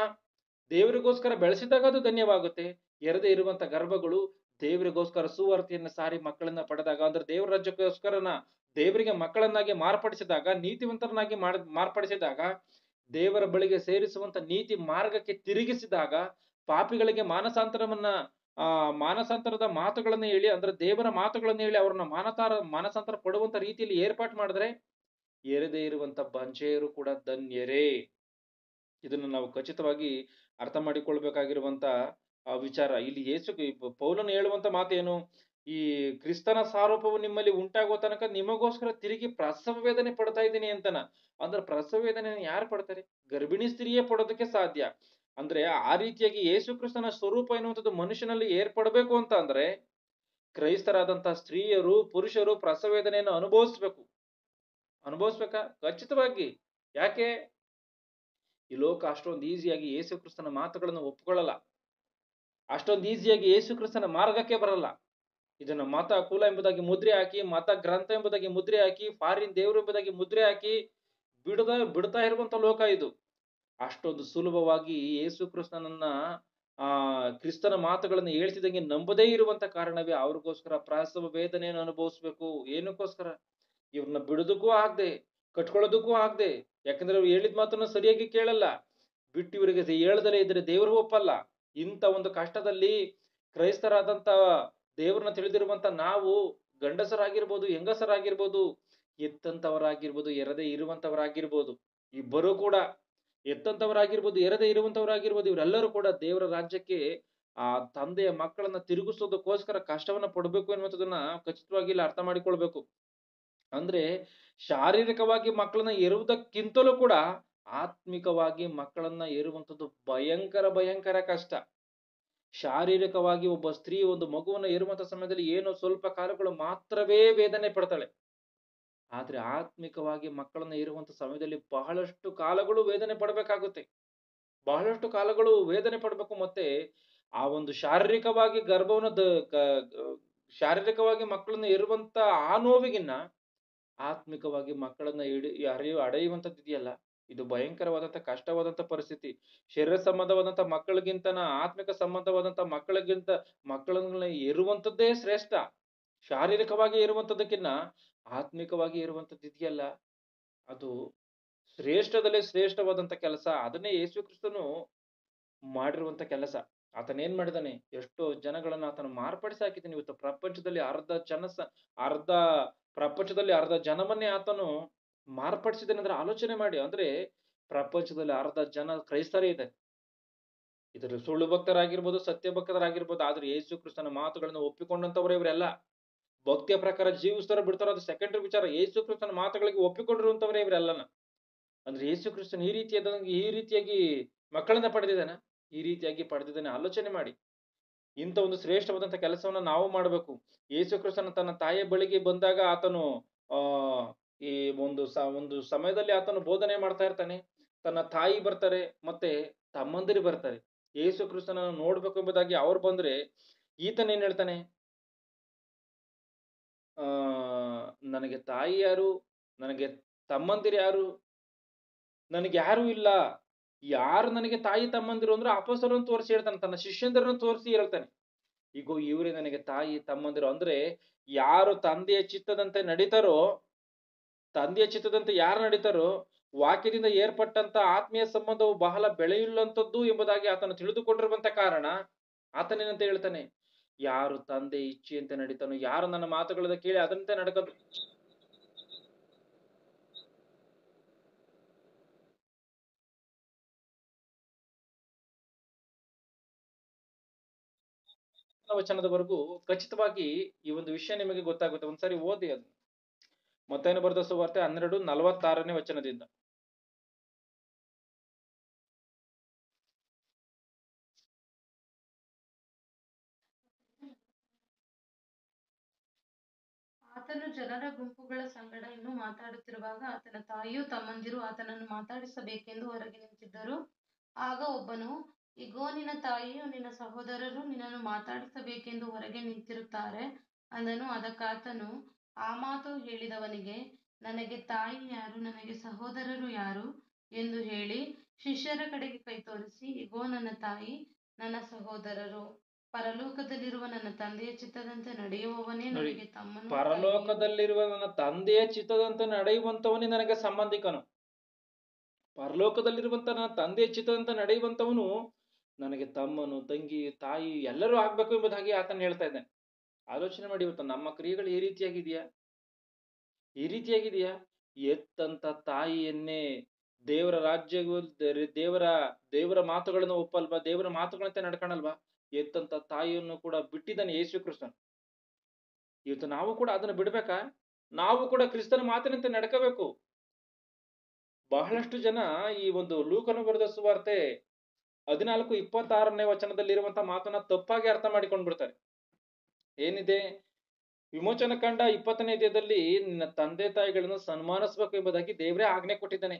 ದೇವರಿಗೋಸ್ಕರ ಬೆಳೆಸಿದಾಗ ಅದು ಧನ್ಯವಾಗುತ್ತೆ. ಎರದೇ ಇರುವಂತ ಗರ್ಭಗಳು ದೇವರಿಗೋಸ್ಕರ ಸುವಾರ್ತೆಯನ್ನ ಸಾರಿ ಮಕ್ಕಳನ್ನ ಪಡೆದಾಗ, ಅಂದ್ರೆ ದೇವರ ರಾಜ್ಯಕ್ಕೋಸ್ಕರನ ದೇವರಿಗೆ ಮಕ್ಕಳನ್ನಾಗಿ ಮಾರ್ಪಡಿಸಿದಾಗ, ನೀತಿವಂತರನ್ನಾಗಿ ಮಾರ್ಪಡಿಸಿದಾಗ, ದೇವರ ಬಳಿಗೆ ಸೇರಿಸುವಂತ ನೀತಿ ಮಾರ್ಗಕ್ಕೆ ತಿರುಗಿಸಿದಾಗ, ಪಾಪಿಗಳಿಗೆ ಮಾನಸಾಂತರದ ಮಾತುಗಳನ್ನ ಹೇಳಿ, ಅಂದ್ರೆ ದೇವರ ಮಾತುಗಳನ್ನ ಹೇಳಿ ಅವ್ರನ್ನ ಮಾನಸಾಂತರ ಪಡುವಂತ ರೀತಿಯಲ್ಲಿ ಏರ್ಪಾಟ್ ಮಾಡಿದ್ರೆ ಎರದೇ ಇರುವಂತ ಬಂಜೆಯರು ಕೂಡ ಧನ್ಯರೇ. ಇದನ್ನು ನಾವು ಖಚಿತವಾಗಿ ಅರ್ಥ ಮಾಡಿಕೊಳ್ಬೇಕಾಗಿರುವಂತ ವಿಚಾರ. ಇಲ್ಲಿ ಪೌಲನು ಹೇಳುವಂತ ಮಾತೇನು, ಈ ಕ್ರಿಸ್ತನ ಸಾರೂಪವು ನಿಮ್ಮಲ್ಲಿ ಉಂಟಾಗುವ ತನಕ ನಿಮಗೋಸ್ಕರ ತಿರುಗಿ ಪ್ರಸವ ವೇದನೆ ಪಡ್ತಾ ಇದ್ದೀನಿ ಅಂತನ. ಅಂದ್ರೆ ಪ್ರಸವ ವೇದನೆ ಯಾರು ಪಡ್ತಾರೆ? ಗರ್ಭಿಣಿ ಸ್ತ್ರೀಯೇ ಪಡೋದಕ್ಕೆ ಸಾಧ್ಯ. ಅಂದ್ರೆ ಆ ರೀತಿಯಾಗಿ ಯೇಸು ಕ್ರಿಸ್ತನ ಸ್ವರೂಪ ಎನ್ನುವಂಥದ್ದು ಮನುಷ್ಯನಲ್ಲಿ ಏರ್ಪಡಬೇಕು ಅಂತ ಅಂದ್ರೆ ಕ್ರೈಸ್ತರಾದಂತ ಸ್ತ್ರೀಯರು ಪುರುಷರು ಪ್ರಸವ ವೇದನೆಯನ್ನು ಅನುಭವಿಸ್ಬೇಕಾ? ಖಚಿತವಾಗಿ. ಯಾಕೆ? ಈ ಲೋಕ ಅಷ್ಟೊಂದು ಈಸಿಯಾಗಿ ಯೇಸು ಕ್ರಿಸ್ತನ ಮಾತುಗಳನ್ನು ಒಪ್ಕೊಳ್ಳಲ್ಲ, ಅಷ್ಟೊಂದು ಈಸಿಯಾಗಿ ಯೇಸು ಕ್ರಿಸ್ತನ ಮಾರ್ಗಕ್ಕೆ ಬರಲ್ಲ. ಇದನ್ನ ಮತ ಕುಲ ಎಂಬುದಾಗಿ ಮುದ್ರೆ ಹಾಕಿ, ಮತ ಗ್ರಂಥ ಎಂಬುದಾಗಿ ಮುದ್ರೆ ಹಾಕಿ, ಫಾರಿನ್ ದೇವರು ಎಂಬುದಾಗಿ ಮುದ್ರೆ ಹಾಕಿ ಬಿಡ್ತಾ ಇರುವಂತ ಲೋಕ ಇದು. ಅಷ್ಟೊಂದು ಸುಲಭವಾಗಿ ಯೇಸು ಕ್ರಿಸ್ತನನ್ನ ಕ್ರಿಸ್ತನ ಮಾತುಗಳನ್ನು ಹೇಳ್ತಿದಂಗೆ ನಂಬದೇ ಇರುವಂತ ಕಾರಣವೇ ಅವ್ರಿಗೋಸ್ಕರ ಪ್ರಸವ ವೇದನೆಯನ್ನು ಅನುಭವಿಸ್ಬೇಕು. ಏನಕ್ಕೋಸ್ಕರ? ಇವ್ರನ್ನ ಬಿಡೋದಕ್ಕೂ ಆಗದೆ, ಕಟ್ಕೊಳ್ಳೋದಕ್ಕೂ ಆಗದೆ. ಯಾಕಂದ್ರೆ ಅವ್ರು ಹೇಳಿದ ಮಾತನ್ನ ಸರಿಯಾಗಿ ಕೇಳಲ್ಲ, ಬಿಟ್ಟು ಇವರಿಗೆ ಹೇಳ್ದಲೇ ಇದ್ರೆ ದೇವರು ಒಪ್ಪಲ್ಲ. ಇಂಥ ಒಂದು ಕಷ್ಟದಲ್ಲಿ ಕ್ರೈಸ್ತರಾದಂತ ದೇವ್ರನ್ನ ತಿಳಿದಿರುವಂತ ನಾವು, ಗಂಡಸರಾಗಿರ್ಬೋದು ಹೆಂಗಸರಾಗಿರ್ಬೋದು, ಎತ್ತಂತವರಾಗಿರ್ಬೋದು ಎರದೇ ಇರುವಂತವರಾಗಿರ್ಬೋದು, ಇಬ್ಬರೂ ಕೂಡ ಎತ್ತಂತವರಾಗಿರ್ಬೋದು ಎರದೇ ಇರುವಂತವರಾಗಿರ್ಬೋದು, ಇವರೆಲ್ಲರೂ ಕೂಡ ದೇವರ ರಾಜ್ಯಕ್ಕೆ ಆ ತಂದೆಯ ಮಕ್ಕಳನ್ನ ತಿರುಗಿಸೋದಕ್ಕೋಸ್ಕರ ಕಷ್ಟವನ್ನ ಪಡ್ಬೇಕು ಎನ್ನುವಂಥದ್ದನ್ನ ಖಚಿತವಾಗಿ ಇಲ್ಲಿ ಅರ್ಥ ಮಾಡಿಕೊಳ್ಬೇಕು. ಅಂದ್ರೆ ಶಾರೀರಿಕವಾಗಿ ಮಕ್ಕಳನ್ನ ಏರುವುದಕ್ಕಿಂತಲೂ ಕೂಡ ಆತ್ಮಿಕವಾಗಿ ಮಕ್ಕಳನ್ನ ಏರುವಂಥದ್ದು ಭಯಂಕರ ಕಷ್ಟ. ಶಾರೀರಿಕವಾಗಿ ಒಬ್ಬ ಸ್ತ್ರೀ ಒಂದು ಮಗುವನ್ನ ಏರುವಂತ ಸಮಯದಲ್ಲಿ ಏನೋ ಸ್ವಲ್ಪ ಕಾಲಗಳು ಮಾತ್ರವೇ ವೇದನೆ ಪಡ್ತಾಳೆ. ಆದ್ರೆ ಆತ್ಮಿಕವಾಗಿ ಮಕ್ಕಳನ್ನ ಇರುವಂತ ಸಮಯದಲ್ಲಿ ಬಹಳಷ್ಟು ಕಾಲಗಳು ವೇದನೆ ಪಡ್ಬೇಕಾಗುತ್ತೆ, ಬಹಳಷ್ಟು ಕಾಲಗಳು ವೇದನೆ ಪಡ್ಬೇಕು. ಮತ್ತೆ ಆ ಒಂದು ಶಾರೀರಿಕವಾಗಿ ಶಾರೀರಿಕವಾಗಿ ಮಕ್ಕಳನ್ನ ಇರುವಂತ ಆ ನೋವಿಗಿನ್ನ ಆತ್ಮಿಕವಾಗಿ ಮಕ್ಕಳನ್ನ ಅಡೆಯುವಂಥದ್ದು ಇದೆಯಲ್ಲ, ಇದು ಭಯಂಕರವಾದಂತ ಕಷ್ಟವಾದಂತ ಪರಿಸ್ಥಿತಿ. ಶರೀರ ಸಂಬಂಧವಾದಂತ ಮಕ್ಕಳಿಗಿಂತನ ಆತ್ಮಿಕ ಸಂಬಂಧವಾದಂತ ಮಕ್ಕಳನ್ನ ಇರುವಂತದ್ದೇ ಶ್ರೇಷ್ಠ. ಶಾರೀರಿಕವಾಗಿ ಇರುವಂತದಕ್ಕಿನ್ನ ಆತ್ಮಿಕವಾಗಿ ಇರುವಂತದ್ದು ಇದೆಯಲ್ಲ, ಅದು ಶ್ರೇಷ್ಠದಲ್ಲೇ ಶ್ರೇಷ್ಠವಾದಂತ ಕೆಲಸ. ಅದನ್ನೇ ಯೇಸು ಕ್ರಿಸ್ತನು ಮಾಡಿರುವಂತ ಕೆಲಸ. ಆತನೇನ್ ಮಾಡಿದಾನೆ, ಎಷ್ಟೋ ಜನಗಳನ್ನ ಆತನು ಮಾರ್ಪಡಿಸಿ ಹಾಕಿದ್ದಾನೆ. ಇವತ್ತು ಪ್ರಪಂಚದಲ್ಲಿ ಅರ್ಧ ಜನವನ್ನೇ ಆತನು ಮಾರ್ಪಡಿಸಿದ್ದಾನೆ. ಅಂದ್ರೆ ಆಲೋಚನೆ ಮಾಡಿ, ಅಂದ್ರೆ ಪ್ರಪಂಚದಲ್ಲಿ ಅರ್ಧ ಜನ ಕ್ರೈಸ್ತರೇ ಇದೆ. ಇದ್ರ ಸುಳ್ಳು ಭಕ್ತರಾಗಿರ್ಬೋದು, ಸತ್ಯ ಭಕ್ತರಾಗಿರ್ಬೋದು. ಆದ್ರೆ ಯೇಸು ಕ್ರಿಸ್ತನ ಮಾತುಗಳನ್ನು ಒಪ್ಪಿಕೊಂಡಂತವ್ರೆ ಇವರೆಲ್ಲ. ಭಕ್ತಿಯ ಪ್ರಕಾರ ಜೀವಿಸ್ತಾರ ಬಿಡ್ತಾರ ಅದು ಸೆಕೆಂಡರಿ ವಿಚಾರ. ಯೇಸು ಕ್ರಿಸ್ತನ ಮಾತುಗಳಿಗೆ ಒಪ್ಪಿಕೊಂಡಿರುವಂತವ್ರೆ ಇವರೆಲ್ಲನ. ಅಂದ್ರೆ ಯೇಸು ಕ್ರಿಸ್ತನ್ ಈ ರೀತಿಯಾಗಿ ಮಕ್ಕಳನ್ನ ಪಡೆದಿದ್ದಾನೆ, ಈ ರೀತಿಯಾಗಿ ಪಡೆದಿದ್ದಾನೆ. ಆಲೋಚನೆ ಮಾಡಿ, ಇಂಥ ಒಂದು ಶ್ರೇಷ್ಠವಾದಂತ ಕೆಲಸವನ್ನ ನಾವು ಮಾಡಬೇಕು. ಯೇಸು ಕ್ರಿಸ್ತನ ತನ್ನ ತಾಯಿಯ ಬಳಿಗೆ ಬಂದಾಗ ಆತನು ಈ ಒಂದು ಸಮಯದಲ್ಲಿ ಆತನು ಬೋಧನೆ ಮಾಡ್ತಾ ಇರ್ತಾನೆ. ತನ್ನ ತಾಯಿ ಬರ್ತಾರೆ, ಮತ್ತೆ ತಮ್ಮಂದಿರು ಬರ್ತಾರೆ. ಯೇಸು ಕ್ರಿಸ್ತನನ್ನು ನೋಡ್ಬೇಕು ಎಂಬುದಾಗಿ ಅವ್ರು ಬಂದ್ರೆ ಈತನೇನ್ ಹೇಳ್ತಾನೆ, ಆ ನನಗೆ ತಾಯಿ ಯಾರು, ನನಗೆ ತಮ್ಮಂದಿರು ಯಾರು, ನನಗೆ ಯಾರು ಇಲ್ಲ. ಯಾರು ನನಗೆ ತಾಯಿ ತಮ್ಮಂದಿರು ಅಂದ್ರೆ ಅಪೊಸ್ತಲರನ್ನು ತೋರಿಸಿ ಹೇಳ್ತಾನೆ, ತನ್ನ ಶಿಷ್ಯಂದಿರನ್ನು ತೋರಿಸಿ ಹೇಳ್ತಾನೆ, ಈಗ ಇವರೇ ನನಗೆ ತಾಯಿ ತಮ್ಮಂದಿರು. ಅಂದ್ರೆ ಯಾರು ತಂದೆಯ ಚಿತ್ತದಂತೆ ನಡೀತಾರೋ, ತಂದೆಯ ಚಿತ್ತದಂತೆ ಯಾರು ನಡೀತಾರೋ, ವಾಕ್ಯದಿಂದ ಏರ್ಪಟ್ಟಂತ ಆತ್ಮೀಯ ಸಂಬಂಧವು ಬಹಳ ಬೆಳೆಯುಳ್ಳಂಥದ್ದು ಎಂಬುದಾಗಿ ಆತನು ತಿಳಿದುಕೊಂಡಿರುವಂತ ಕಾರಣ ಆತನೇನಂತ ಹೇಳ್ತಾನೆ, ಯಾರು ತಂದೆ ಇಚ್ಛೆಯಂತೆ ನಡೀತಾನೋ, ಯಾರು ನನ್ನ ಮಾತುಗಳನ್ನ ಕೇಳಿ ಅದಂತೆ ನಡ್ಕ ವಚನದವರೆಗೂ ಖಚಿತವಾಗಿ ಈ ಒಂದು ವಿಷಯ ನಿಮಗೆ ಗೊತ್ತಾಗುತ್ತೆ. ಒಂದ್ಸರಿ ಓದಿ ಅದು. ಮತ್ತಾಯನ ಬರೆದ ಸುವಾರ್ತೆ 12:46 ವಚನದಿಂದ. ಆತನು ಜನರ ಗುಂಪುಗಳ ಸಂಗಡ ಇನ್ನೂ ಮಾತಾಡುತ್ತಿರುವಾಗ ಆತನ ತಾಯಿಯೂ ತಮ್ಮಂದಿರು ಆತನನ್ನು ಮಾತಾಡಿಸಬೇಕೆಂದು ಹೊರಗೆ ನಿಂತಿದ್ದರು. ಆಗ ಒಬ್ಬನು, ಇಗೋ ನಿನ್ನ ತಾಯಿಯೂ ನಿನ್ನ ಸಹೋದರರು ನಿನ್ನನ್ನು ಮಾತಾಡಿಸಬೇಕೆಂದು ಹೊರಗೆ ನಿಂತಿರುತ್ತಾರೆ ಅಂದನು. ಅದಕ್ಕಾತನು ಆ ಮಾತು ಹೇಳಿದವನಿಗೆ, ನನಗೆ ತಾಯಿ ಯಾರು, ನನಗೆ ಸಹೋದರರು ಯಾರು ಎಂದು ಹೇಳಿ ಶಿಷ್ಯರ ಕಡೆಗೆ ಕೈ ತೋರಿಸಿ, ಇಗೋ ನನ್ನ ತಾಯಿ, ನನ್ನ ಸಹೋದರರು. ಪರಲೋಕದಲ್ಲಿರುವ ನನ್ನ ತಂದೆಯ ಚಿತ್ತದಂತೆ ನಡೆಯುವವನೇ ನನಗೆ ತಮ್ಮನು. ಪರಲೋಕದಲ್ಲಿರುವ ನನ್ನ ತಂದೆಯ ಚಿತ್ತದಂತೆ ನಡೆಯುವಂತವನೇ ನನಗೆ ಸಂಬಂಧಿಕನು. ಪರಲೋಕದಲ್ಲಿರುವಂತ ನನ್ನ ತಂದೆಯ ಚಿತ್ತದಂತೆ ನಡೆಯುವಂತವನು ನನಗೆ ತಮ್ಮನು, ತಂಗಿ, ತಾಯಿ ಎಲ್ಲರೂ ಆಗ್ಬೇಕು ಎಂಬುದಾಗಿ ಆತನ ಹೇಳ್ತಾ ಇದ್ದಾನೆ. ಆಲೋಚನೆ ಮಾಡಿ, ಇವತ್ತು ನಮ್ಮ ಕ್ರಿಯೆಗಳು ಈ ರೀತಿಯಾಗಿದೆಯಾ? ಈ ರೀತಿಯಾಗಿದೆಯಾ? ಎತ್ತಂತ ತಾಯಿಯನ್ನೇ ದೇವರ ರಾಜ್ಯ, ದೇವರ ದೇವರ ಮಾತುಗಳನ್ನು ಒಪ್ಪಲ್ವಾ, ದೇವರ ಮಾತುಗಳಂತೆ ನಡ್ಕೊಳಲ್ವಾ? ಎತ್ತಂತ ತಾಯಿಯನ್ನು ಕೂಡ ಬಿಟ್ಟಿದ್ದಾನೆ ಯೇಸು ಕ್ರಿಸ್ತನು. ಇವತ್ತು ನಾವು ಕೂಡ ಅದನ್ನು ಬಿಡ್ಬೇಕಾ? ನಾವು ಕೂಡ ಕ್ರಿಸ್ತನ ಮಾತಿನಂತೆ ನಡ್ಕೋಬೇಕು. ಬಹಳಷ್ಟು ಜನ ಈ ಒಂದು ಲೂಕನು ಬರೆದ ಸುವಾರ್ತೆ 14:26 ವಚನದಲ್ಲಿರುವಂತ ಮಾತನ್ನ ತಪ್ಪಾಗಿ ಅರ್ಥ ಮಾಡಿಕೊಂಡು ಬಿಡ್ತಾರೆ. ಏನಿದೆ, ವಿಮೋಚನ ಕಂಡ 20ನೇ ಅಧ್ಯಾಯದಲ್ಲಿ ನಿನ್ನ ತಂದೆ ತಾಯಿಗಳನ್ನು ಸನ್ಮಾನಿಸಬೇಕು ಎಂಬುದಾಗಿ ದೇವರೇ ಆಜ್ಞೆ ಕೊಟ್ಟಿದ್ದಾನೆ.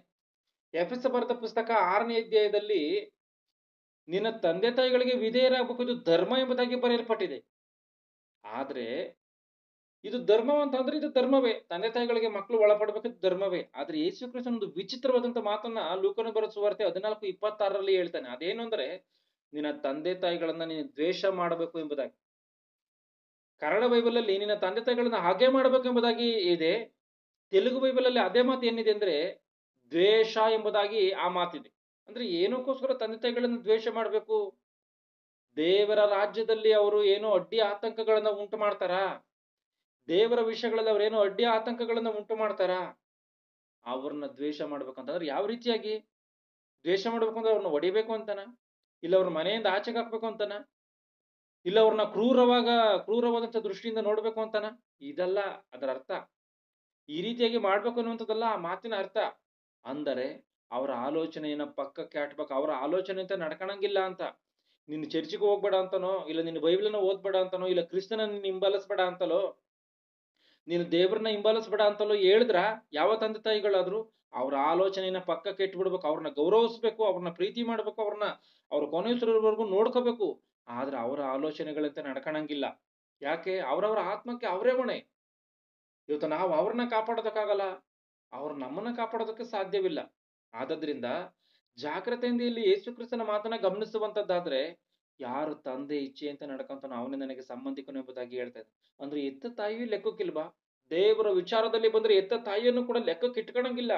ಎಫೆಸ ಬರೆದ ಪುಸ್ತಕ 6ನೇ ಅಧ್ಯಾಯದಲ್ಲಿ ನಿನ್ನ ತಂದೆ ತಾಯಿಗಳಿಗೆ ವಿಧೇಯರಾಗಬೇಕು, ಇದು ಧರ್ಮ ಎಂಬುದಾಗಿ ಬರೆಯಲ್ಪಟ್ಟಿದೆ. ಆದ್ರೆ ಇದು ಧರ್ಮ ಅಂತಂದ್ರೆ ಇದು ಧರ್ಮವೇ, ತಂದೆ ತಾಯಿಗಳಿಗೆ ಮಕ್ಕಳು ಒಳಪಡಬೇಕಿದ್ದು ಧರ್ಮವೇ. ಆದ್ರೆ ಯೇಸು ಕ್ರಿಸ್ತನ ಒಂದು ವಿಚಿತ್ರವಾದಂತ ಮಾತನ್ನ ಲೂಕನ ಬರೆದ ಸುವಾರ್ತೆ 14:26 ಹೇಳ್ತಾನೆ. ಅದೇನು ಅಂದ್ರೆ, ನಿನ್ನ ತಂದೆ ತಾಯಿಗಳನ್ನ ನೀನು ದ್ವೇಷ ಮಾಡಬೇಕು ಎಂಬುದಾಗಿ. ಕನ್ನಡ ಬೈಬಲ್ ಅಲ್ಲಿ ನಿನ್ನ ತಂದೆ ತಾಯಿಗಳನ್ನ ಹಾಗೆ ಮಾಡಬೇಕು ಎಂಬುದಾಗಿ ಇದೆ. ತೆಲುಗು ಬೈಬಲ್ ಅಲ್ಲಿ ಅದೇ ಮಾತು ಏನಿದೆ ಅಂದ್ರೆ ದ್ವೇಷ ಎಂಬುದಾಗಿ ಆ ಮಾತಿದೆ. ಅಂದ್ರೆ ಏನಕ್ಕೋಸ್ಕರ ತಂದೆ ತಾಯಿಗಳನ್ನ ದ್ವೇಷ ಮಾಡಬೇಕು? ದೇವರ ರಾಜ್ಯದಲ್ಲಿ ಅವರು ಏನೋ ಅಡ್ಡಿ ಆತಂಕಗಳನ್ನ ಉಂಟು ಮಾಡ್ತಾರಾ? ದೇವರ ವಿಷಯಗಳಲ್ಲಿ ಅವ್ರೇನೋ ಅಡ್ಡಿ ಆತಂಕಗಳನ್ನ ಉಂಟು ಮಾಡ್ತಾರಾ? ಅವ್ರನ್ನ ದ್ವೇಷ ಮಾಡ್ಬೇಕಂತಂದ್ರೆ ಯಾವ ರೀತಿಯಾಗಿ ದ್ವೇಷ ಮಾಡ್ಬೇಕು? ಅಂದ್ರೆ ಅವ್ರನ್ನ ಹೊಡಿಬೇಕು ಅಂತನ, ಇಲ್ಲ ಅವ್ರ ಮನೆಯಿಂದ ಆಚೆಗೆ ಹಾಕ್ಬೇಕು ಅಂತನ, ಇಲ್ಲ ಅವ್ರನ್ನ ಕ್ರೂರವಾದಂತ ದೃಷ್ಟಿಯಿಂದ ನೋಡ್ಬೇಕು ಅಂತನ? ಇದಲ್ಲ ಅದರ ಅರ್ಥ. ಈ ರೀತಿಯಾಗಿ ಮಾಡ್ಬೇಕು ಅನ್ನುವಂಥದ್ದಲ್ಲ ಆ ಮಾತಿನ ಅರ್ಥ. ಅಂದರೆ ಅವರ ಆಲೋಚನೆಯನ್ನ ಪಕ್ಕಕ್ಕೆ ಹಾಕ್ಬೇಕು, ಅವರ ಆಲೋಚನೆ ಅಂತ ನಡ್ಕಣಂಗಿಲ್ಲ ಅಂತ. ನೀನು ಚರ್ಚಿಗೆ ಹೋಗ್ಬೇಡ ಅಂತನೋ, ಇಲ್ಲ ನಿನ್ನ ಬೈಬಲನ್ನ ಓದ್ಬೇಡ ಅಂತನೋ, ಇಲ್ಲ ಕ್ರಿಸ್ತನ ನೀನು ಹಿಂಬಾಲಿಸ್ಬೇಡ ಅಂತಲೋ, ನೀನು ದೇವ್ರನ್ನ ಹಿಂಬಾಲಿಸ್ಬೇಡ ಅಂತಲೋ ಹೇಳಿದ್ರ ಯಾವ ತಂದೆ ತಾಯಿಗಳಾದ್ರು ಅವ್ರ ಆಲೋಚನೆಯನ್ನ ಪಕ್ಕಕ್ಕೆ ಇಟ್ಬಿಡ್ಬೇಕು, ಅವ್ರನ್ನ ಗೌರವಿಸ್ಬೇಕು, ಅವ್ರನ್ನ ಪ್ರೀತಿ ಮಾಡ್ಬೇಕು, ಅವ್ರ ಕೊನೆಯವರೆಗೂ ನೋಡ್ಕೋಬೇಕು. ಆದ್ರೆ ಅವರ ಆಲೋಚನೆಗಳಂತೆ ನಡ್ಕಣಂಗಿಲ್ಲ. ಯಾಕೆ? ಅವರವರ ಆತ್ಮಕ್ಕೆ ಅವರೇ ಹೊಣೆ. ಇವತ್ತು ನಾವು ಅವ್ರನ್ನ ಕಾಪಾಡೋದಕ್ಕಾಗಲ್ಲ, ಅವ್ರು ನಮ್ಮನ್ನ ಕಾಪಾಡೋದಕ್ಕೆ ಸಾಧ್ಯವಿಲ್ಲ. ಆದದ್ರಿಂದ ಜಾಗ್ರತೆಯಿಂದ ಇಲ್ಲಿ ಯೇಸು ಕ್ರಿಸ್ತನ ಮಾತನ್ನ ಗಮನಿಸುವಂತದ್ದಾದ್ರೆ, ಯಾರು ತಂದೆ ಇಚ್ಛೆಯಂತೆ ನಡ್ಕೊಂತಾನೋ ಅವನೇ ನನಗೆ ಸಂಬಂಧಿಕನು ಎಂಬುದಾಗಿ ಹೇಳ್ತಾ ಇದ್ದ. ಅಂದ್ರೆ ಎತ್ತ ತಾಯಿಯೂ ಲೆಕ್ಕಕ್ಕಿಲ್ವಾ? ದೇವರ ವಿಚಾರದಲ್ಲಿ ಬಂದ್ರೆ ಎತ್ತ ತಾಯಿಯನ್ನು ಕೂಡ ಲೆಕ್ಕಕ್ಕೆ ಇಟ್ಕೊಳಂಗಿಲ್ಲ.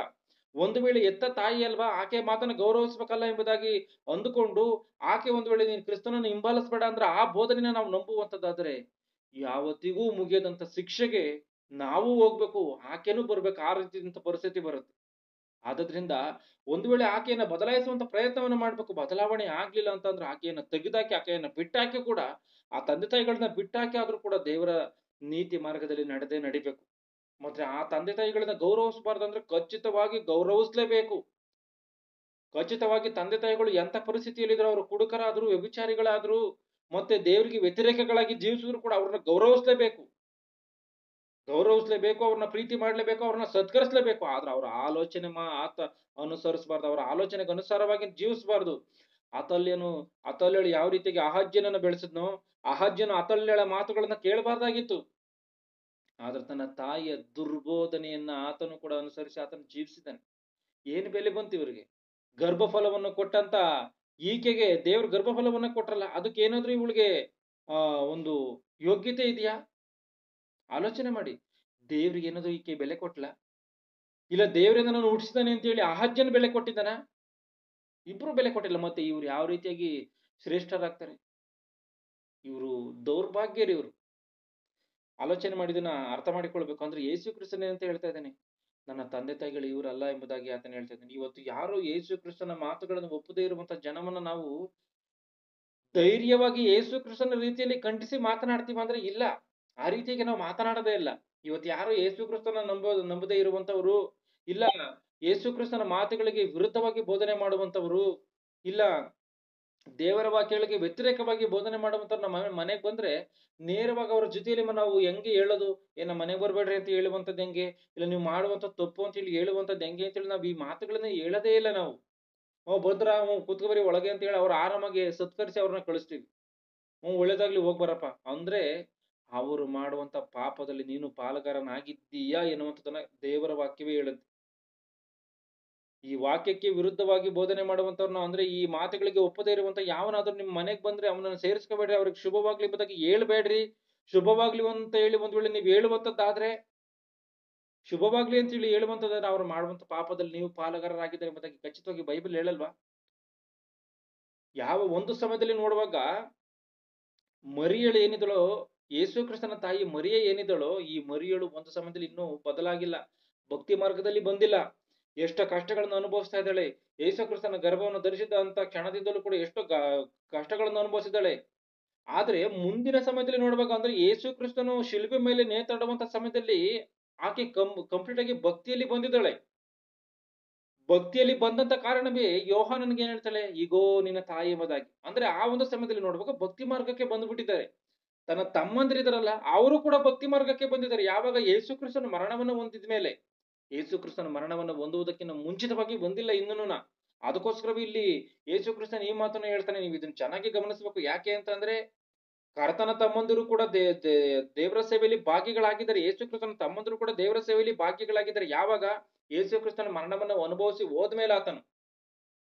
ಒಂದು ವೇಳೆ ಎತ್ತ ತಾಯಿ ಅಲ್ವಾ, ಆಕೆ ಮಾತನ್ನ ಗೌರವಿಸ್ಬೇಕಲ್ಲ ಎಂಬುದಾಗಿ ಅಂದುಕೊಂಡು ಆಕೆ ಒಂದು ವೇಳೆ ನೀನು ಕ್ರಿಸ್ತನನ್ನು ಹಿಂಬಾಲಿಸ್ಬೇಡ ಅಂದ್ರೆ ಆ ಬೋಧನೆನ ನಾವು ನಂಬುವಂತದ್ದಾದ್ರೆ ಯಾವತ್ತಿಗೂ ಮುಗಿಯದಂತ ಶಿಕ್ಷೆಗೆ ನಾವು ಹೋಗ್ಬೇಕು, ಆಕೆನೂ ಬರ್ಬೇಕು. ಆ ರೀತಿಯಂತ ಪರಿಸ್ಥಿತಿ ಬರುತ್ತೆ. ಆದ್ರಿಂದ ಒಂದು ವೇಳೆ ಆಕೆಯನ್ನ ಬದಲಾಯಿಸುವಂತ ಪ್ರಯತ್ನವನ್ನ ಮಾಡ್ಬೇಕು. ಬದಲಾವಣೆ ಆಗ್ಲಿಲ್ಲ ಅಂತಂದ್ರೆ ಆಕೆಯನ್ನ ತೆಗೆದಾಕಿ, ಆಕೆಯನ್ನ ಬಿಟ್ಟಾಕಿ ಕೂಡ, ಆ ತಂದೆ ತಾಯಿಗಳನ್ನ ಬಿಟ್ಟಾಕಿ ಆದ್ರೂ ಕೂಡ ದೇವರ ನೀತಿ ಮಾರ್ಗದಲ್ಲಿ ನಡಿಬೇಕು. ಮತ್ತೆ ಆ ತಂದೆ ತಾಯಿಗಳನ್ನ ಗೌರವಿಸಬಾರ್ದಂದ್ರೆ ಖಚಿತವಾಗಿ ಗೌರವಿಸ್ಲೇಬೇಕು. ಖಚಿತವಾಗಿ ತಂದೆ ತಾಯಿಗಳು ಎಂತ ಪರಿಸ್ಥಿತಿಯಲ್ಲಿದ್ರು, ಅವರು ಕುಡುಕರಾದ್ರು, ವ್ಯಭಿಚಾರಿಗಳಾದ್ರು, ಮತ್ತೆ ದೇವರಿಗೆ ವ್ಯತಿರೇಕಗಳಾಗಿ ಜೀವಿಸಿದ್ರು ಕೂಡ ಅವ್ರನ್ನ ಗೌರವಿಸ್ಲೇಬೇಕು, ಅವ್ರನ್ನ ಪ್ರೀತಿ ಮಾಡ್ಲೇಬೇಕು, ಅವ್ರನ್ನ ಸತ್ಕರಿಸ್ಲೇಬೇಕು. ಆದ್ರೆ ಅವ್ರ ಆಲೋಚನೆ ಆತ ಅನುಸರಿಸಬಾರ್ದು, ಅವರ ಆಲೋಚನೆಗೆ ಅನುಸಾರವಾಗಿ ಜೀವಿಸಬಾರ್ದು. ಅತಲ್ಯಳು ಯಾವ ರೀತಿಯಾಗಿ ಅಹಜ್ಯನನ್ನು ಬೆಳೆಸಿದ್ನೋ ಅಹಜ್ಯನು ಅತಲ್ಯಳ ಮಾತುಗಳನ್ನ ಕೇಳಬಾರ್ದಾಗಿತ್ತು. ಆದ್ರೆ ತನ್ನ ತಾಯಿಯ ದುರ್ಬೋಧನೆಯನ್ನ ಆತನು ಕೂಡ ಅನುಸರಿಸಿ ಆತನು ಜೀವಿಸಿದ್ದಾನೆ. ಏನು ಬೆಲೆ ಬಂತು ಇವರಿಗೆ? ಗರ್ಭಫಲವನ್ನು ಕೊಟ್ಟಂತ ಈಕೆಗೆ ದೇವ್ರ ಗರ್ಭಫಲವನ್ನ ಕೊಟ್ರಲ್ಲ, ಅದಕ್ಕೆ ಏನಾದ್ರೂ ಇವಳಿಗೆ ಒಂದು ಯೋಗ್ಯತೆ ಇದೆಯಾ? ಆಲೋಚನೆ ಮಾಡಿ. ದೇವ್ರಿಗೆ ಏನಾದ್ರು ಈಕೆ ಬೆಲೆ ಕೊಟ್ಲ? ಇಲ್ಲ ದೇವರಿಂದ ನಾನು ಹುಟ್ಟಿಸಿದಾನೆ ಅಂತ ಹೇಳಿ ಅಹಜ್ಯನ ಬೆಲೆ ಕೊಟ್ಟಿದ್ದಾನ? ಇಬ್ರು ಬೆಲೆ ಕೊಟ್ಟಿಲ್ಲ. ಮತ್ತೆ ಇವ್ರು ಯಾವ ರೀತಿಯಾಗಿ ಶ್ರೇಷ್ಠರಾಗ್ತಾರೆ? ಇವರು ದೌರ್ಭಾಗ್ಯರು ಇವರು. ಆಲೋಚನೆ ಮಾಡಿದನ್ನ ಅರ್ಥ ಮಾಡಿಕೊಳ್ಬೇಕು. ಅಂದ್ರೆ ಯೇಸು ಕ್ರಿಸ್ತನೇ ಅಂತ ಹೇಳ್ತಾ ಇದ್ದಾನೆ, ನನ್ನ ತಂದೆ ತಾಯಿಗಳು ಇವರಲ್ಲ ಎಂಬುದಾಗಿ ಆತನ ಹೇಳ್ತಾ ಇದ್ದಾನೆ. ಇವತ್ತು ಯಾರು ಯೇಸು ಕ್ರಿಸ್ತನ ಮಾತುಗಳನ್ನು ಒಪ್ಪದೇ ಇರುವಂತ ಜನವನ್ನ ನಾವು ಧೈರ್ಯವಾಗಿ ಯೇಸು ಕ್ರಿಸ್ತನ ರೀತಿಯಲ್ಲಿ ಖಂಡಿಸಿ ಮಾತನಾಡ್ತೀವಿ ಅಂದ್ರೆ ಇಲ್ಲ. ಆ ರೀತಿಯಾಗಿ ನಾವು ಮಾತನಾಡದೇ ಇಲ್ಲ. ಇವತ್ತು ಯಾರು ಯೇಸು ಕ್ರಿಸ್ತನ ನಂಬದೇ ಇರುವಂತವರು, ಇಲ್ಲ ಯೇಸು ಕ್ರಿಸ್ತನ ಮಾತುಗಳಿಗೆ ವಿರುದ್ಧವಾಗಿ ಬೋಧನೆ ಮಾಡುವಂತವರು, ಇಲ್ಲ ದೇವರ ವಾಕ್ಯಗಳಿಗೆ ವ್ಯತಿರೇಕವಾಗಿ ಬೋಧನೆ ಮಾಡುವಂತವ್ರು ನಮ್ಮ ಮನೆಗೆ ಬಂದ್ರೆ ನೇರವಾಗಿ ಅವ್ರ ಜೊತೆಯಲ್ಲಿ ನಾವು ಹೆಂಗೆ ಹೇಳೋದು? ನಮ್ಮ ಮನೆಗೆ ಬರ್ಬೇಡ್ರಿ ಅಂತ ಹೇಳುವಂತದ್ದು ಹೆಂಗೆ? ಇಲ್ಲ ನೀವು ಮಾಡುವಂತ ತಪ್ಪು ಅಂತ ಹೇಳಿ ಹೇಳುವಂತದ್ದು ಹೆಂಗೆ ಅಂತ ಹೇಳಿ ನಾವು ಈ ಮಾತುಗಳನ್ನ ಹೇಳದೇ ಇಲ್ಲ ನಾವು. ಬಂದ್ರ ಕೂತ್ಕೊಬರಿ ಒಳಗೆ ಅಂತ ಹೇಳಿ ಅವ್ರ ಆರಾಮಾಗಿ ಸತ್ಕರಿಸಿ ಅವ್ರನ್ನ ಕಳಿಸ್ತೀವಿ. ಒಳ್ಳೇದಾಗ್ಲಿ ಹೋಗ್ಬರಪ್ಪ ಅಂದ್ರೆ ಅವರು ಮಾಡುವಂತ ಪಾಪದಲ್ಲಿ ನೀನು ಪಾಲುಗಾರನಾಗಿದ್ದೀಯಾ ಎನ್ನುವಂಥದ್ದನ್ನ ದೇವರ ವಾಕ್ಯವೇ ಹೇಳುತ್ತೆ. ಈ ವಾಕ್ಯಕ್ಕೆ ವಿರುದ್ಧವಾಗಿ ಬೋಧನೆ ಮಾಡುವಂತವ್ರನ್ನ, ಅಂದ್ರೆ ಈ ಮಾತುಗಳಿಗೆ ಒಪ್ಪದೇ ಇರುವಂತ ಯಾವನಾದ್ರೂ ನಿಮ್ ಮನೆಗ್ ಬಂದ್ರೆ ಅವನನ್ನ ಸೇರಿಸ್ಕೋಬೇಡ್ರಿ, ಅವ್ರಿಗೆ ಶುಭವಾಗ್ಲಿ ಎಂಬುದಾಗಿ ಹೇಳ್ಬೇಡ್ರಿ. ಶುಭವಾಗ್ಲಿ ಅಂತ ಹೇಳಿ ಒಂದ್ ವೇಳೆ ನೀವು ಹೇಳುವಂತದ್ದಾದ್ರೆ, ಶುಭವಾಗ್ಲಿ ಅಂತ ಹೇಳಿ ಹೇಳುವಂತದ್ದಾದ್ರೆ ಅವ್ರು ಮಾಡುವಂತ ಪಾಪದಲ್ಲಿ ನೀವು ಪಾಲುಗಾರರಾಗಿದ್ದಾರೆ ಎಂಬುದಾಗಿ ಖಚಿತವಾಗಿ ಬೈಬಲ್ ಹೇಳಲ್ವಾ? ಯಾವ ಒಂದು ಸಮಯದಲ್ಲಿ ನೋಡುವಾಗ ಮರಿಯಳು ಏನಿದಳೋ, ಯೇಸು ಕ್ರಿಸ್ತನ ತಾಯಿ ಮರಿಯ ಏನಿದಳೋ, ಈ ಮರಿಯಳು ಒಂದು ಸಮಯದಲ್ಲಿ ಇನ್ನೂ ಬದಲಾಗಿಲ್ಲ, ಭಕ್ತಿ ಮಾರ್ಗದಲ್ಲಿ ಬಂದಿಲ್ಲ. ಎಷ್ಟೋ ಕಷ್ಟಗಳನ್ನು ಅನುಭವಿಸ್ತಾ ಇದ್ದಾಳೆ. ಯೇಸು ಕ್ರಿಸ್ತನ ಗರ್ಭವನ್ನು ಧರಿಸಿದ ಅಂತ ಕ್ಷಣದಿಂದಲೂ ಕೂಡ ಎಷ್ಟೋ ಕಷ್ಟಗಳನ್ನು ಅನುಭವಿಸಿದ್ದಾಳೆ. ಆದ್ರೆ ಮುಂದಿನ ಸಮಯದಲ್ಲಿ ನೋಡ್ಬೇಕು ಅಂದ್ರೆ ಯೇಸು ಕ್ರಿಸ್ತನು ಶಿಲ್ಬೆ ಮೇಲೆ ನೇತಾಡುವಂತ ಸಮಯದಲ್ಲಿ ಆಕೆ ಕಂಪ್ಲೀಟ್ ಆಗಿ ಭಕ್ತಿಯಲ್ಲಿ ಬಂದಿದ್ದಾಳೆ. ಭಕ್ತಿಯಲ್ಲಿ ಬಂದಂತ ಕಾರಣವೇ ಯೋಹಾನನಿಗೆ ಏನ್ ಹೇಳ್ತಾಳೆ, ಈಗೋ ನಿನ್ನ ತಾಯಿ ಎಂಬುದಾಗಿ. ಅಂದ್ರೆ ಆ ಒಂದು ಸಮಯದಲ್ಲಿ ನೋಡ್ಬೇಕು ಭಕ್ತಿ ಮಾರ್ಗಕ್ಕೆ ಬಂದ್ಬಿಟ್ಟಿದ್ದಾರೆ. ತನ್ನ ತಮ್ಮಂದಿರಿದಾರಲ್ಲ ಅವರು ಕೂಡ ಭಕ್ತಿ ಮಾರ್ಗಕ್ಕೆ ಬಂದಿದ್ದಾರೆ. ಯಾವಾಗ ಯೇಸು ಕ್ರಿಸ್ತನ ಮರಣವನ್ನು ಹೊಂದಿದ ಮೇಲೆ. ಯೇಸು ಕ್ರಿಸ್ತನ ಮರಣವನ್ನು ಹೊಂದುವುದಕ್ಕಿಂತ ಮುಂಚಿತವಾಗಿ ಬಂದಿಲ್ಲ ಇನ್ನೂನ. ಅದಕ್ಕೋಸ್ಕರವೇ ಇಲ್ಲಿ ಯೇಸು ಕ್ರಿಸ್ತನ ಈ ಮಾತನ್ನ ಹೇಳ್ತಾನೆ. ನೀವು ಇದನ್ನ ಚೆನ್ನಾಗಿ ಗಮನಿಸಬೇಕು. ಯಾಕೆ ಅಂತಂದ್ರೆ ಕರ್ತನ ತಮ್ಮಂದಿರು ಕೂಡ ದೇವರ ಸೇವೆಯಲ್ಲಿ ಭಾಗಿಗಳಾಗಿದ್ದಾರೆ. ಯೇಸು ಕ್ರಿಸ್ತನ ತಮ್ಮಂದಿರು ಕೂಡ ದೇವರ ಸೇವೆಯಲ್ಲಿ ಭಾಗಿಗಳಾಗಿದ್ದಾರೆ. ಯಾವಾಗ ಯೇಸು ಕ್ರಿಸ್ತನ ಮರಣವನ್ನು ಅನುಭವಿಸಿ ಹೋದ್ಮೇಲೆ ಆತನು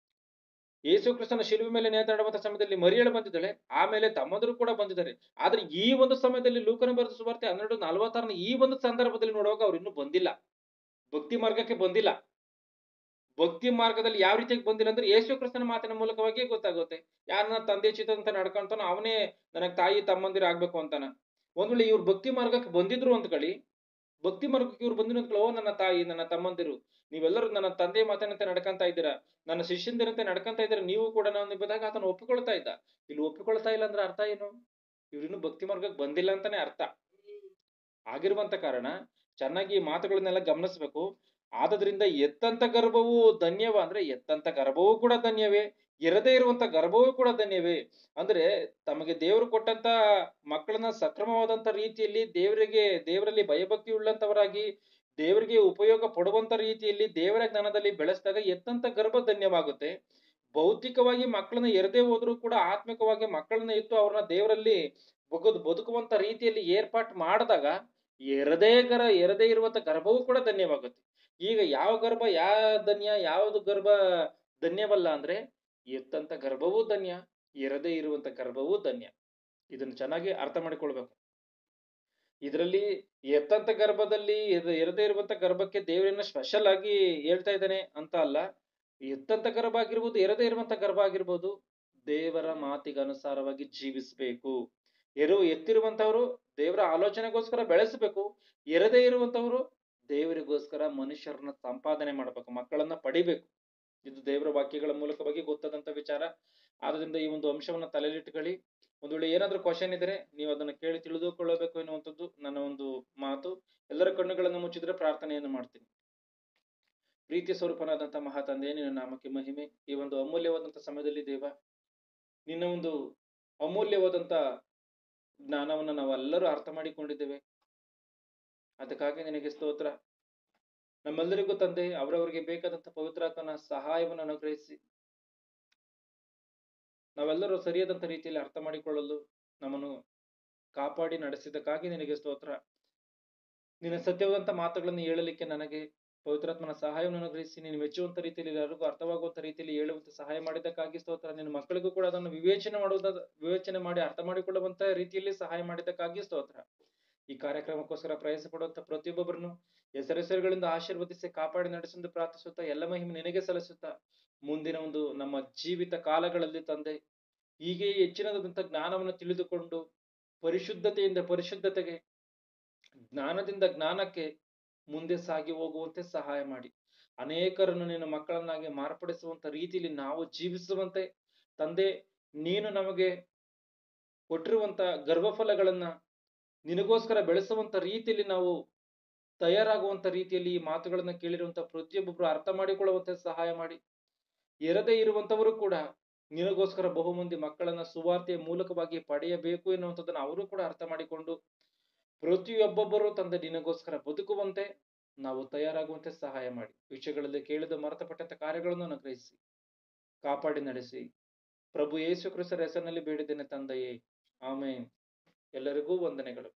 ಯೇಸು ಕ್ರಿಸ್ತನ ಶಿಲುಬೆ ಮೇಲೆ ನೇತಾಡುವಂತ ಸಮಯದಲ್ಲಿ ಮರಿಯಳು ಬಂದಿದ್ದಾಳೆ. ಆಮೇಲೆ ತಮ್ಮಂದಿರು ಕೂಡ ಬಂದಿದ್ದಾರೆ. ಆದ್ರೆ ಈ ಒಂದು ಸಮಯದಲ್ಲಿ ಲೂಕನ ಬರೆದ ಸುವಾರ್ತೆ 12:46 ಈ ಒಂದು ಸಂದರ್ಭದಲ್ಲಿ ನೋಡುವಾಗ ಅವ್ರು ಇನ್ನೂ ಬಂದಿಲ್ಲ, ಭಕ್ತಿ ಮಾರ್ಗಕ್ಕೆ ಬಂದಿಲ್ಲ. ಭಕ್ತಿ ಮಾರ್ಗದಲ್ಲಿ ಯಾವ ರೀತಿಯಾಗಿ ಬಂದಿಲ್ಲ ಅಂದ್ರೆ ಯೇಸು ಕ್ರಿಸ್ತನ ಮಾತಿನ ಮೂಲಕವಾಗಿ ಗೊತ್ತಾಗುತ್ತೆ. ಯಾರನ್ನ ತಂದೆ ಚಿತ್ತ ಅಂತ ನಡ್ಕೊಂತಾನೋ ಅವನೇ ನನಗ್ ತಾಯಿ ತಮ್ಮಂದಿರ ಆಗ್ಬೇಕು ಅಂತಾನ. ಒಂದ್ ವೇಳೆ ಇವ್ರು ಭಕ್ತಿ ಮಾರ್ಗಕ್ಕೆ ಬಂದಿದ್ರು ಅಂದ್ಕೊಳ್ಳಿ, ಭಕ್ತಿ ಮಾರ್ಗಕ್ಕೆ ಇವ್ರು ಬಂದಿದ್ರು ಅಂದ್ಕೊಳ್ಳಿ, ಓ ನನ್ನ ತಾಯಿ ನನ್ನ ತಮ್ಮಂದಿರು ನೀವೆಲ್ಲರೂ ನನ್ನ ತಂದೆ ಮಾತಿನಂತೆ ನಡ್ಕಂತ ಇದ್ದೀರಾ, ನನ್ನ ಶಿಷ್ಯಂದಿರಂತೆ ನಡ್ಕಂತ ಇದ್ದೀರಾ, ನೀವು ಕೂಡ ನಾನು ಎಂಬುದಾಗಿ ಆತನ ಒಪ್ಪಿಕೊಳ್ತಾ ಇದ್ದ. ಇಲ್ಲಿ ಒಪ್ಪಿಕೊಳ್ತಾ ಇಲ್ಲ ಅಂದ್ರೆ ಅರ್ಥ ಏನು? ಇವ್ರಿನ್ನು ಭಕ್ತಿ ಮಾರ್ಗಕ್ಕೆ ಬಂದಿಲ್ಲ ಅಂತಾನೆ ಅರ್ಥ. ಆಗಿರುವಂತ ಕಾರಣ ಚೆನ್ನಾಗಿ ಈ ಮಾತುಗಳನ್ನೆಲ್ಲ ಗಮನಿಸ್ಬೇಕು. ಆದ್ರಿಂದ ಎತ್ತಂತ ಗರ್ಭವು ಧನ್ಯವ ಅಂದ್ರೆ ಎತ್ತಂತ ಗರ್ಭವೂ ಕೂಡ ಧನ್ಯವೇ, ಇರದೇ ಇರುವಂತ ಗರ್ಭವೂ ಕೂಡ ಧನ್ಯವೇ. ಅಂದ್ರೆ ತಮಗೆ ದೇವರು ಕೊಟ್ಟಂತ ಮಕ್ಕಳನ್ನ ಸಕ್ರಮವಾದಂತ ರೀತಿಯಲ್ಲಿ ದೇವರಲ್ಲಿ ಭಯಭಕ್ತಿ ಉಳ್ಳಂತವರಾಗಿ ದೇವರಿಗೆ ಉಪಯೋಗ ಪಡುವಂತ ರೀತಿಯಲ್ಲಿ ದೇವರ ಜ್ಞಾನದಲ್ಲಿ ಬೆಳೆಸಿದಾಗ ಎತ್ತಂತ ಗರ್ಭ ಧನ್ಯವಾಗುತ್ತೆ. ಭೌತಿಕವಾಗಿ ಮಕ್ಕಳನ್ನ ಎರದೇ ಹೋದ್ರೂ ಕೂಡ ಆತ್ಮಿಕವಾಗಿ ಮಕ್ಕಳನ್ನ ಇತ್ತು ಅವ್ರನ್ನ ದೇವರಲ್ಲಿ ಬದುಕುವಂತ ರೀತಿಯಲ್ಲಿ ಏರ್ಪಾಟ್ ಮಾಡಿದಾಗ ಎರದೇ ಇರುವಂತ ಗರ್ಭವೂ ಕೂಡ ಧನ್ಯವಾಗುತ್ತೆ. ಈಗ ಯಾವ ಗರ್ಭ ಯಾವುದು ಗರ್ಭ ಧನ್ಯವಲ್ಲ ಅಂದ್ರೆ ಎತ್ತಂತ ಗರ್ಭವೂ ಧನ್ಯ, ಎರದೇ ಇರುವಂತ ಗರ್ಭವೂ ಧನ್ಯ. ಇದನ್ನು ಚೆನ್ನಾಗಿ ಅರ್ಥ ಮಾಡಿಕೊಳ್ಬೇಕು. ಇದರಲ್ಲಿ ಎತ್ತಂತ ಗರ್ಭದಲ್ಲಿ ಎರದೇ ಇರುವಂತ ಗರ್ಭಕ್ಕೆ ದೇವರನ್ನ ಸ್ಪೆಷಲ್ ಆಗಿ ಹೇಳ್ತಾ ಇದ್ದಾನೆ ಅಂತ ಅಲ್ಲ. ಎತ್ತಂತ ಗರ್ಭ ಆಗಿರ್ಬೋದು, ಎರದೇ ಇರುವಂತ ಗರ್ಭ ಆಗಿರ್ಬೋದು, ದೇವರ ಮಾತಿಗೆ ಅನುಸಾರವಾಗಿ ಜೀವಿಸ್ಬೇಕು. ಎತ್ತಿರುವಂತವ್ರು ದೇವರ ಆಲೋಚನೆಗೋಸ್ಕರ ಬೆಳೆಸಬೇಕು. ಎರದೇ ಇರುವಂತವ್ರು ದೇವರಿಗೋಸ್ಕರ ಮನುಷ್ಯರನ್ನ ಸಂಪಾದನೆ ಮಾಡ್ಬೇಕು, ಮಕ್ಕಳನ್ನ ಪಡಿಬೇಕು. ಇದು ದೇವರ ವಾಕ್ಯಗಳ ಮೂಲಕವಾಗಿ ಗೊತ್ತಾದಂತ ವಿಚಾರ. ಆದ್ರಿಂದ ಈ ಒಂದು ಅಂಶವನ್ನ ತಲೆಲಿಟ್ಕೊಳ್ಳಿ. ಒಂದು ವೇಳೆ ಏನಾದ್ರೂ ಕ್ವಶನ್ ಇದ್ರೆ ನೀವು ಅದನ್ನ ಕೇಳಿ ತಿಳಿದುಕೊಳ್ಳಬೇಕು ಎನ್ನುವಂಥದ್ದು ನನ್ನ ಒಂದು ಮಾತು. ಎಲ್ಲರ ಕಣ್ಣುಗಳನ್ನು ಮುಚ್ಚಿದ್ರೆ ಪ್ರಾರ್ಥನೆಯನ್ನು ಮಾಡ್ತೀನಿ. ಪ್ರೀತಿ ಸ್ವರೂಪನಾದಂತ ಮಹಾ ತಂದೆ, ನಿನ್ನ ನಾಮಕ್ಕೆ ಮಹಿಮೆ. ಈ ಒಂದು ಅಮೂಲ್ಯವಾದಂತ ಸಮಯದಲ್ಲಿ ದೇವ, ನಿನ್ನ ಒಂದು ಅಮೂಲ್ಯವಾದಂತ ಜ್ಞಾನವನ್ನ ನಾವೆಲ್ಲರೂ ಅರ್ಥ ಮಾಡಿಕೊಂಡಿದ್ದೇವೆ. ಅದಕ್ಕಾಗಿ ನಿನಗೆ ಸ್ತೋತ್ರ. ನಮ್ಮೆಲ್ಲರಿಗೂ ತಂದೆ ಅವರವರಿಗೆ ಬೇಕಾದಂತ ಪವಿತ್ರಾತ್ಮನ ಸಹಾಯವನ್ನು ಅನುಗ್ರಹಿಸಿ ನಾವೆಲ್ಲರೂ ಸರಿಯಾದಂತ ರೀತಿಯಲ್ಲಿ ಅರ್ಥ ಮಾಡಿಕೊಳ್ಳಲು ನಮ್ಮನ್ನು ಕಾಪಾಡಿ ನಡೆಸಿದ್ದಕ್ಕಾಗಿ ನಿನಗೆ ಸ್ತೋತ್ರ. ನಿನ್ನ ಸತ್ಯವಾದಂತ ಮಾತುಗಳನ್ನು ಹೇಳಲಿಕ್ಕೆ ನನಗೆ ಪವಿತ್ರಾತ್ಮನ ಸಹಾಯವನ್ನು ಅನುಗ್ರಹಿಸಿ, ನೀನು ಮೆಚ್ಚುವಂತ ರೀತಿಯಲ್ಲಿ ಎಲ್ಲರಿಗೂ ಅರ್ಥವಾಗುವಂತ ರೀತಿಯಲ್ಲಿ ಹೇಳುವಂತ ಸಹಾಯ ಮಾಡಿದ್ದಕ್ಕಾಗಿ ಸ್ತೋತ್ರ. ನಿನ್ನ ಮಕ್ಕಳಿಗೂ ಕೂಡ ಅದನ್ನು ವಿವೇಚನೆ ಮಾಡಿ ಅರ್ಥ ಮಾಡಿಕೊಳ್ಳುವಂತ ರೀತಿಯಲ್ಲಿ ಸಹಾಯ ಮಾಡಿದ್ದಕ್ಕಾಗಿ ಸ್ತೋತ್ರ. ಈ ಕಾರ್ಯಕ್ರಮಕ್ಕೋಸ್ಕರ ಪ್ರಯಾಸ ಪಡುವಂತ ಪ್ರತಿಯೊಬ್ಬೊಬ್ಬರನ್ನು ಹೆಸರುಗಳಿಂದ ಆಶೀರ್ವದಿಸಿ ಕಾಪಾಡಿ ನಡೆಸೆಂದು ಪ್ರಾರ್ಥಿಸುತ್ತಾ, ಎಲ್ಲ ಮಹಿಮೆ ನಿನಗೆ ಸಲ್ಲಿಸುತ್ತಾ, ಮುಂದಿನ ಒಂದು ನಮ್ಮ ಜೀವಿತ ಕಾಲಗಳಲ್ಲಿ ತಂದೆ ಹೀಗೆ ಹೆಚ್ಚಿನದಾದಂಥ ಜ್ಞಾನವನ್ನು ತಿಳಿದುಕೊಂಡು ಪರಿಶುದ್ಧತೆಯಿಂದ ಪರಿಶುದ್ಧತೆಗೆ, ಜ್ಞಾನದಿಂದ ಜ್ಞಾನಕ್ಕೆ ಮುಂದೆ ಸಾಗಿ ಹೋಗುವಂತೆ ಸಹಾಯ ಮಾಡಿ, ಅನೇಕರನ್ನು ನಿನ್ನ ಮಕ್ಕಳನ್ನಾಗಿ ಮಾರ್ಪಡಿಸುವಂತ ರೀತಿಯಲ್ಲಿ ನಾವು ಜೀವಿಸುವಂತೆ ತಂದೆ, ನೀನು ನಮಗೆ ಕೊಟ್ಟಿರುವಂತ ಗರ್ಭಫಲಗಳನ್ನ ನಿನಗೋಸ್ಕರ ಬೆಳೆಸುವಂತ ರೀತಿಯಲ್ಲಿ ನಾವು ತಯಾರಾಗುವಂತ ರೀತಿಯಲ್ಲಿ ಈ ಮಾತುಗಳನ್ನ ಕೇಳಿರುವಂತ ಪ್ರತಿಯೊಬ್ಬೊಬ್ರು ಅರ್ಥ ಮಾಡಿಕೊಳ್ಳುವಂತೆ ಸಹಾಯ ಮಾಡಿ, ಇರದೇ ಇರುವಂತವರು ಕೂಡ ನಿನಗೋಸ್ಕರ ಬಹುಮಂದಿ ಮಕ್ಕಳನ್ನ ಸುವಾರ್ತೆಯ ಮೂಲಕವಾಗಿ ಪಡೆಯಬೇಕು ಎನ್ನುವಂಥದ್ದನ್ನು ಅವರು ಕೂಡ ಅರ್ಥ ಮಾಡಿಕೊಂಡು ಪ್ರತಿಯೊಬ್ಬೊಬ್ಬರು ತಂದೆ ನಿನಗೋಸ್ಕರ ಬದುಕುವಂತೆ ನಾವು ತಯಾರಾಗುವಂತೆ ಸಹಾಯ ಮಾಡಿ, ವಿಷಯಗಳಲ್ಲಿ ಕೇಳಿದ ಮರೆತಪಟ್ಟಂತ ಕಾರ್ಯಗಳನ್ನು ಅನುಗ್ರಹಿಸಿ ಕಾಪಾಡಿ ನಡೆಸಿ, ಪ್ರಭು ಯೇಸು ಕ್ರಿಸ್ತರ ಹೆಸರಿನಲ್ಲಿ ಬೇಡಿದ್ದೇನೆ ತಂದೆಯೇ, ಆಮೇನ್. ಎಲ್ಲರಿಗೂ ವಂದನೆಗಳು.